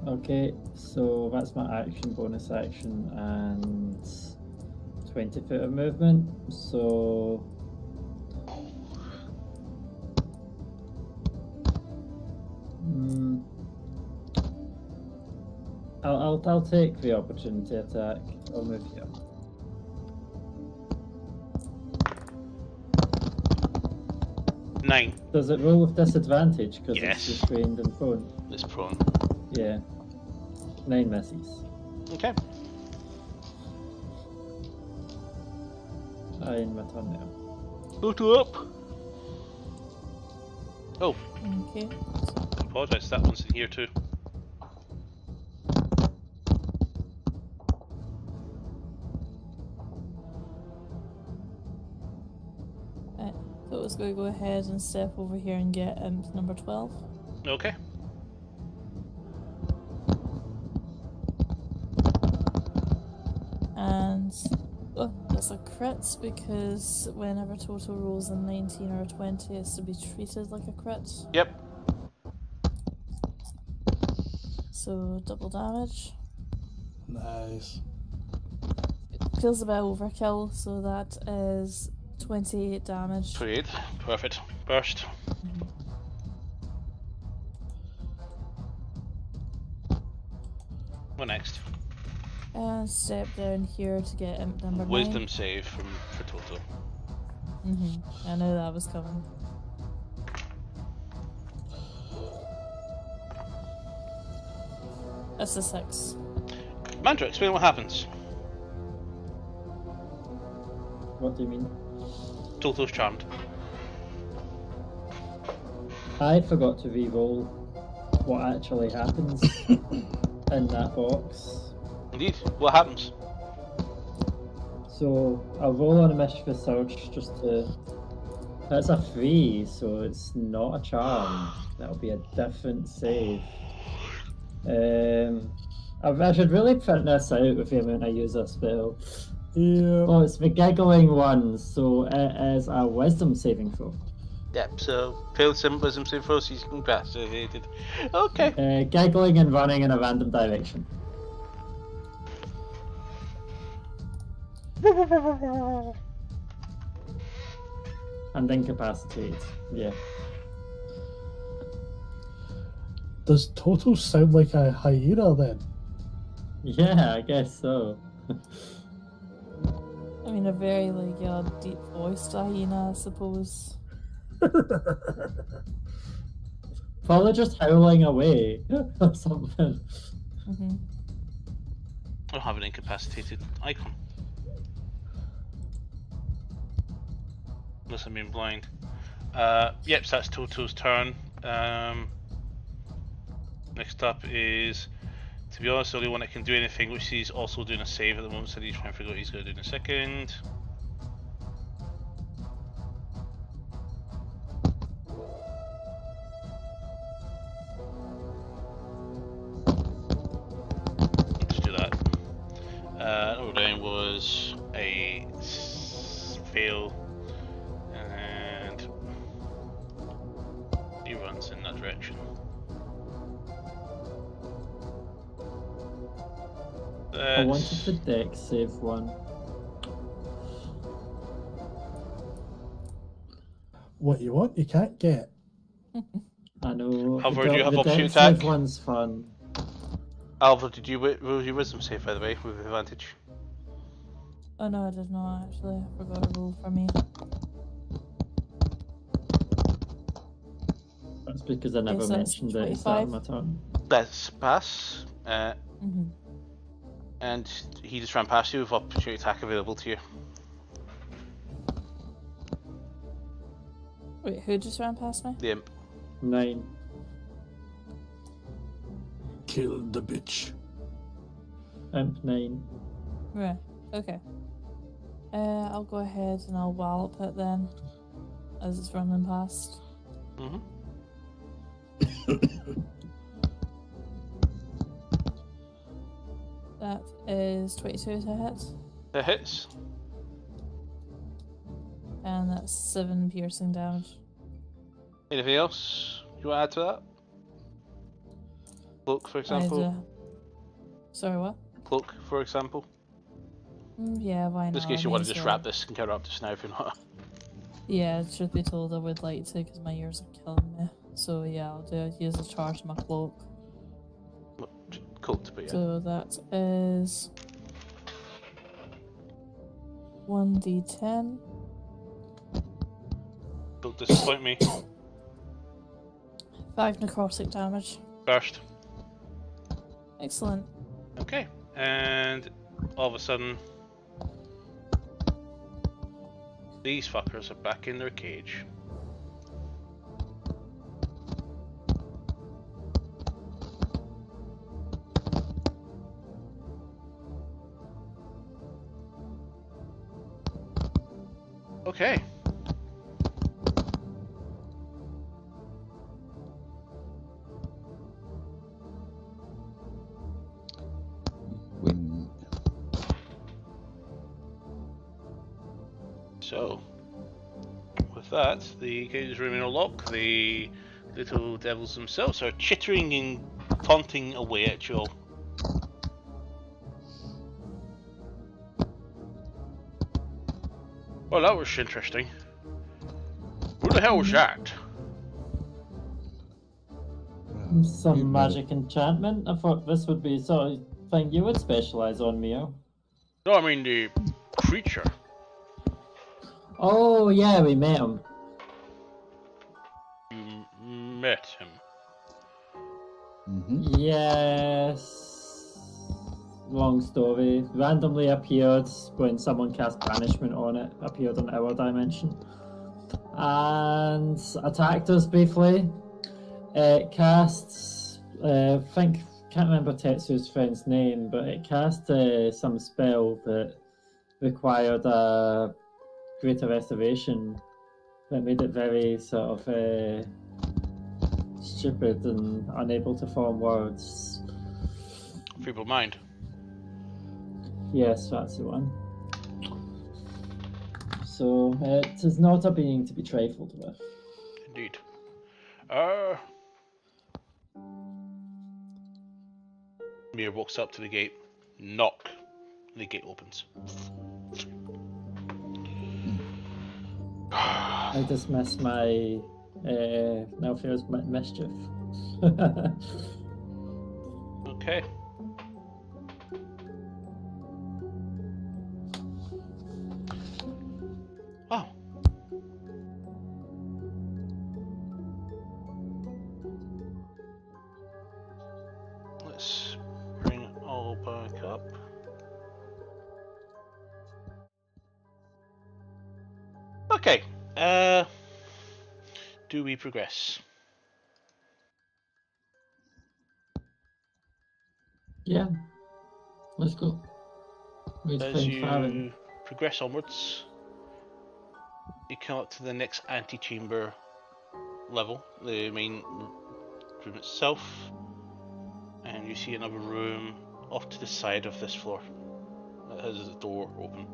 Okay, so that's my action, bonus action, and 20 foot of movement. So I'll take the opportunity attack. I'll move here. Nine. Does it roll with disadvantage because Yes. it's restrained and prone? It's prone. Yeah. 9 misses. Okay. I in my turn now. Toto up. Oh, Okay. I apologise. That one's in here too. So I was going to go ahead and step over here and get number 12. Okay. And that's a crit because whenever total rolls a 19 or a 20, it's to be treated like a crit. Yep. So double damage. Nice. Feels a bit overkill, so that is 28 damage. 28. Perfect. Burst. What next? And step down here to get number 9. Wisdom save for Toto. I know that was coming. That's a 6. Mantra, explain what happens. What do you mean? Toto's charmed. I forgot to re-roll what actually happens in that box. Indeed. What happens? So I'll roll on a mischievous surge just to. That's a 3, so it's not a charm. That'll be a different save. I should really print this out with the amount I use this spell. Yeah. Oh, it's the giggling one, so it is a wisdom saving throw. Yep, so failed some wisdom save throws, he's incapacitated. Okay. Giggling and running in a random direction. And incapacitated, yeah. Does Toto sound like a hyena then? Yeah, I guess so. I mean, a very deep voiced hyena, I suppose. Probably just howling away or something. I don't have an incapacitated icon. Unless I'm being blind. Yep, so that's Toto's turn. Next up is, to be honest, the only one that can do anything, which he's also doing a save at the moment, so he's trying to figure out what he's going to do in a second. Let's do that. Number 9 was a fail, and he runs in that direction. I wanted the deck save one. What you want, you can't get. I know. However, do you have the opportunity deck save attack? one's fun. Alva, did you roll your wisdom save, by the way, with advantage? Oh no, I did not actually. I forgot to roll for me. That's because I never so that's mentioned it at the start of 25. my turn. That's pass. Mm-hmm. And he just ran past you with opportunity attack available to you. Wait, who just ran past me? The imp. 9. Kill the bitch. Imp 9. Right, okay. I'll go ahead and I'll wallop it then, as it's running past. Mm-hmm. That is 22 to hit, That hits. and that's 7 piercing damage. Anything else you want to add to that? Cloak, for example. Sorry, what? Cloak, for example. Yeah, why not? Just in case I you want to mean, just so- wrap this and counter up just now if you're not. Yeah, truth be told, I would like to because my ears are killing me. So yeah, I'll use a charge in my cloak. Cloaked, but yeah. So that is 1d10. Don't disappoint me. 5 necrotic damage. First. Excellent. Okay. And all of a sudden, these fuckers are back in their cage. Okay. Win. So, with that, the cages remain unlocked. The little devils themselves are chittering and taunting away at you all. Well, that was interesting. Who the hell was that? Well, Some you magic enchantment? I thought this would be sort of thing you would specialise on, Mio. No, I mean the creature. Oh, yeah, we met him. You met him. Mm-hmm. Yes. Long story. Randomly appeared when someone cast banishment on it. Appeared in our dimension. And attacked us briefly. It casts... can't remember Tetsu's friend's name, but it cast some spell that required a greater restoration. That made it very sort of stupid and unable to form words. Feeble mind. Yes, that's the one. So it is not a being to be trifled with. Indeed. Mir walks up to the gate. Knock. The gate opens. I dismiss my Nelfear's mischief. Okay. Wow. Let's bring it all back up. Okay. Do we progress? Yeah. Let's go. Let's As find Farron. you progress onwards, you come up to the next antechamber level, the main room itself, and you see another room off to the side of this floor that has a door open.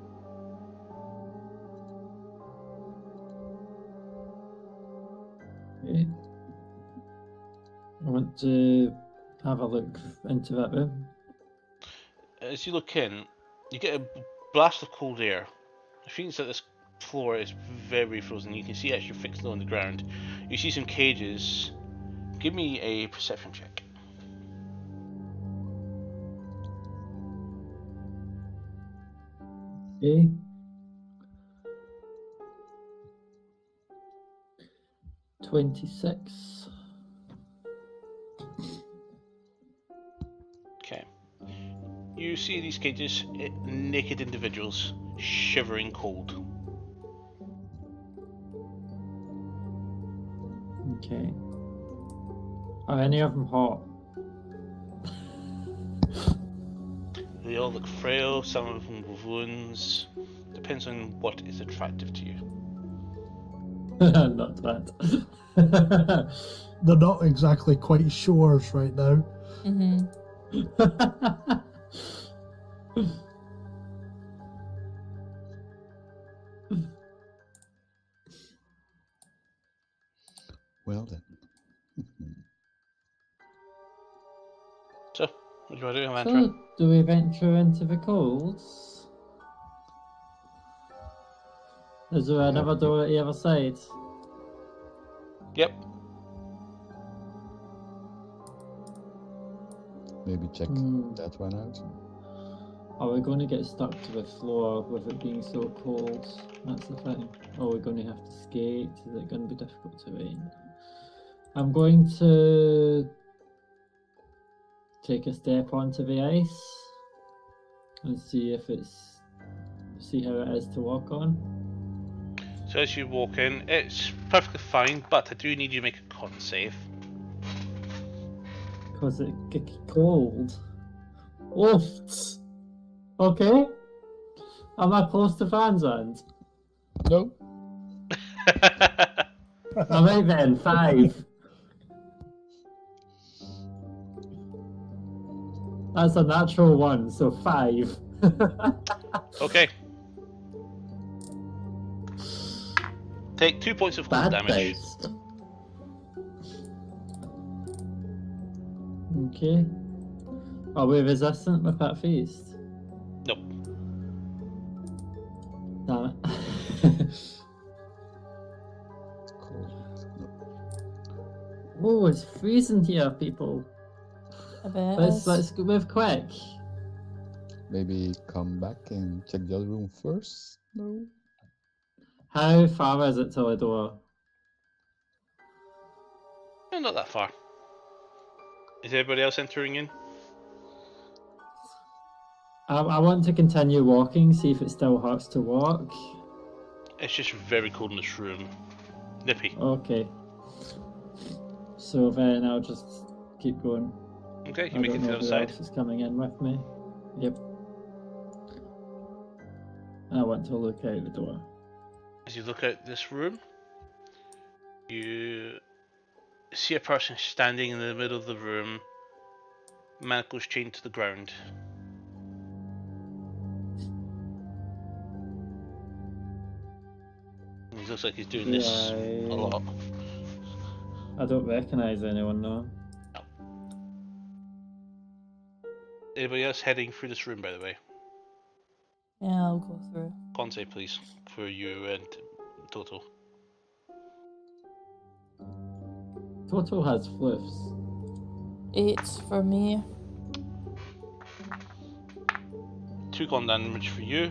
Okay. I want to have a look into that room. As you look in, you get a blast of cold air. It feels that this floor is very frozen. You can see actually fixed on the ground. You see some cages. Give me a perception check. Okay. $26. Okay. You see these cages, naked individuals, shivering cold. Okay. Are any of them hot? They all look frail, some of them with wounds. Depends on what is attractive to you. Not that. They're not exactly quite shores right now. Mm-hmm. Well then. So, what do you want to do, Amantra? So, do we venture into the colds? Is there another door at the other side? Yep. Maybe check Hmm. that one out. Are we going to get stuck to the floor with it being so cold? That's the thing. Or are we going to have to skate? Is it going to be difficult terrain? I'm going to take a step onto the ice and see how it is to walk on. So as you walk in, it's perfectly fine, but I do need you to make a con save. Because it gets cold. Oof! Okay. Am I close to Van's end? No. Alright then, 5. That's a natural 1, so 5. Okay. Take 2 points of cold Bad damage. dice. Okay. Are we resistant with that feast? Nope. Damn it. Cool. Oh, it's freezing here, people. I bet Let's go move quick. Maybe come back and check the other room first? No? How far is it to the door? Not that far. Is everybody else entering in? I want to continue walking, see if it still hurts to walk. It's just very cold in this room. Nippy. Okay. So then I'll just keep going. Okay, you I make it don't to the know other who side. else is coming in with me. Yep. I want to look out the door. As you look out this room, you see a person standing in the middle of the room, manacles chained to the ground. He looks like he's doing this a lot. I don't recognise anyone though. Anybody else heading through this room, by the way? Yeah, I'll go through. Con save, please, for you and Toto. Toto has fliffs. 8 for me. 2 con damage for you.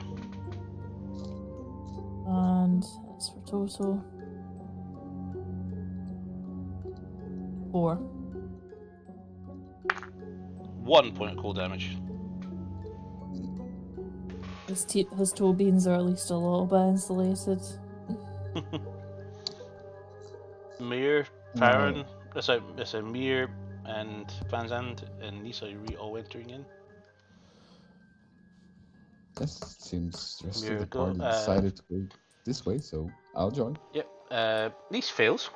And that's for Toto. 4. 1 point of cold damage. His toe beans are at least a little bit insulated. Mir, Farron, sorry, Mir and Van Zandt and Nisa, are we all entering in? Yes, it seems the rest of the Miracle, party decided to go this way, so I'll join. Yep. Nice fails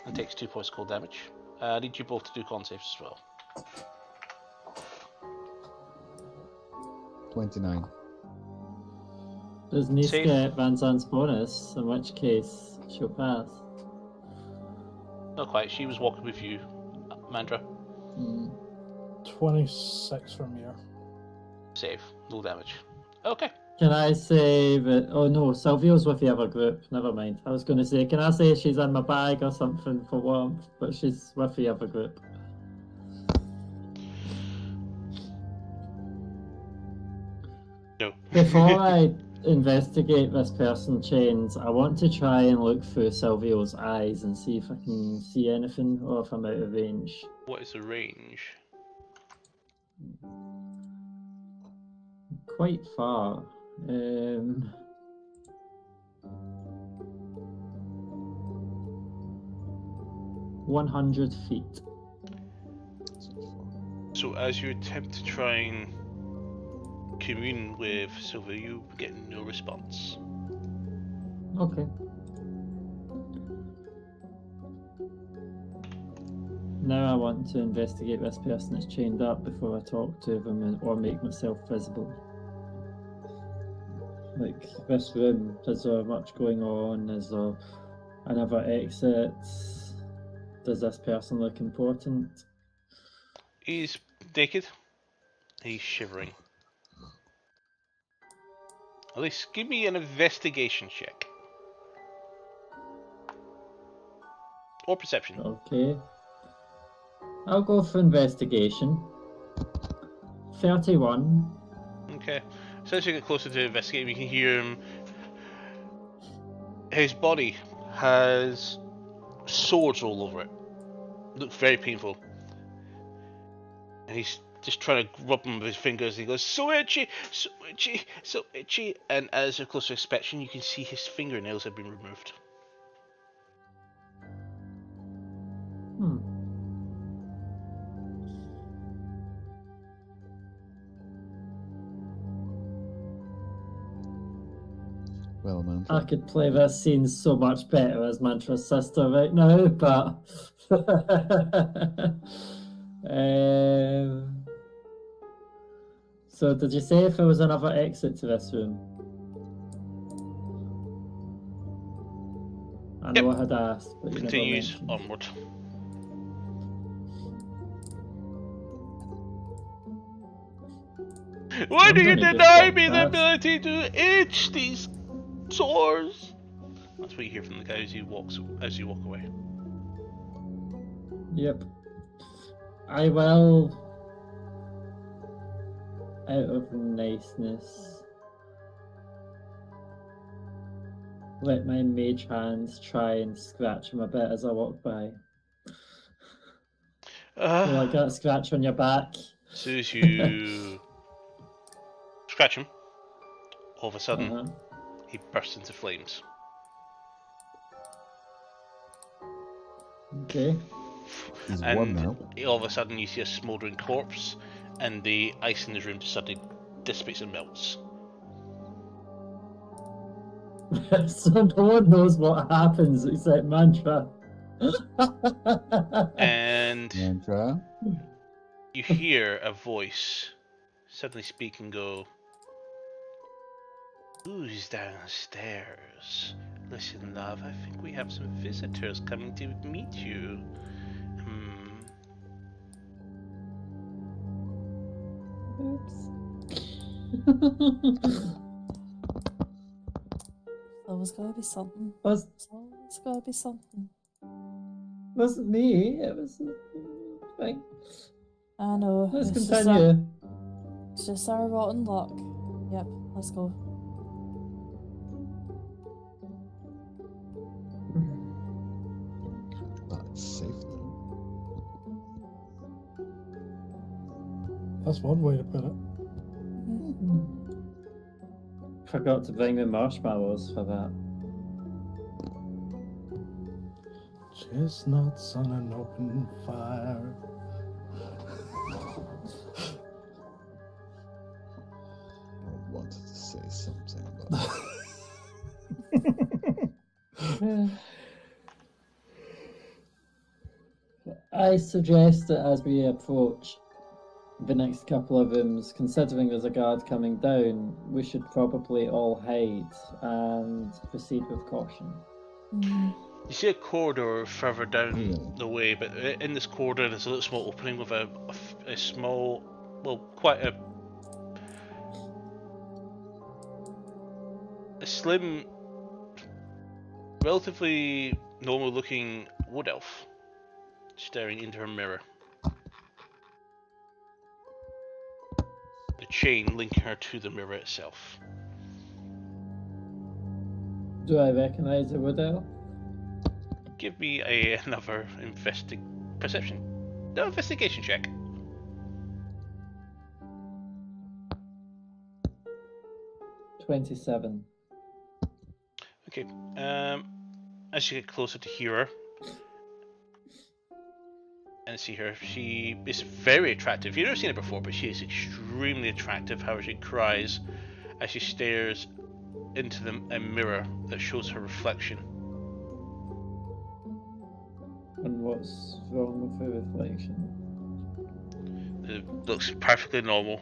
and takes 2 points cold damage. I need you both to do con saves as well. 29. Does Nice Safe. get Van Zandt's bonus? In which case, she'll pass. Not quite. She was walking with you, Mandra. 26 from here. Save. No damage. Okay. Can I say that? Oh no, Silvio's with the other group. Never mind. I was going to say, can I say she's in my bag or something for warmth? But she's with the other group. No. Before I investigate this person chains, I want to try and look through Silvio's eyes and see if I can see anything or if I'm out of range. What is the range? Quite far. 100 feet. So as you attempt to try and commune with Silver, you get no response. Okay. Now I want to investigate this person that's chained up before I talk to them or make myself visible. Like, this room, is there much going on? Is there another exit? Does this person look important? He's naked. He's shivering. At least give me an investigation check. Or perception. Okay. I'll go for investigation. 31. Okay. So as you get closer to investigating, you can hear him. His body has swords all over it. Looks very painful. And he's just trying to rub them with his fingers. He goes, so itchy, so itchy, so itchy. And as a closer inspection, you can see his fingernails have been removed. Well, man. I could play this scene so much better as Mantra's sister right now, but... So did you say if there was another exit to this room? I know I had asked, but you never Continues mentioned. onward. Why I'm do you gonna deny just me the pass. ability to itch these sores? That's what you hear from the guy as you walk away. Yep. I will, out of niceness, let my mage hands try and scratch him a bit as I walk by. Like that scratch on your back. As soon as you scratch him, all of a sudden he bursts into flames. Okay. He's warm And now. all of a sudden you see a smouldering corpse, and the ice in the room suddenly dissipates and melts. So no one knows what happens except Mantra. And Mantra. you hear a voice suddenly speak and go, "Who's downstairs? Listen, love, I think we have some visitors coming to meet you. Oops. There's gotta be something. Was There's gotta be something. wasn't me. It was fine. I know. Let's it's continue. It's just our rotten luck. Yep, let's go. Well, it's safe now. That's one way to put it. Forgot to bring the marshmallows for that. Chestnuts on an open fire. I wanted to say something about I suggest that as we approach the next couple of rooms, considering there's a guard coming down, we should probably all hide and proceed with caution. Mhm. You see a corridor further down Yeah. the way, but in this corridor there's a little small opening with a small, well, quite a slim, relatively normal-looking wood elf staring into her mirror. The chain linking her to the mirror itself. Do I recognize the wood elf? Give me another perception. No, investigation check. $27. Okay. As you get closer to hear her and see her, she is very attractive. You've never seen her before, but she is extremely attractive. How she cries as she stares into a mirror that shows her reflection. And what's wrong with the reflection? It looks perfectly normal.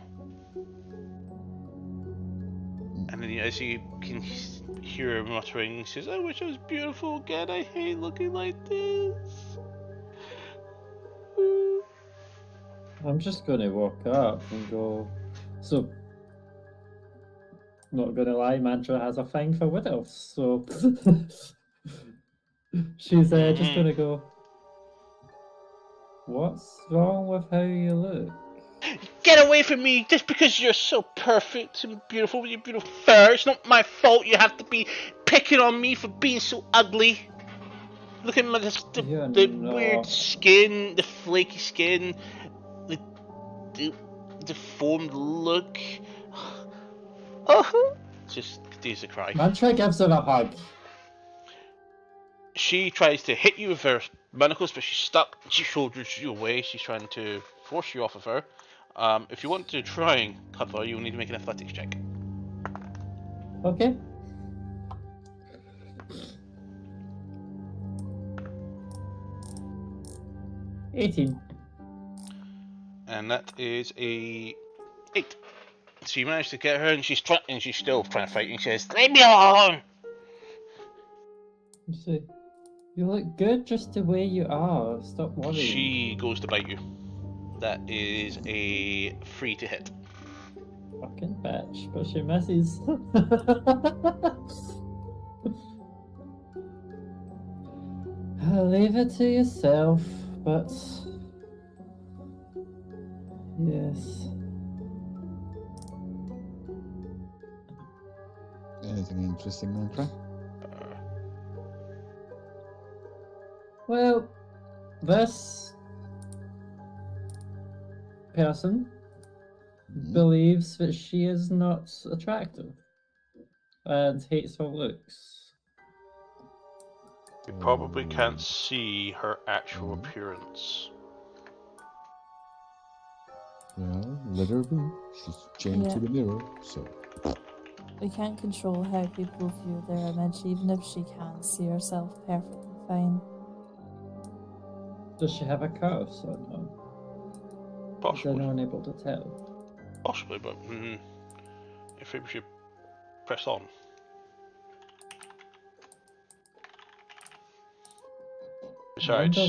And then as you can hear her muttering, she says, "I wish I was beautiful again. I hate looking like this." I'm just going to walk up and go, so, not going to lie, Mantra has a thing for wood elves, so she's just going to go, what's wrong with how you look? Get away from me! Just because you're so perfect and beautiful with your beautiful fur, it's not my fault you have to be picking on me for being so ugly. Look at the weird skin, the flaky skin, the deformed look. Oh, just continues to cry. Mantra gives her a hug. She tries to hit you with her manacles, but she's stuck. She shoulders you away. She's trying to force you off of her. If you want to try and cut her, you'll need to make an athletics check. Okay. $18. And that is a 8. So you manage to get her, and she's still trying to fight you. And she says, "Leave me alone!" You say, you look good just the way you are. Stop worrying. She goes to bite you. That is a 3 to hit. Fucking bitch, but she misses. I'll leave it to yourself, but yes. anything interesting, Mantra? Well, this person believes that she is not attractive and hates her looks. You probably can't see her actual appearance. Well, let her be. She's chained to the mirror, so. We can't control how people view their image, even if she can see herself perfectly fine. Does she have a curse or no? Is Possibly. anyone able to tell? Possibly, but I think we should press on. Besides, I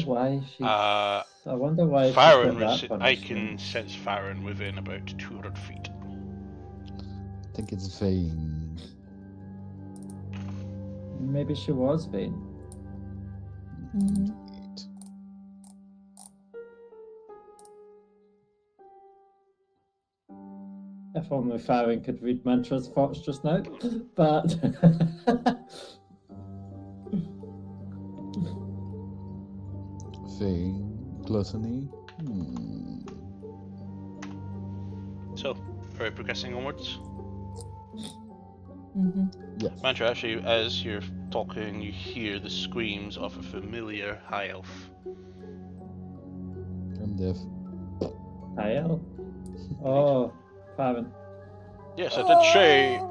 wonder why she's Farron, got that I punishment. can sense Farron within about 200 feet. I think it's vain. Maybe she was vain. Mm-hmm. If only Farron could read Mantra's thoughts just now. But Vain, gluttony. So, are we progressing onwards? Mm-hmm. Yes. Mantra, actually, as you're talking, you hear the screams of a familiar high elf. I'm deaf. Kyle? Oh, Farron. Yes, I did say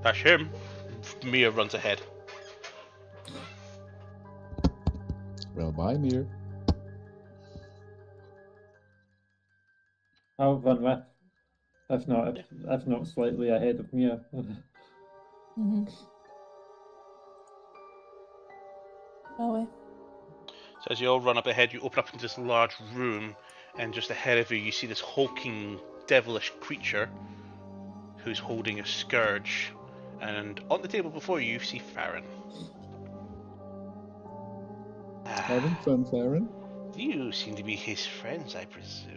that's him. Mia runs ahead. Well, bye, Mir. I'll run with. If not slightly ahead of Mia. Mm-hmm. Oh, So as you all run up ahead, you open up into this large room, and just ahead of you, you see this hulking, devilish creature who's holding a scourge. And on the table before you, you see Farron. Having fun, Farron? You seem to be his friends, I presume.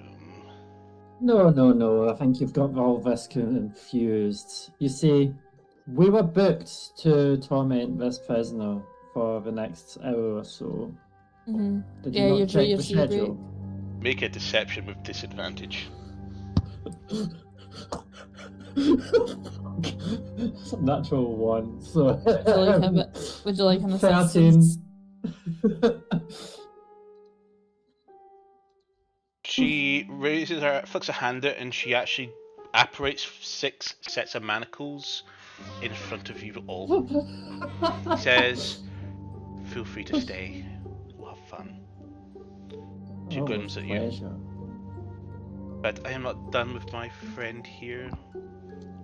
No. I think you've got all this confused. You see, we were booked to torment this prisoner for the next hour or so. mm-hmm. Did Yeah, you you're not check your the tea break. schedule? Make a deception with disadvantage. It's a natural one, so. Would you like an 13. assistance? She raises her, flicks a hand out, and she actually apparates 6 sets of manacles in front of you all. Says, "Feel free to stay. We'll have fun." She glims at you. Pleasure. But I am not done with my friend here.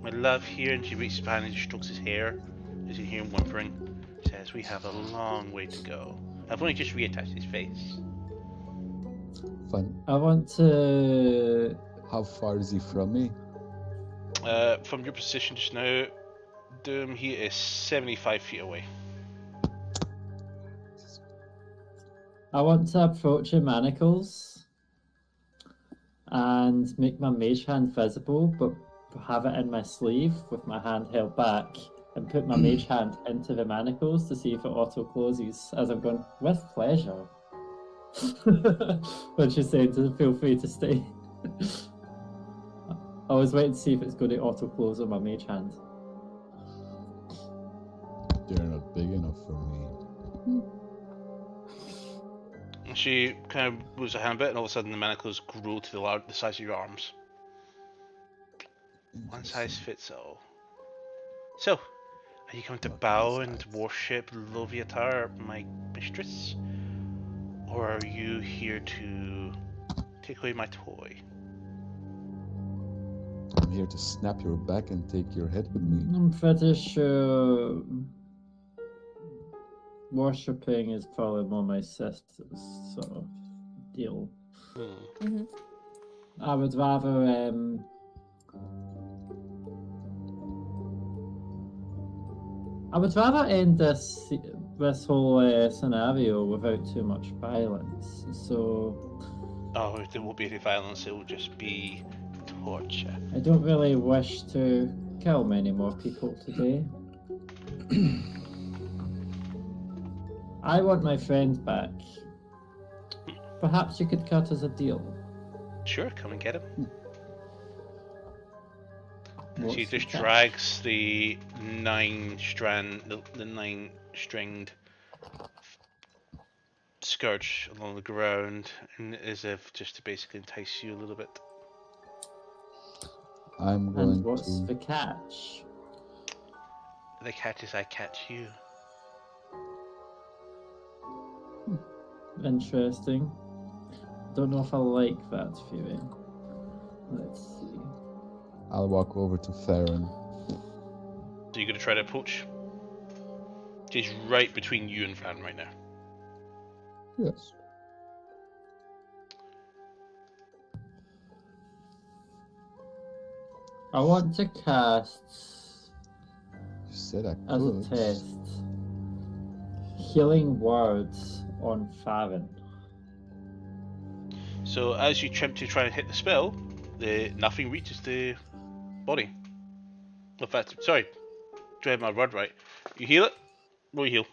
My love here, and she reaches behind and strokes his hair as you hear him whimpering. Says, "We have a long way to go. I've only just reattached his face." Fun. I want to. How far is he from me? From your position just now, Doom, he is 75 feet away. I want to approach your manacles and make my mage hand visible, but have it in my sleeve with my hand held back, and put my mage hand into the manacles to see if it auto closes as I'm going with pleasure. When she's saying to feel free to stay. I was waiting to see if it's going to auto close on my mage hand. They're not big enough for me. She kind of moves her hand a bit, and all of a sudden the manacles grow to the size of your arms. One size fits all. So, are you going to bow and worship Loviatar, my mistress? Or are you here to take away my toy? I'm here to snap your back and take your head with me. I'm pretty sure worshipping is probably more my sister's sort of deal. Mm-hmm. I would rather end this whole scenario without too much violence. So Oh, there won't be any violence, it will just be torture. I don't really wish to kill many more people today. I want my friend back. Perhaps you could cut us a deal. Sure, come and get him. What's She the just catch? drags the 9-stringed scourge along the ground, and as if just to basically entice you a little bit. I'm going And what's to. the catch? The catch is I catch you. Interesting. Don't know if I like that feeling. Let's see. I'll walk over to Farron. So you're gonna try to approach? She's right between you and Fran right now. Yes. I want to cast You said I as a could. test healing words on Farron. So as you attempt to try and hit the spell, nothing reaches the body. In fact, sorry, do I have my word right? You heal it? Roll your heal.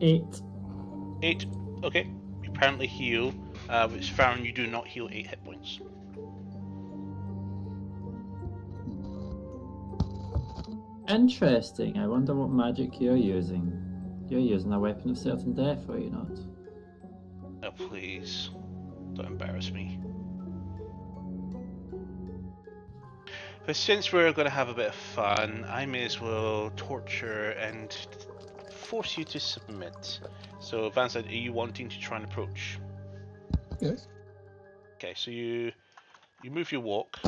8. 8. Okay. You apparently heal, which Farron, you do not heal 8 hit points. Interesting. I wonder what magic you're using. You're using a weapon of certain death, are you not? Oh, please. Don't embarrass me. But since we're going to have a bit of fun, I may as well torture and force you to submit. So, Vance, are you wanting to try and approach? Yes. Okay, so you move your walk.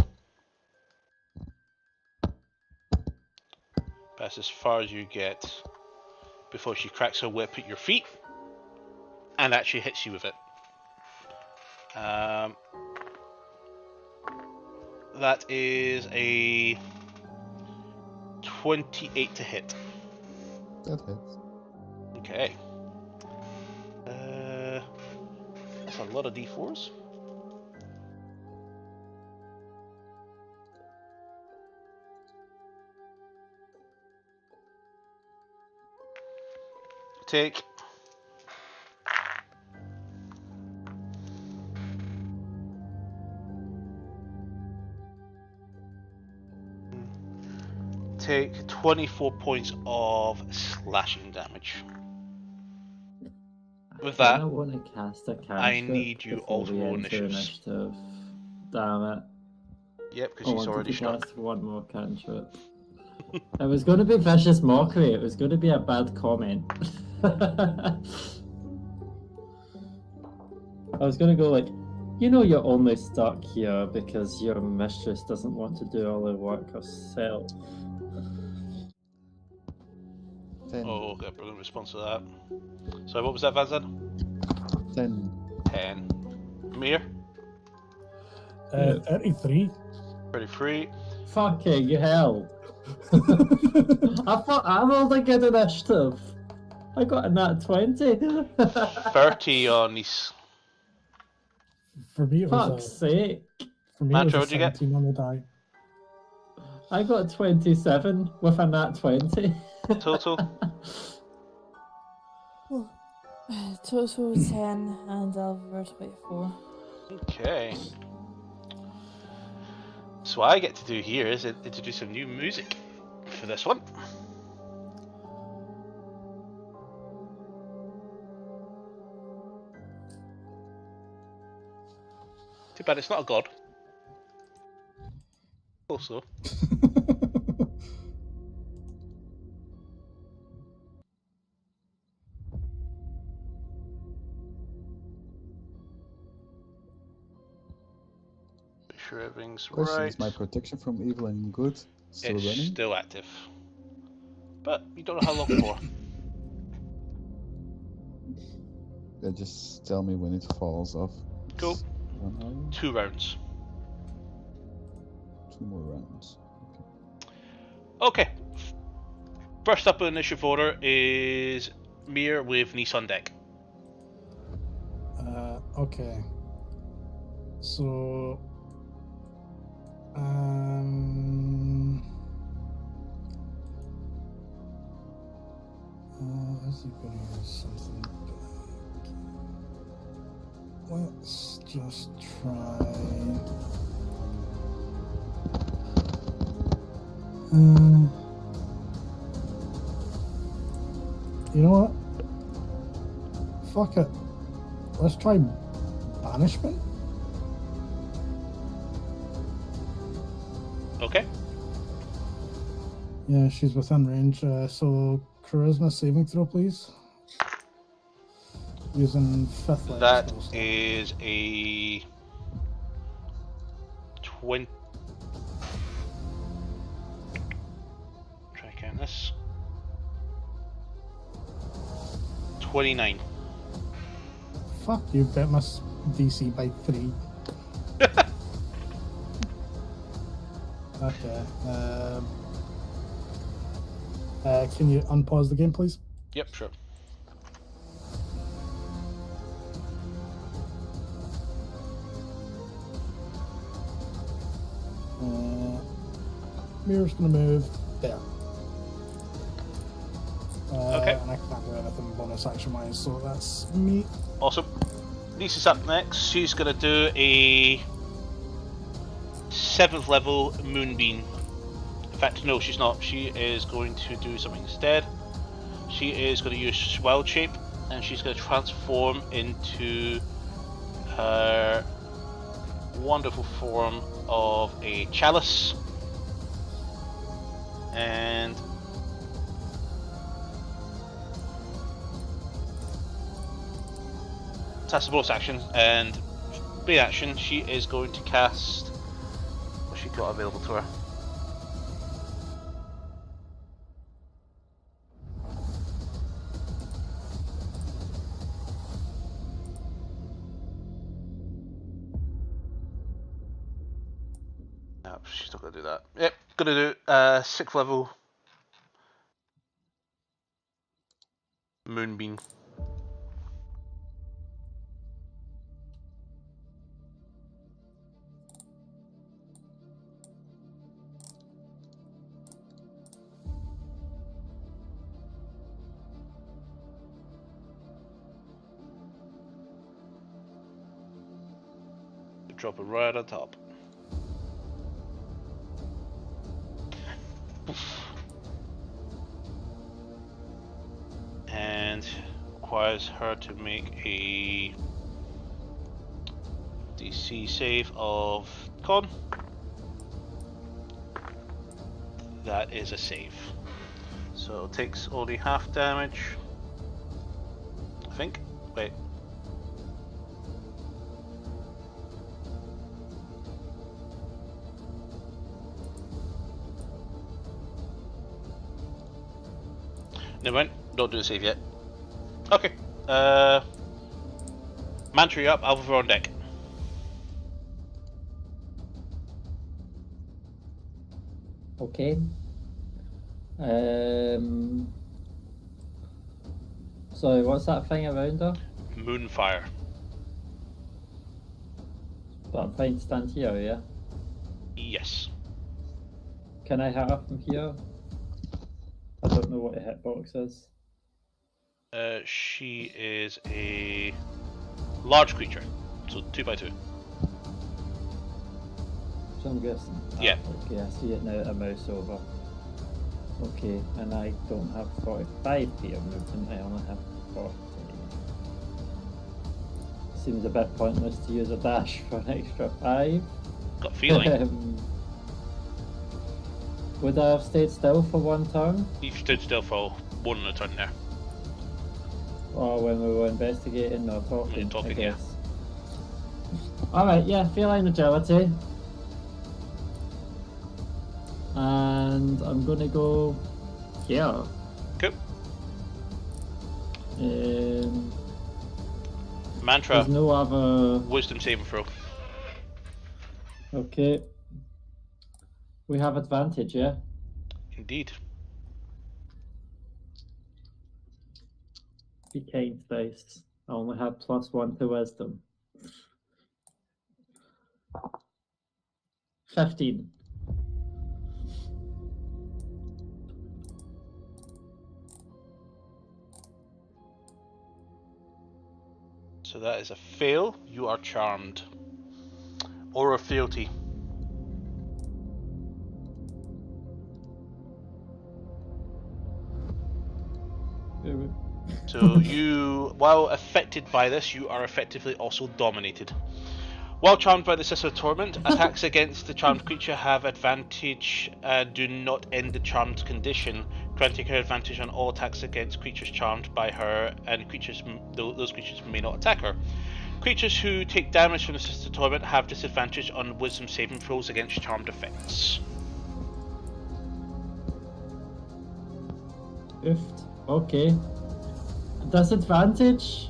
That's as far as you get before she cracks her whip at your feet and actually hits you with it. That is a 28 to hit. That hits. Okay. That's a lot of d4s. Take take 24 points of slashing damage. With I that, want to cast a cantrip I need you before all to we roll enter initiatives. initiative. Damn it. Yep, because I he's wanted already to struck. cast one more cantrip. It was going to be vicious mockery. It was going to be a bad comment. I was going to go like, you know, you're only stuck here because your mistress doesn't want to do all the work herself. 10. Oh, okay, brilliant response to that. So what was that, Vanzan? 10. 10. Mir? 33. 33. Fucking hell. I thought I rolled a good initiative. I got a nat 20. 30 on these. For me, it was Fuck's a, sake. for me, Mantra, it was what'd a you get? 17 on the die. I got 27 with a nat 20. Total? Total 10 and Oliver 24. Okay. So what I get to do here is introduce some new music for this one. Too bad it's not a god. Also. Make sure everything's Question, right. is my protection from evil and good still It's running? still active. But you don't know how long for. Yeah, just tell me when it falls off. Cool. It's 1 hour? 2 rounds. 2 more rounds. Okay. First up in initiative order is Mir with Nice on deck. Okay. So, is he going to use something big? Let's just try. You know what? Fuck it. Let's try banishment. Okay. Yeah, she's within range. So charisma saving throw, please. Using 5th level. That spell slot. is a 20. Try to count this. 29. Fuck you, bet my DC by 3. Okay. Can you unpause the game, please? Yep, sure. Mirror's gonna move there. Okay. And I can't do anything bonus action wise, so that's me. Awesome. Lisa's up next. She's going to do a 7th level Moonbeam In fact, no, she's not. She is going to do something instead. She is going to use Wild Shape, and she's going to transform into her wonderful form of a chalice. And that's the bonus action. And main action, she is going to cast what she got available to her. No, she's not going to do that. Yep, going to do 6th level Moonbeam. Drop it right on top. And requires her to make a DC save of con. That is a save. So it takes only half damage. I think. Wait. Never mind, don't do the save yet. Okay. Mantra, you up, Alpha on deck. Okay. Sorry, what's that thing around her? Moonfire. But I'm fine to stand here, yeah? Yes. Can I hit her from here? I don't know what a hitbox is. She is a large creature, so 2x2. So I'm guessing. Yeah. Okay, I see it now. A mouse over. Okay, and I don't have 45 feet of movement. I only have 40. Seems a bit pointless to use a dash for an extra 5. Got a feeling. Would I have stayed still for one turn? You've stood still for one turn there. Or when we were investigating or talking? When you're talking, I yeah. guess. Alright, yeah, feline agility. And I'm gonna go here. Cool. Mantra, There's no other. wisdom saving throw. Okay. We have advantage, yeah? Indeed. Be kind, dice. I only have +1 to wisdom. 15. So that is a fail. You are charmed. Or a fealty. So you, while affected by this, you are effectively also dominated. While charmed by the Sister Torment, attacks against the charmed creature have advantage and do not end the charmed condition, granting her advantage on all attacks against creatures charmed by her, and those creatures may not attack her. Creatures who take damage from the Sister Torment have disadvantage on wisdom saving throws against charmed effects. Oofed. Okay. Disadvantage?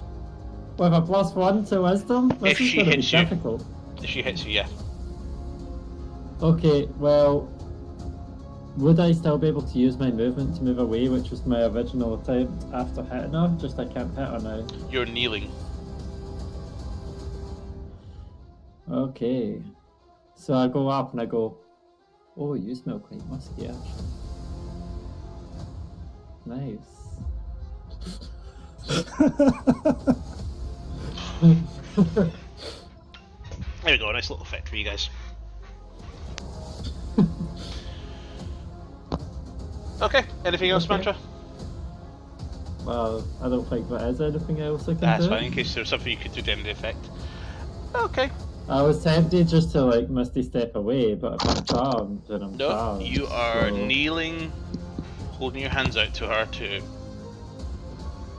With a +1 to wisdom? This If is she going to be hits you. difficult. If she hits you, yeah. Okay, well, would I still be able to use my movement to move away, which was my original attempt after hitting her? Just I can't hit her now. You're kneeling. Okay. So I go up and I go, oh, you smell quite musky actually. Nice. There we go, nice little effect for you guys. Okay. Anything else, Okay. Mantra? Well, I don't think there is anything else I can That's do. fine. In case there's something you could do to end the effect. Okay. I was tempted just to like Misty step away, but if I'm charmed, then I'm No, charmed. you are so... kneeling, holding your hands out to her to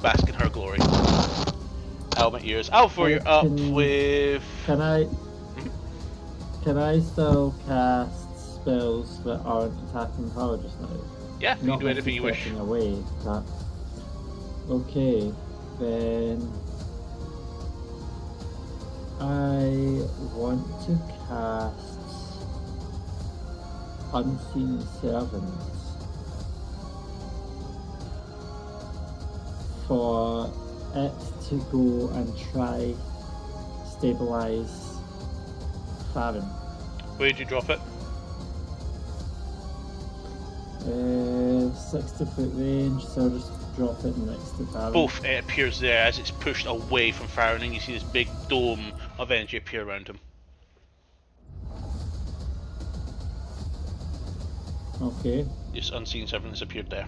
bask in her glory. Helmet ears. Alpha, you're up with. Can I still cast spells that aren't attacking her just now? Yeah, you can do anything you wish. stepping away. That... Okay, then I want to cast Unseen Servants for it to go and try stabilize Farron. Where did you drop it? 60-foot range, so I'll just drop it next to Farron. Both. It appears there as it's pushed away from Farron, and you see this big dome of energy appear around him. Okay. This unseen servant has appeared there.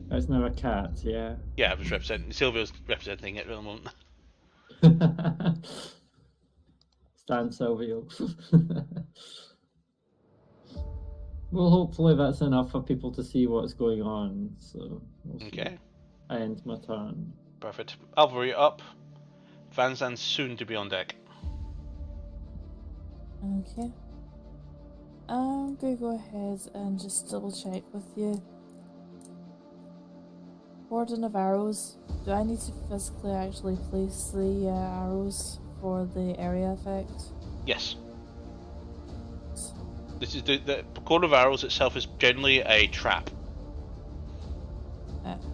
That's now a cat, yeah. Yeah, I was representing. Sylvia's representing it at the moment. Stan Silvio. Well, hopefully that's enough for people to see what's going on, so we'll see. Okay. I end my turn. Perfect. Alva, you're up. Van Zan's soon to be on deck. Okay. I'm gonna go ahead and just double check with you. Warden of arrows. Do I need to physically actually place the arrows for the area effect? Yes. This is the cone of arrows itself is generally a trap.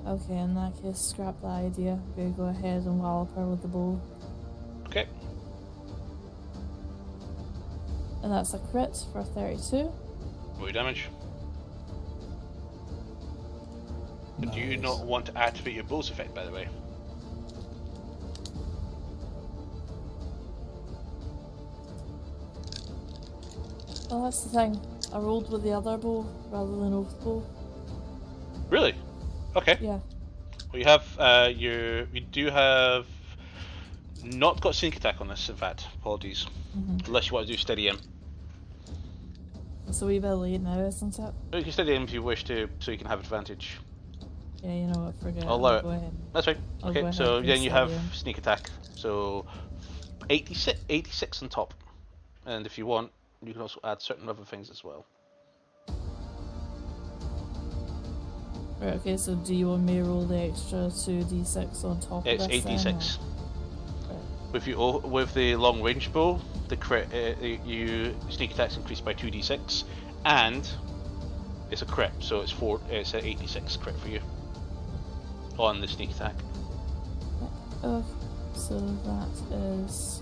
Okay, in that case, scrap that idea. I'm gonna go ahead and wallop her with the bow. Okay. And that's a crit for 32. Roll your damage. Nice. Do you not want to activate your bow's effect, by the way? Well, that's the thing. I rolled with the other bow rather than oath bow. Really? Okay. Yeah. Well, you have you do have not got sneak attack on this. In fact, apologies. Unless you want to do steady aim. It's a wee bit late now, isn't it? You can steady aim if you wish to, so you can have advantage. Yeah, you know what? Forget it. I'll allow it. Go ahead. That's right. I'll go Okay, ahead so and then you steady have aim. sneak attack. So 86 on top, and if you want, you can also add certain other things as well. Right, okay, so do you want me to roll the extra 2d6 on top It's of this? 86. Right. With the long range bow, the crit you sneak attacks increased by 2d6, and it's a crit, so it's an 86 crit for you on the sneak attack. Okay, so that is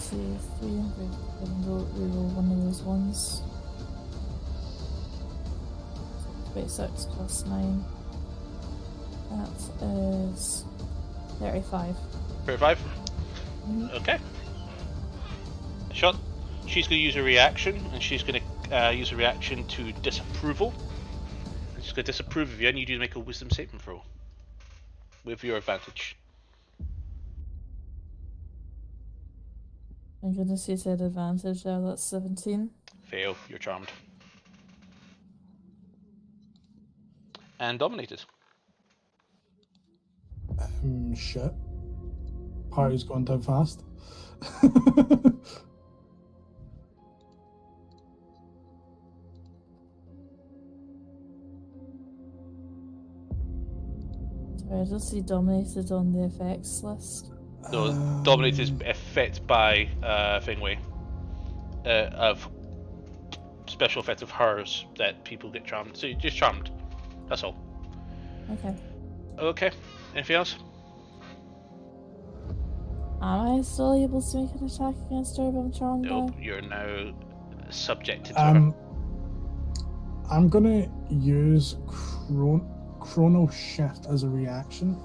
300. Reroll one of those ones. 26 plus 9. That is 35. 35? Mhm. Okay. Shot. She's going to use a reaction, and she's going to use a reaction to disapproval. She's going to disapprove of you, and you do make a wisdom saving throw with your advantage. My goodness, you said advantage there, that's 17. Fail. You're charmed. And dominated. Shit. Party's going too fast. Sorry, I don't see dominated on the effects list. So dominated is effect by Thingway of special effect of hers that people get charmed. So you're just charmed. That's all. Okay. Okay. Anything else? Am I still able to make an attack against her if I'm charmed Nope. now? You're now subjected to her. I'm gonna use Chrono Shift as a reaction.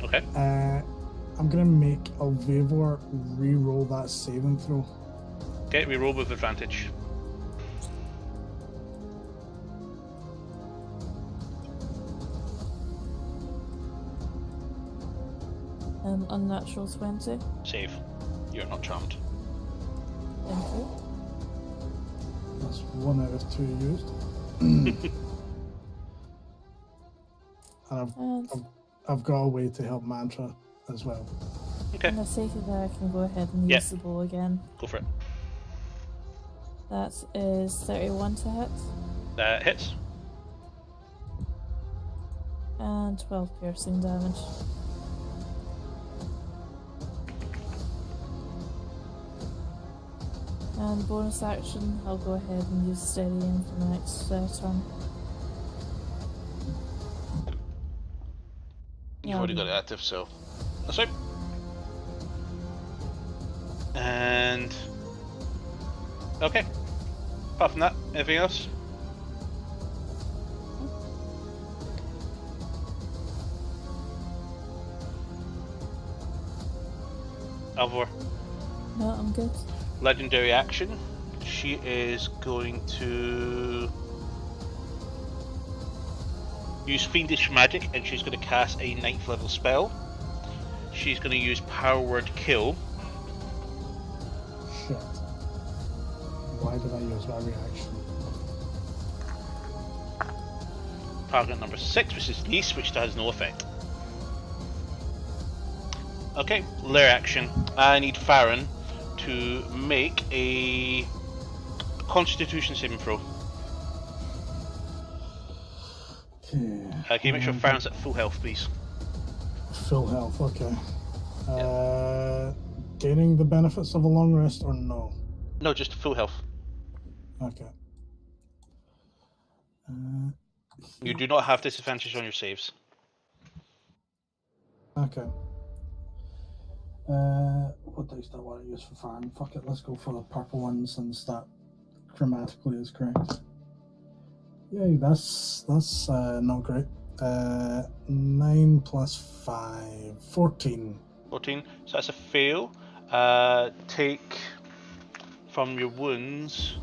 Okay. I'm gonna make Alvavor re-roll that saving throw. Okay. We roll with advantage. An unnatural 20. Save. You're not charmed. Thank you. That's 1 out of 2 used. And And, I've got a way to help Mantra as well. Okay. and I take it that I can go ahead and Yeah. use the bow again. Go for it. That is 31 to hit. That hits. And 12 piercing damage. And bonus action, I'll go ahead and use steady aim for the next turn. You've already got it active, so that's right. And okay. Apart from that, anything else? Alvor. No, I'm good. Legendary action. She is going to use Fiendish Magic, and she's going to cast a 9th level spell. She's going to use Power Word Kill. Shit. Why did I use my reaction? Target number 6, which is Nice, which has no effect. Okay, lair action. I need Farron to make a Constitution saving throw. Okay. Can you make sure Farron's at full health, please? Full health, okay. Gaining the benefits of a long rest or no? No, just full health. Okay. You do not have disadvantage on your saves. Okay. What dice do I want to use for Farron? Fuck it, let's go for the purple one since that grammatically is correct. Yay, that's not great. 9 plus 5, 14. 14, so that's a fail. Take from your wounds,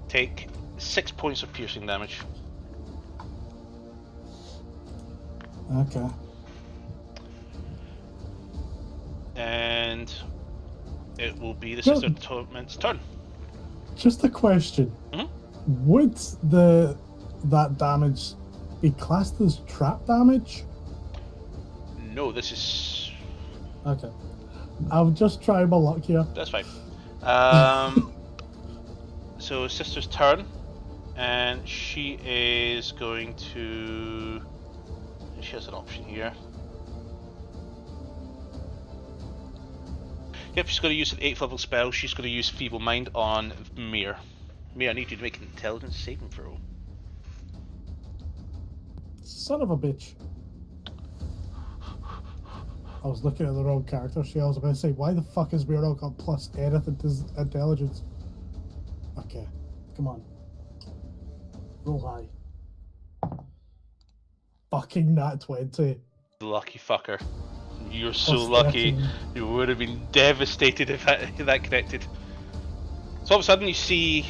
take 6 points of piercing damage. Okay. And it will be the No. Sister Torment's turn. Just a question. Mhm. Would that damage be classed as trap damage? No, this is... Okay. I'll just try my luck here. That's fine. So Sister's turn, and she is going to... She has an option here. Yep, she's going to use an 8th level spell. She's going to use Feeble Mind on Mir. Mir, I need you to make an intelligence saving throw. Son of a bitch. I was looking at the wrong character. She was about to say, why the fuck is Weirdo got plus anything to intelligence? Okay, come on. Roll high. Fucking nat 20. Lucky fucker. You're so Plus lucky. 13. You would have been devastated if that connected. So all of a sudden you see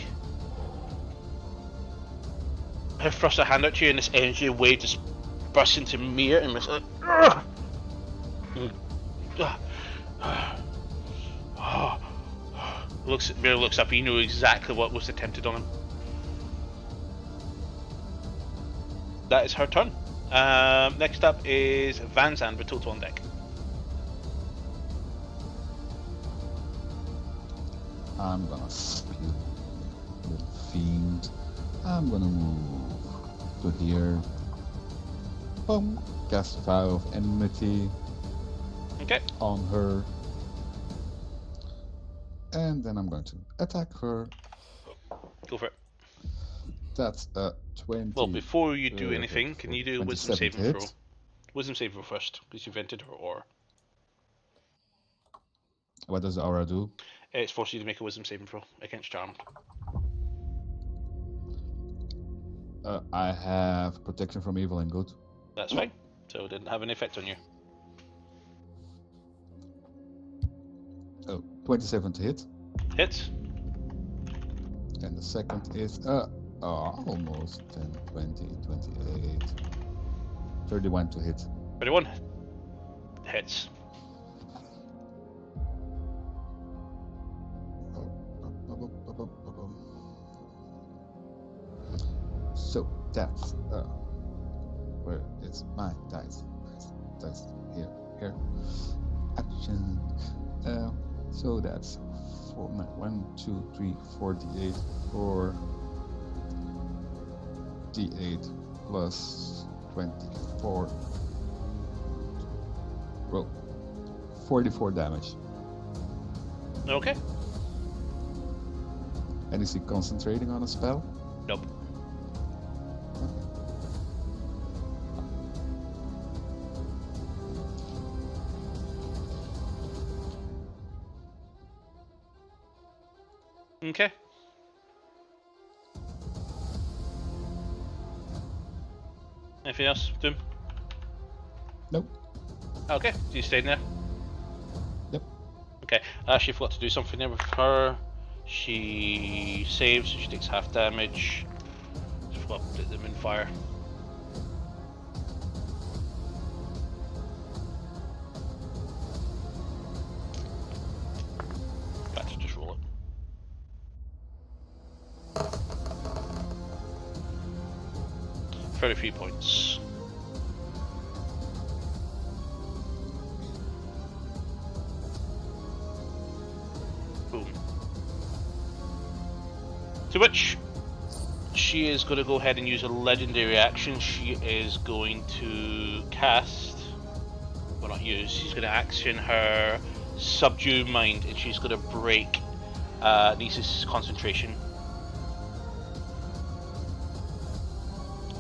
her thrust her hand out to you, and this energy wave just bursts into Mir, and it's like, "Ugh!" Mir looks up. You know exactly what was attempted on him. That is her turn. Next up is Vanzan with Total on deck. I'm gonna spew the fiend. I'm gonna move to here. Boom. Cast Vow of Enmity Okay. on her. And then I'm going to attack her. Go for it. That's a 20. Well, before you do anything, can you do a Wisdom 27 saving hit. throw? Wisdom saving throw first, because you've entered her aura. What does the aura do? It's forced you to make a Wisdom saving throw against Charmed. I have protection from evil and good. That's fine. So it didn't have any effect on you. Oh, 27 to hit. Hits. And the second is almost 10, 20, 28. 31 to hit. 31. hits. So that's where is my dice? Dice here. Action. So that's 1, 2, 3, 4 d8 or d8 plus 24. Well, 44 damage. Okay. And is he concentrating on a spell? Nope. Okay. Anything else, Doom? Nope. Okay, so you staying there? Yep. Okay, I actually forgot to do something there with her. She saves, so she takes half damage. Just forgot to put them in fire. Got to just roll it. $33 points. Boom. To which she is going to go ahead and use a legendary action. She is going to cast, well, not use, she's going to action her Subdue Mind, and she's going to break Nisa's concentration.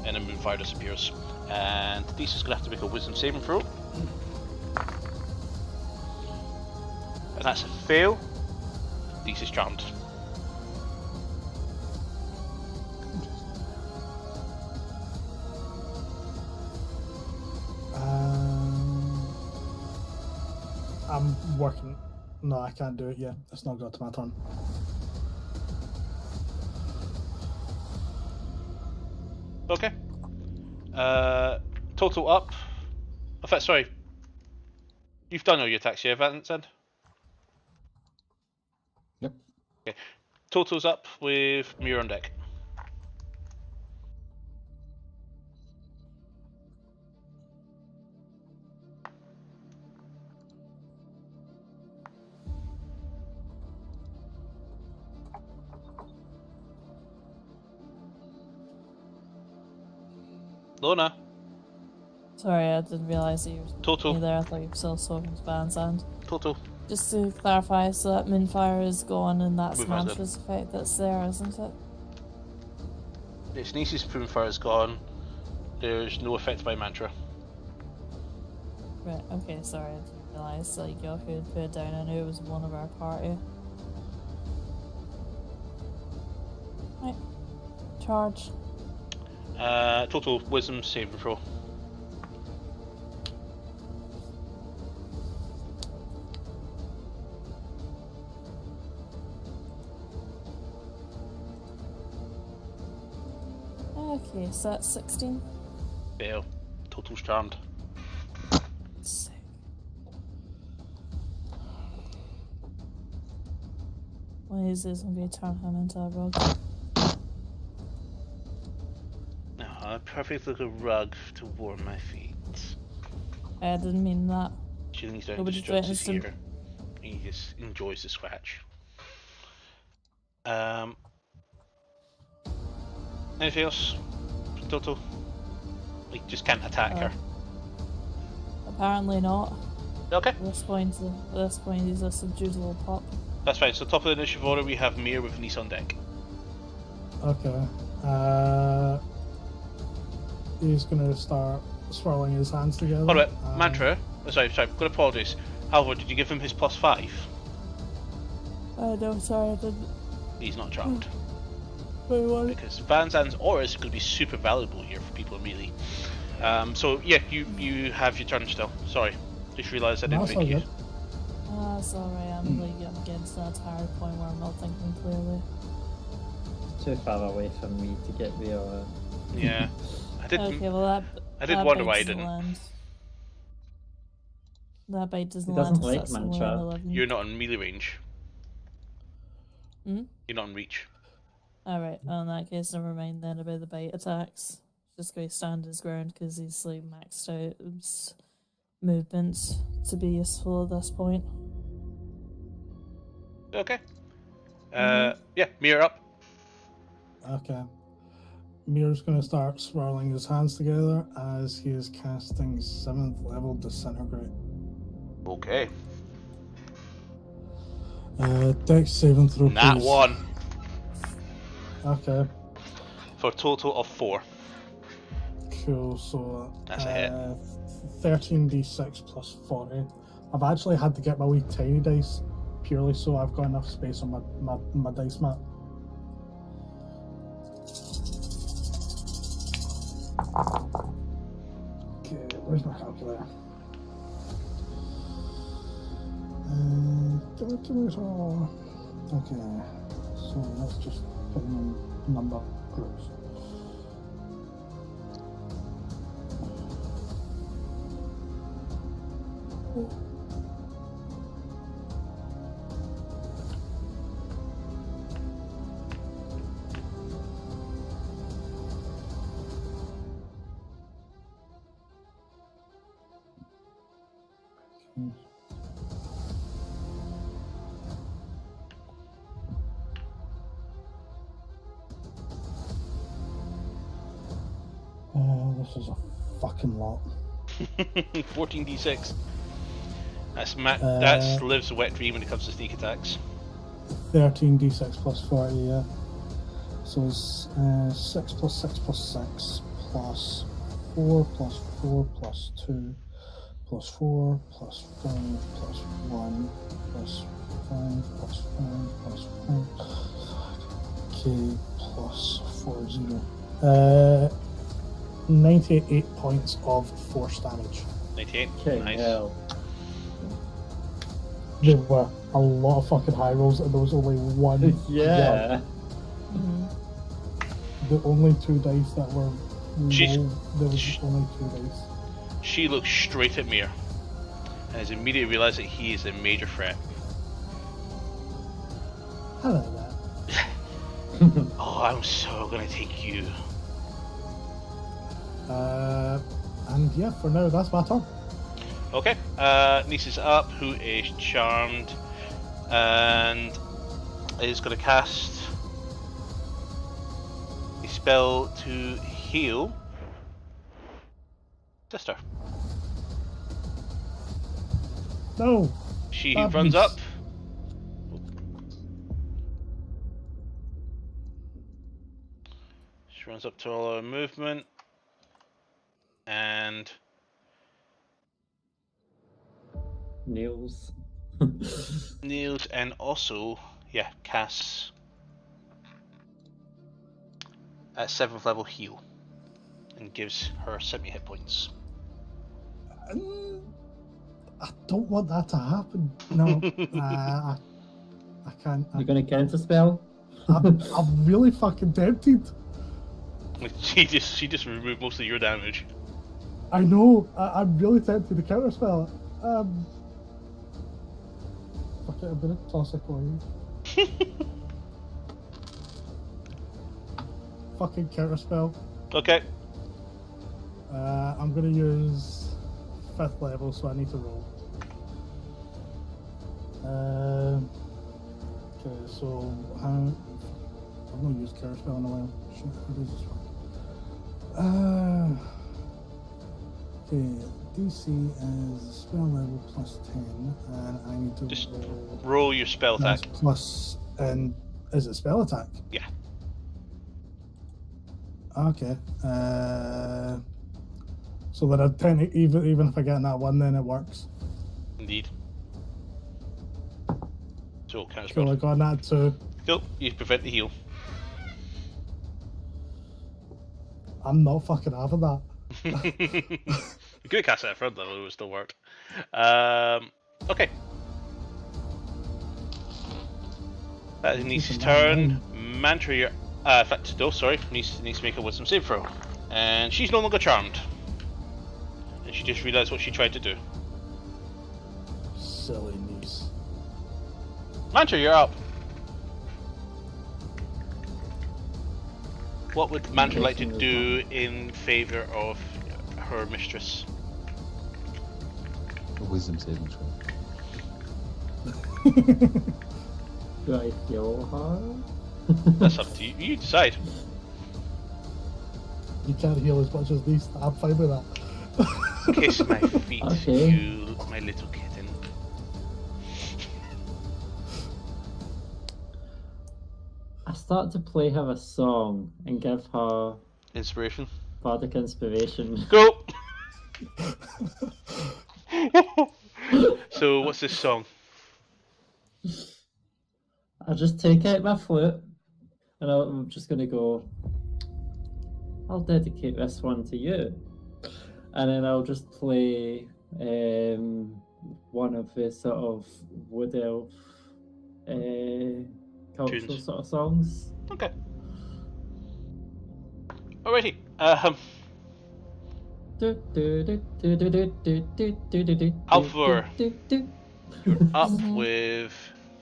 And then Moonfire disappears. And Nisa's going to have to make a Wisdom saving throw. And that's a fail. Nisa's charmed. I'm working. No, I can't do it yet. It's not got to my turn. Okay. Total up. In fact, sorry. You've done all your attacks, yeah, Vincent? Yep. Okay. Total's up with Mirror on deck. Lona. Sorry, I didn't realise that you were Total. there. I thought you were still talking to Banzand. Total. Just to clarify, so that Moonfire is gone and that's Moonfire's gone. Mantra's effect that's there, isn't it? Its Niece's Moonfire is gone. There's no effect by Mantra. Right, okay, sorry, I didn't realise like you could put it down. I knew it was one of our party. Right. Charge. Total Wisdom saving throw. Okay, so that's 16. Fail. Total's charmed. Sick. One of these days I'm going to turn him into a rug. A perfect little rug to warm my feet. I didn't mean that. She leans down Nobody and strokes his threatens ear. He just enjoys the scratch. Anything else? Toto? Like, just can't attack her. Apparently not. Okay, At this point, he's a subdued little pup. that's fine. So top of the initiative order, we have Mir with Nice on deck. Okay. He's gonna start swirling his hands together. Alright, Mantra. Sorry, I've got apologies. However, did you give him his +5? No, sorry, I didn't. He's not charmed. Wait, what? Because Van Zan's auras could be super valuable here for people in melee. So yeah, you have your turn still. Sorry, just realised I didn't That's all make you. good. That's alright, I'm getting to that tired point where I'm not thinking clearly. Too far away from me to get the aura. Yeah, I did. Okay, well I did that wonder why I bites the didn't. land. That bite doesn't He doesn't land 'cause like that's only mantra. an 11. You're not in melee range. Hmm? You're not in reach. Alright, well, in that case, never mind then about the bite attacks. Just going to stand his ground because he's like maxed out his movements to be useful at this point. Okay. Mhm. Yeah, mirror up. Okay. Mir's going to start swirling his hands together as he is casting 7th level Disintegrate. Okay. Dex saving throw, Nat please. 1 Okay, for a total of 4. cool. So That's a hit. 13d6 plus 40. I've actually had to get my wee tiny dice purely so I've got enough space on my dice mat. Okay, where's my calculator? Okay, so let's just put in number groups. This is a fucking lot. 14d6. That's Liv's wet dream when it comes to sneak attacks. 13d6 plus 40, yeah. So it's 6 plus 6 plus 6 plus 4 plus 4 plus 2 plus 4 plus 5 plus 1 plus 5 plus 5 plus 5 k plus 40. 98 points of force damage. 98. Okay, Nice. hell. There were a lot of fucking high rolls and there was only one. Yeah. Mhm. The only 2 dice that were She's- rolled, there was only 2 dice. She looks straight at Mir and has immediately realised that he is a major threat. Hello there. Oh, I'm so gonna take you. And yeah, for now, that's my turn. Okay, Niece is up, who is charmed, and is going to cast a spell to heal Sister. No! She That runs means- up. She runs up to all her movement and Nails. kneels and also, casts at 7th level heal and gives her 70 hit points. I don't want that to happen. No, I can't. You're gonna counter spell? I'm really fucking tempted. She just removed most of your damage. I know. I'm really tempted to counterspell it. Fuck it, I'm gonna toss a coin. Fucking counterspell. Okay. I'm gonna use 5th level, so I need to roll. Okay, so I've not used counterspell in a while. Shit, how does this work? Okay, DC is spell level plus 10, and I need to Just roll. roll your spell That's attack. plus, and is it spell attack? Yeah. Okay. So that I'd even if I get that one, then it works. Indeed. So, counter Cool, I spell. got that too. Cool, you prevent the heal. I'm not fucking having that. You could have cast it at front level, it would still work. Okay. That is Niece's turn. Mantra, you're. In fact, no, sorry. Niece needs to make a wisdom save throw. And she's no longer charmed. And she just realised what she tried to do. silly niece. Mantra, you're up. What would Mantra like to do in favour of her mistress? A wisdom saving throw. Do I kill her? That's up to you. You decide. You can't heal as much as these. I'm fine with that. Kiss my feet, Okay. you, my little kitten. I start to play her a song and give her Inspiration. bardic inspiration. Go! So, what's this song? I just take out my flute and I'm just gonna go, I'll dedicate this one to you. And then I'll just play one of the sort of wood elf cultural Tunes. sort of songs. Okay. Alrighty. Alvar. You're up with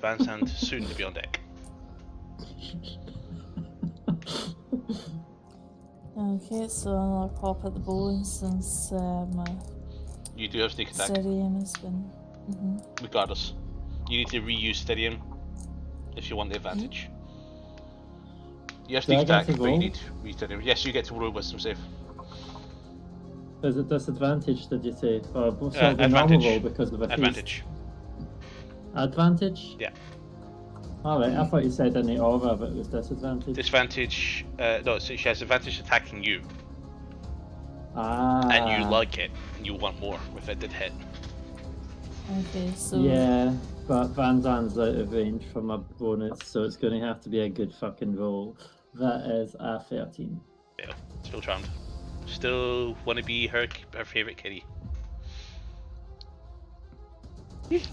Van Sand soon to be on deck. Okay, so I'll pop at the bowling since my You do have sneak attack, steady aim has been. regardless. You need to reuse steady aim if you want the advantage. You have Do I sneak get attack, to but you roll? need re-steady aim. Yes, you get to roll wisdom save. Is it disadvantage, did you say? Or sorry, the advantage. normal roll because of a feast? Advantage. Advantage? Yeah. Alright, I thought you said any aura, but it was disadvantage. Disadvantage. No, so she has advantage attacking you, Ah. and you like it, and you want more if it did hit. Okay, so Yeah, but Van Zan's out of range for my bonus, so it's going to have to be a good fucking roll. That is a 13. Yeah, still charmed. Still want to be her favourite kitty. Loving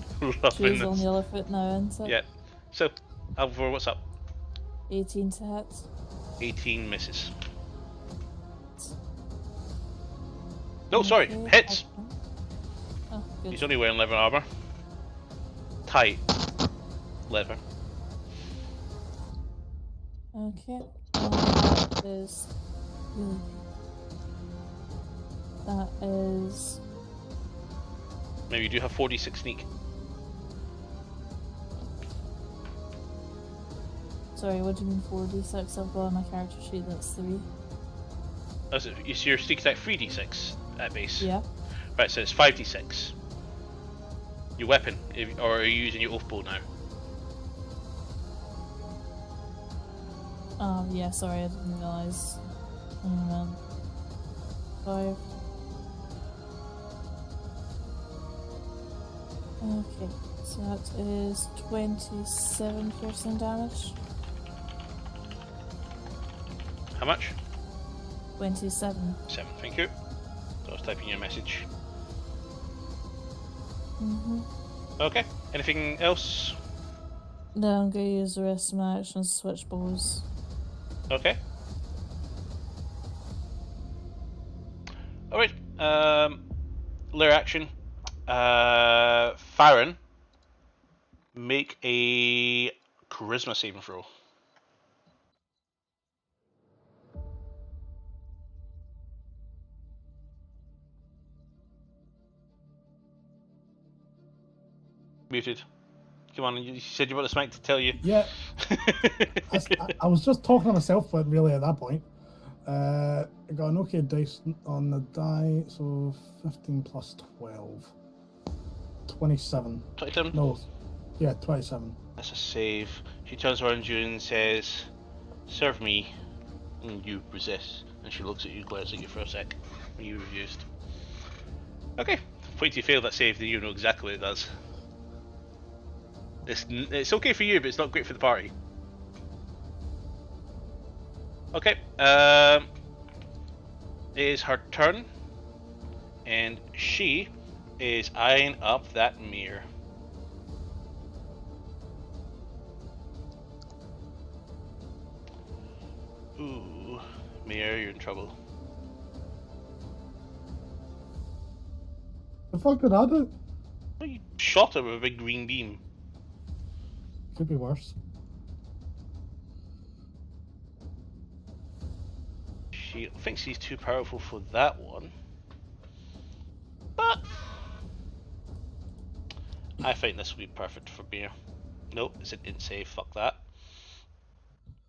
she's on this. the other foot now, isn't it? Yeah. So, Alvor, what's up? 18 to hit. 18 misses. No, sorry, Okay, hits. Oh, good. He's only wearing leather armor. Tight leather. Okay. That is really. That is. Maybe you do have 46 sneak. Sorry, what do you mean 4d6? I've got on my character sheet that's 3. Oh, so is your sneak attack 3d6 at base? Yeah. Right, so it's 5d6. Your weapon, or are you using your oath bow now? Yeah, sorry, I didn't realise. 5. Okay, so that is 27 piercing damage. How much? 27. 7, thank you. So I was typing your message. Okay, anything else? Then I'm going to use the rest of my actions to switch bows. Okay. Alright, layer action. Farron, make a charisma saving throw. Muted. Come on, you said you wanted Smite to tell you. Yeah, I was just talking to myself, but really at that point. I got an okay dice on the die, so 15 plus 12. 27. 27? No, yeah, 27. That's a save. She turns around you and says, "Serve me," and you resist. And she looks at you, glares at you for a sec, and you refused. Okay, point you fail that save, then you know exactly what it does. It's okay for you, but it's not great for the party. Okay, it is her turn, and she is eyeing up that mirror. Ooh, mirror, you're in trouble. The fuck did I do? Well, you shot her with a big green beam. Could be worse. She thinks he's too powerful for that one. But I think this will be perfect for beer. Nope, it's an int save, fuck that.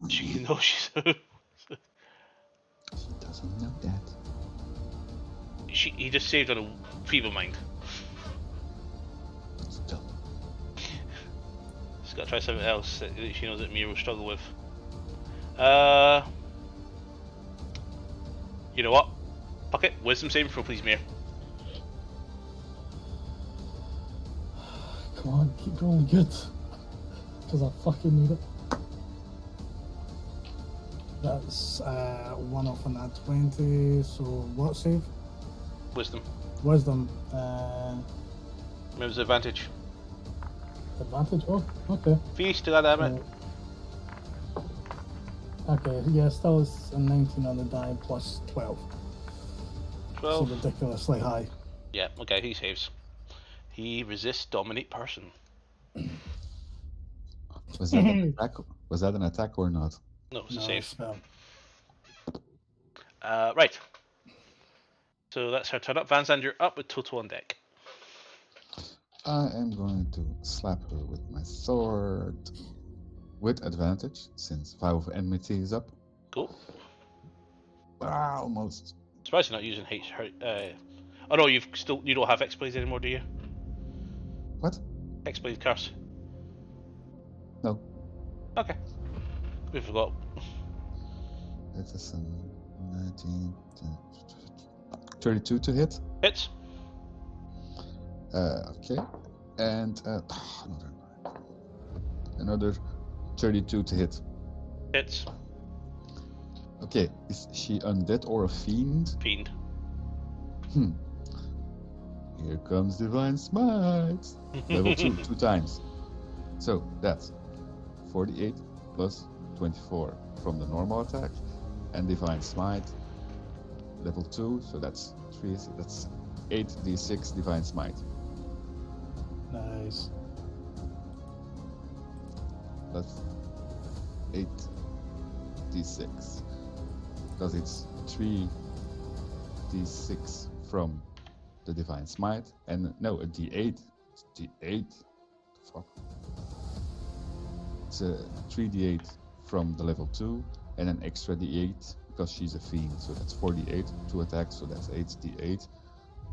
She knows she's... She doesn't know that. he just saved on a feeble mind. Still. She's got to try something else that she knows that Mia will struggle with. You know what? Fuck it, wisdom saving throw please, Mia. Come on, keep rolling good. Because I fucking need it. That's 1 off on that 20, so what save? Wisdom. Wisdom. Remember the advantage. Advantage? Oh, okay. Feast to that damn Okay, yeah, still is a 19 on the die plus 12. 12. So ridiculously high. Yeah, okay, he saves. He resists dominate person. Was that an attack? Was that an attack or not? No, it's a No, save. spell. Right. So that's her turn up. Van Zandt, you're up with total on deck. I am going to slap her with my sword with advantage since 5 of enmity is up. Cool. Ah, almost. Surprised you're not using oh no, you don't have X-Blaze anymore, do you? What? X-Blaze curse. No. Okay. We forgot. It is a 19, 32 to hit. Hits. Okay. And another 32 to hit. Hits. Okay, is she undead or a fiend? Fiend. Here comes Divine Smite. Level 2, 2 times. So that's 48 plus 24 from the normal attack. And Divine Smite, level 2, so that's 3, so that's 8d6 Divine Smite. Nice. That's 8d6. Because it's 3d6 from the Divine Smite, and no, a d8. It's d8. Fuck. It's a 3d8 from the level 2, and an extra d8 because she's a fiend, so that's 4d8. 2 attacks, so that's 8d8.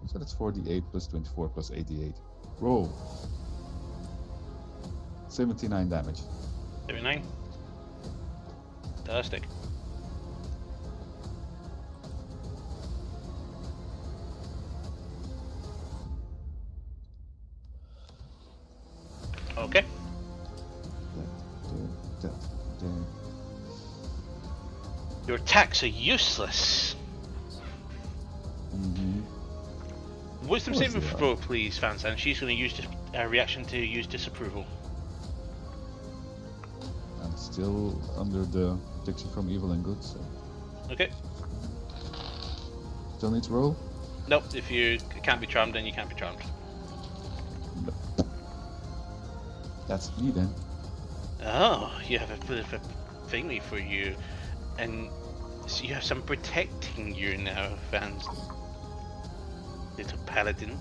So that's 4d8 plus 24 plus 88. Roll. 79 damage. 79. Fantastic. Okay. Your attacks are useless. Wisdom Of course saving they are. throw, please, Van Zandt. She's going to use a reaction to use disapproval. I'm still under the protection from evil and good, so Okay. still need to roll. Nope. If you can't be charmed, then you can't be charmed. That's me then. Oh, you have a bit of a thingy for you, and so you have some protecting you now, Van. Little paladin.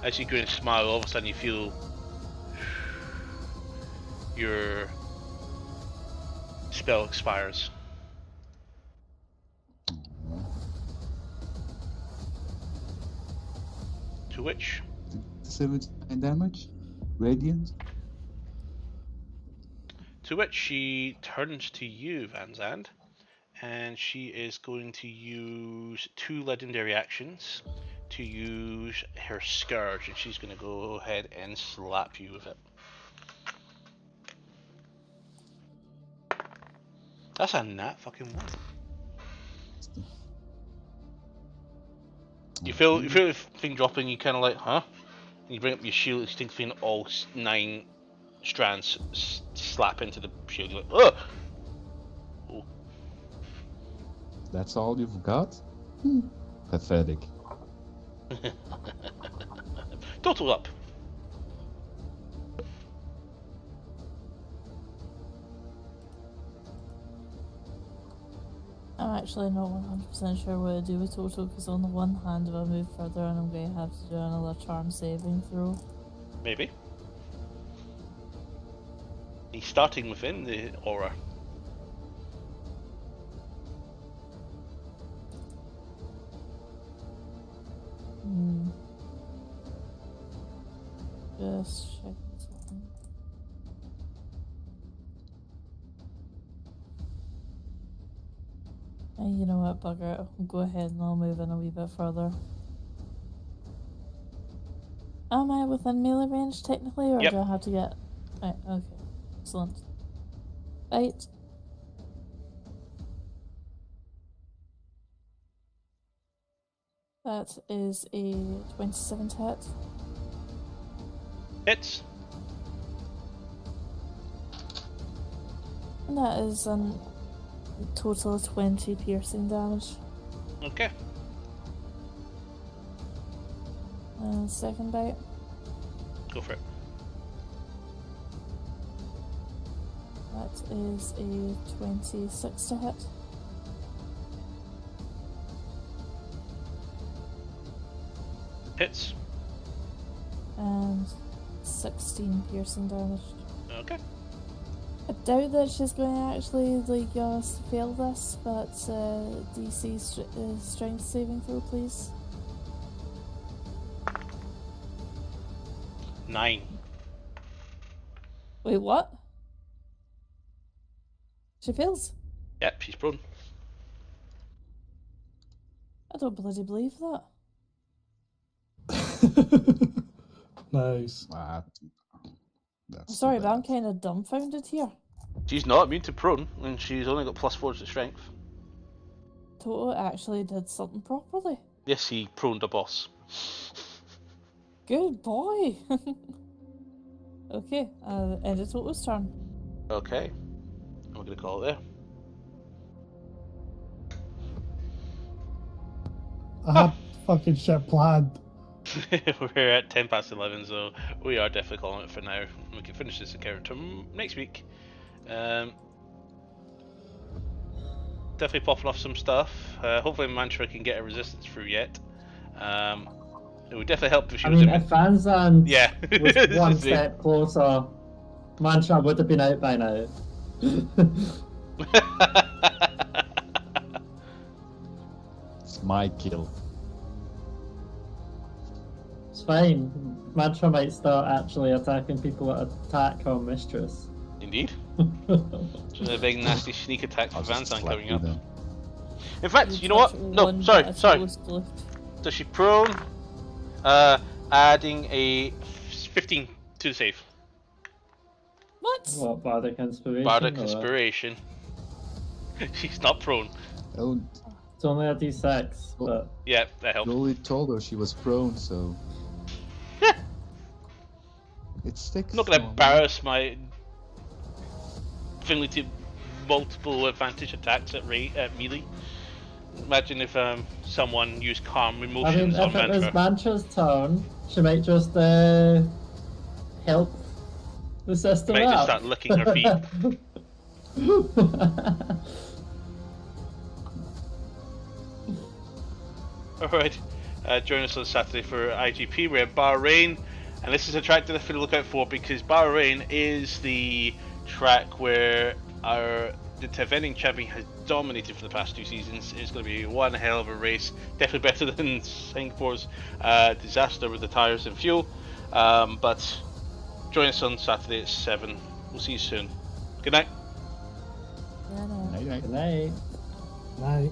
As you go and smile, all of a sudden you feel your spell expires. To which 79 damage? Radiant? she turns to you, Van Zandt, and she is going to use 2 legendary actions to use her Scourge, and she's going to go ahead and slap you with it. That's a nat fucking one. You feel the thing dropping, you kind of like, huh? And you bring up your shield, you think thing all 9 strands slap into the shield. You're like, ugh! Oh. That's all you've got? pathetic. Total up. I'm actually not 100% sure what to do with total, because on the one hand, if I move further, and I'm going to have to do another charm saving throw. Maybe. He's starting within the aura. Just check something. And you know what, bugger it. I'll go ahead and I'll move in a wee bit further. Am I within melee range technically, or Yep. do I have to get... Right, okay. Excellent. Right. That is a 27 to hit. Hits. And that is a total of 20 piercing damage. Okay. And second bite. Go for it. That is a 26 to hit. Hits. And 16 piercing damage. Okay. I doubt that she's going to actually fail this, but DC strength saving throw, please. 9. Wait, what? She fails? Yep, she's prone. I don't bloody believe that. Nice. That's I'm sorry, too but I'm bad. kind of dumbfounded here. She's not immune to prone, and she's only got +4 to strength. Toto actually did something properly. Yes, he proned a boss. Good boy. Okay, end of Toto's turn. Okay. I'm gonna call it I had fucking shit planned. there. We're at 10 past 11, so we are definitely calling it for now. We can finish this encounter next week. Definitely popping off some stuff. Hopefully Mantra can get a resistance through yet. It would definitely help if she I was mean, in. if Vanzan Yeah. was one This is it. step closer, Mantra would have been out by now. It's my kill. It's fine. Mantra might start actually attacking people that attack her mistress. Indeed. So a big nasty sneak attack for I'll just Vanzan slap coming you up. then. In fact, you know what? No, sorry. So she prone, adding a 15 to the save. What? What, Bardic Inspiration? Bardic or- Inspiration. She's not prone. Oh, It's only a d6, but Yeah, that helps. Jolie told her she was prone, so it sticks. I'm not going to on. embarrass my Finley to multiple advantage attacks at melee. Imagine if someone used calm I mean, emotions on if it was Mantra. Mantra's turn, she might just help the system Might just up. start licking her feet. Alright, join us on Saturday for IGP. We're at Bahrain, and this is a track that I feel to look out for because Bahrain is the track where the defending champion has dominated for the past 2 seasons. It's going to be one hell of a race, definitely better than Singapore's disaster with the tyres and fuel. But join us on Saturday at 7. We'll see you soon. Good night. Yeah, no. Night, night. Good night. Night.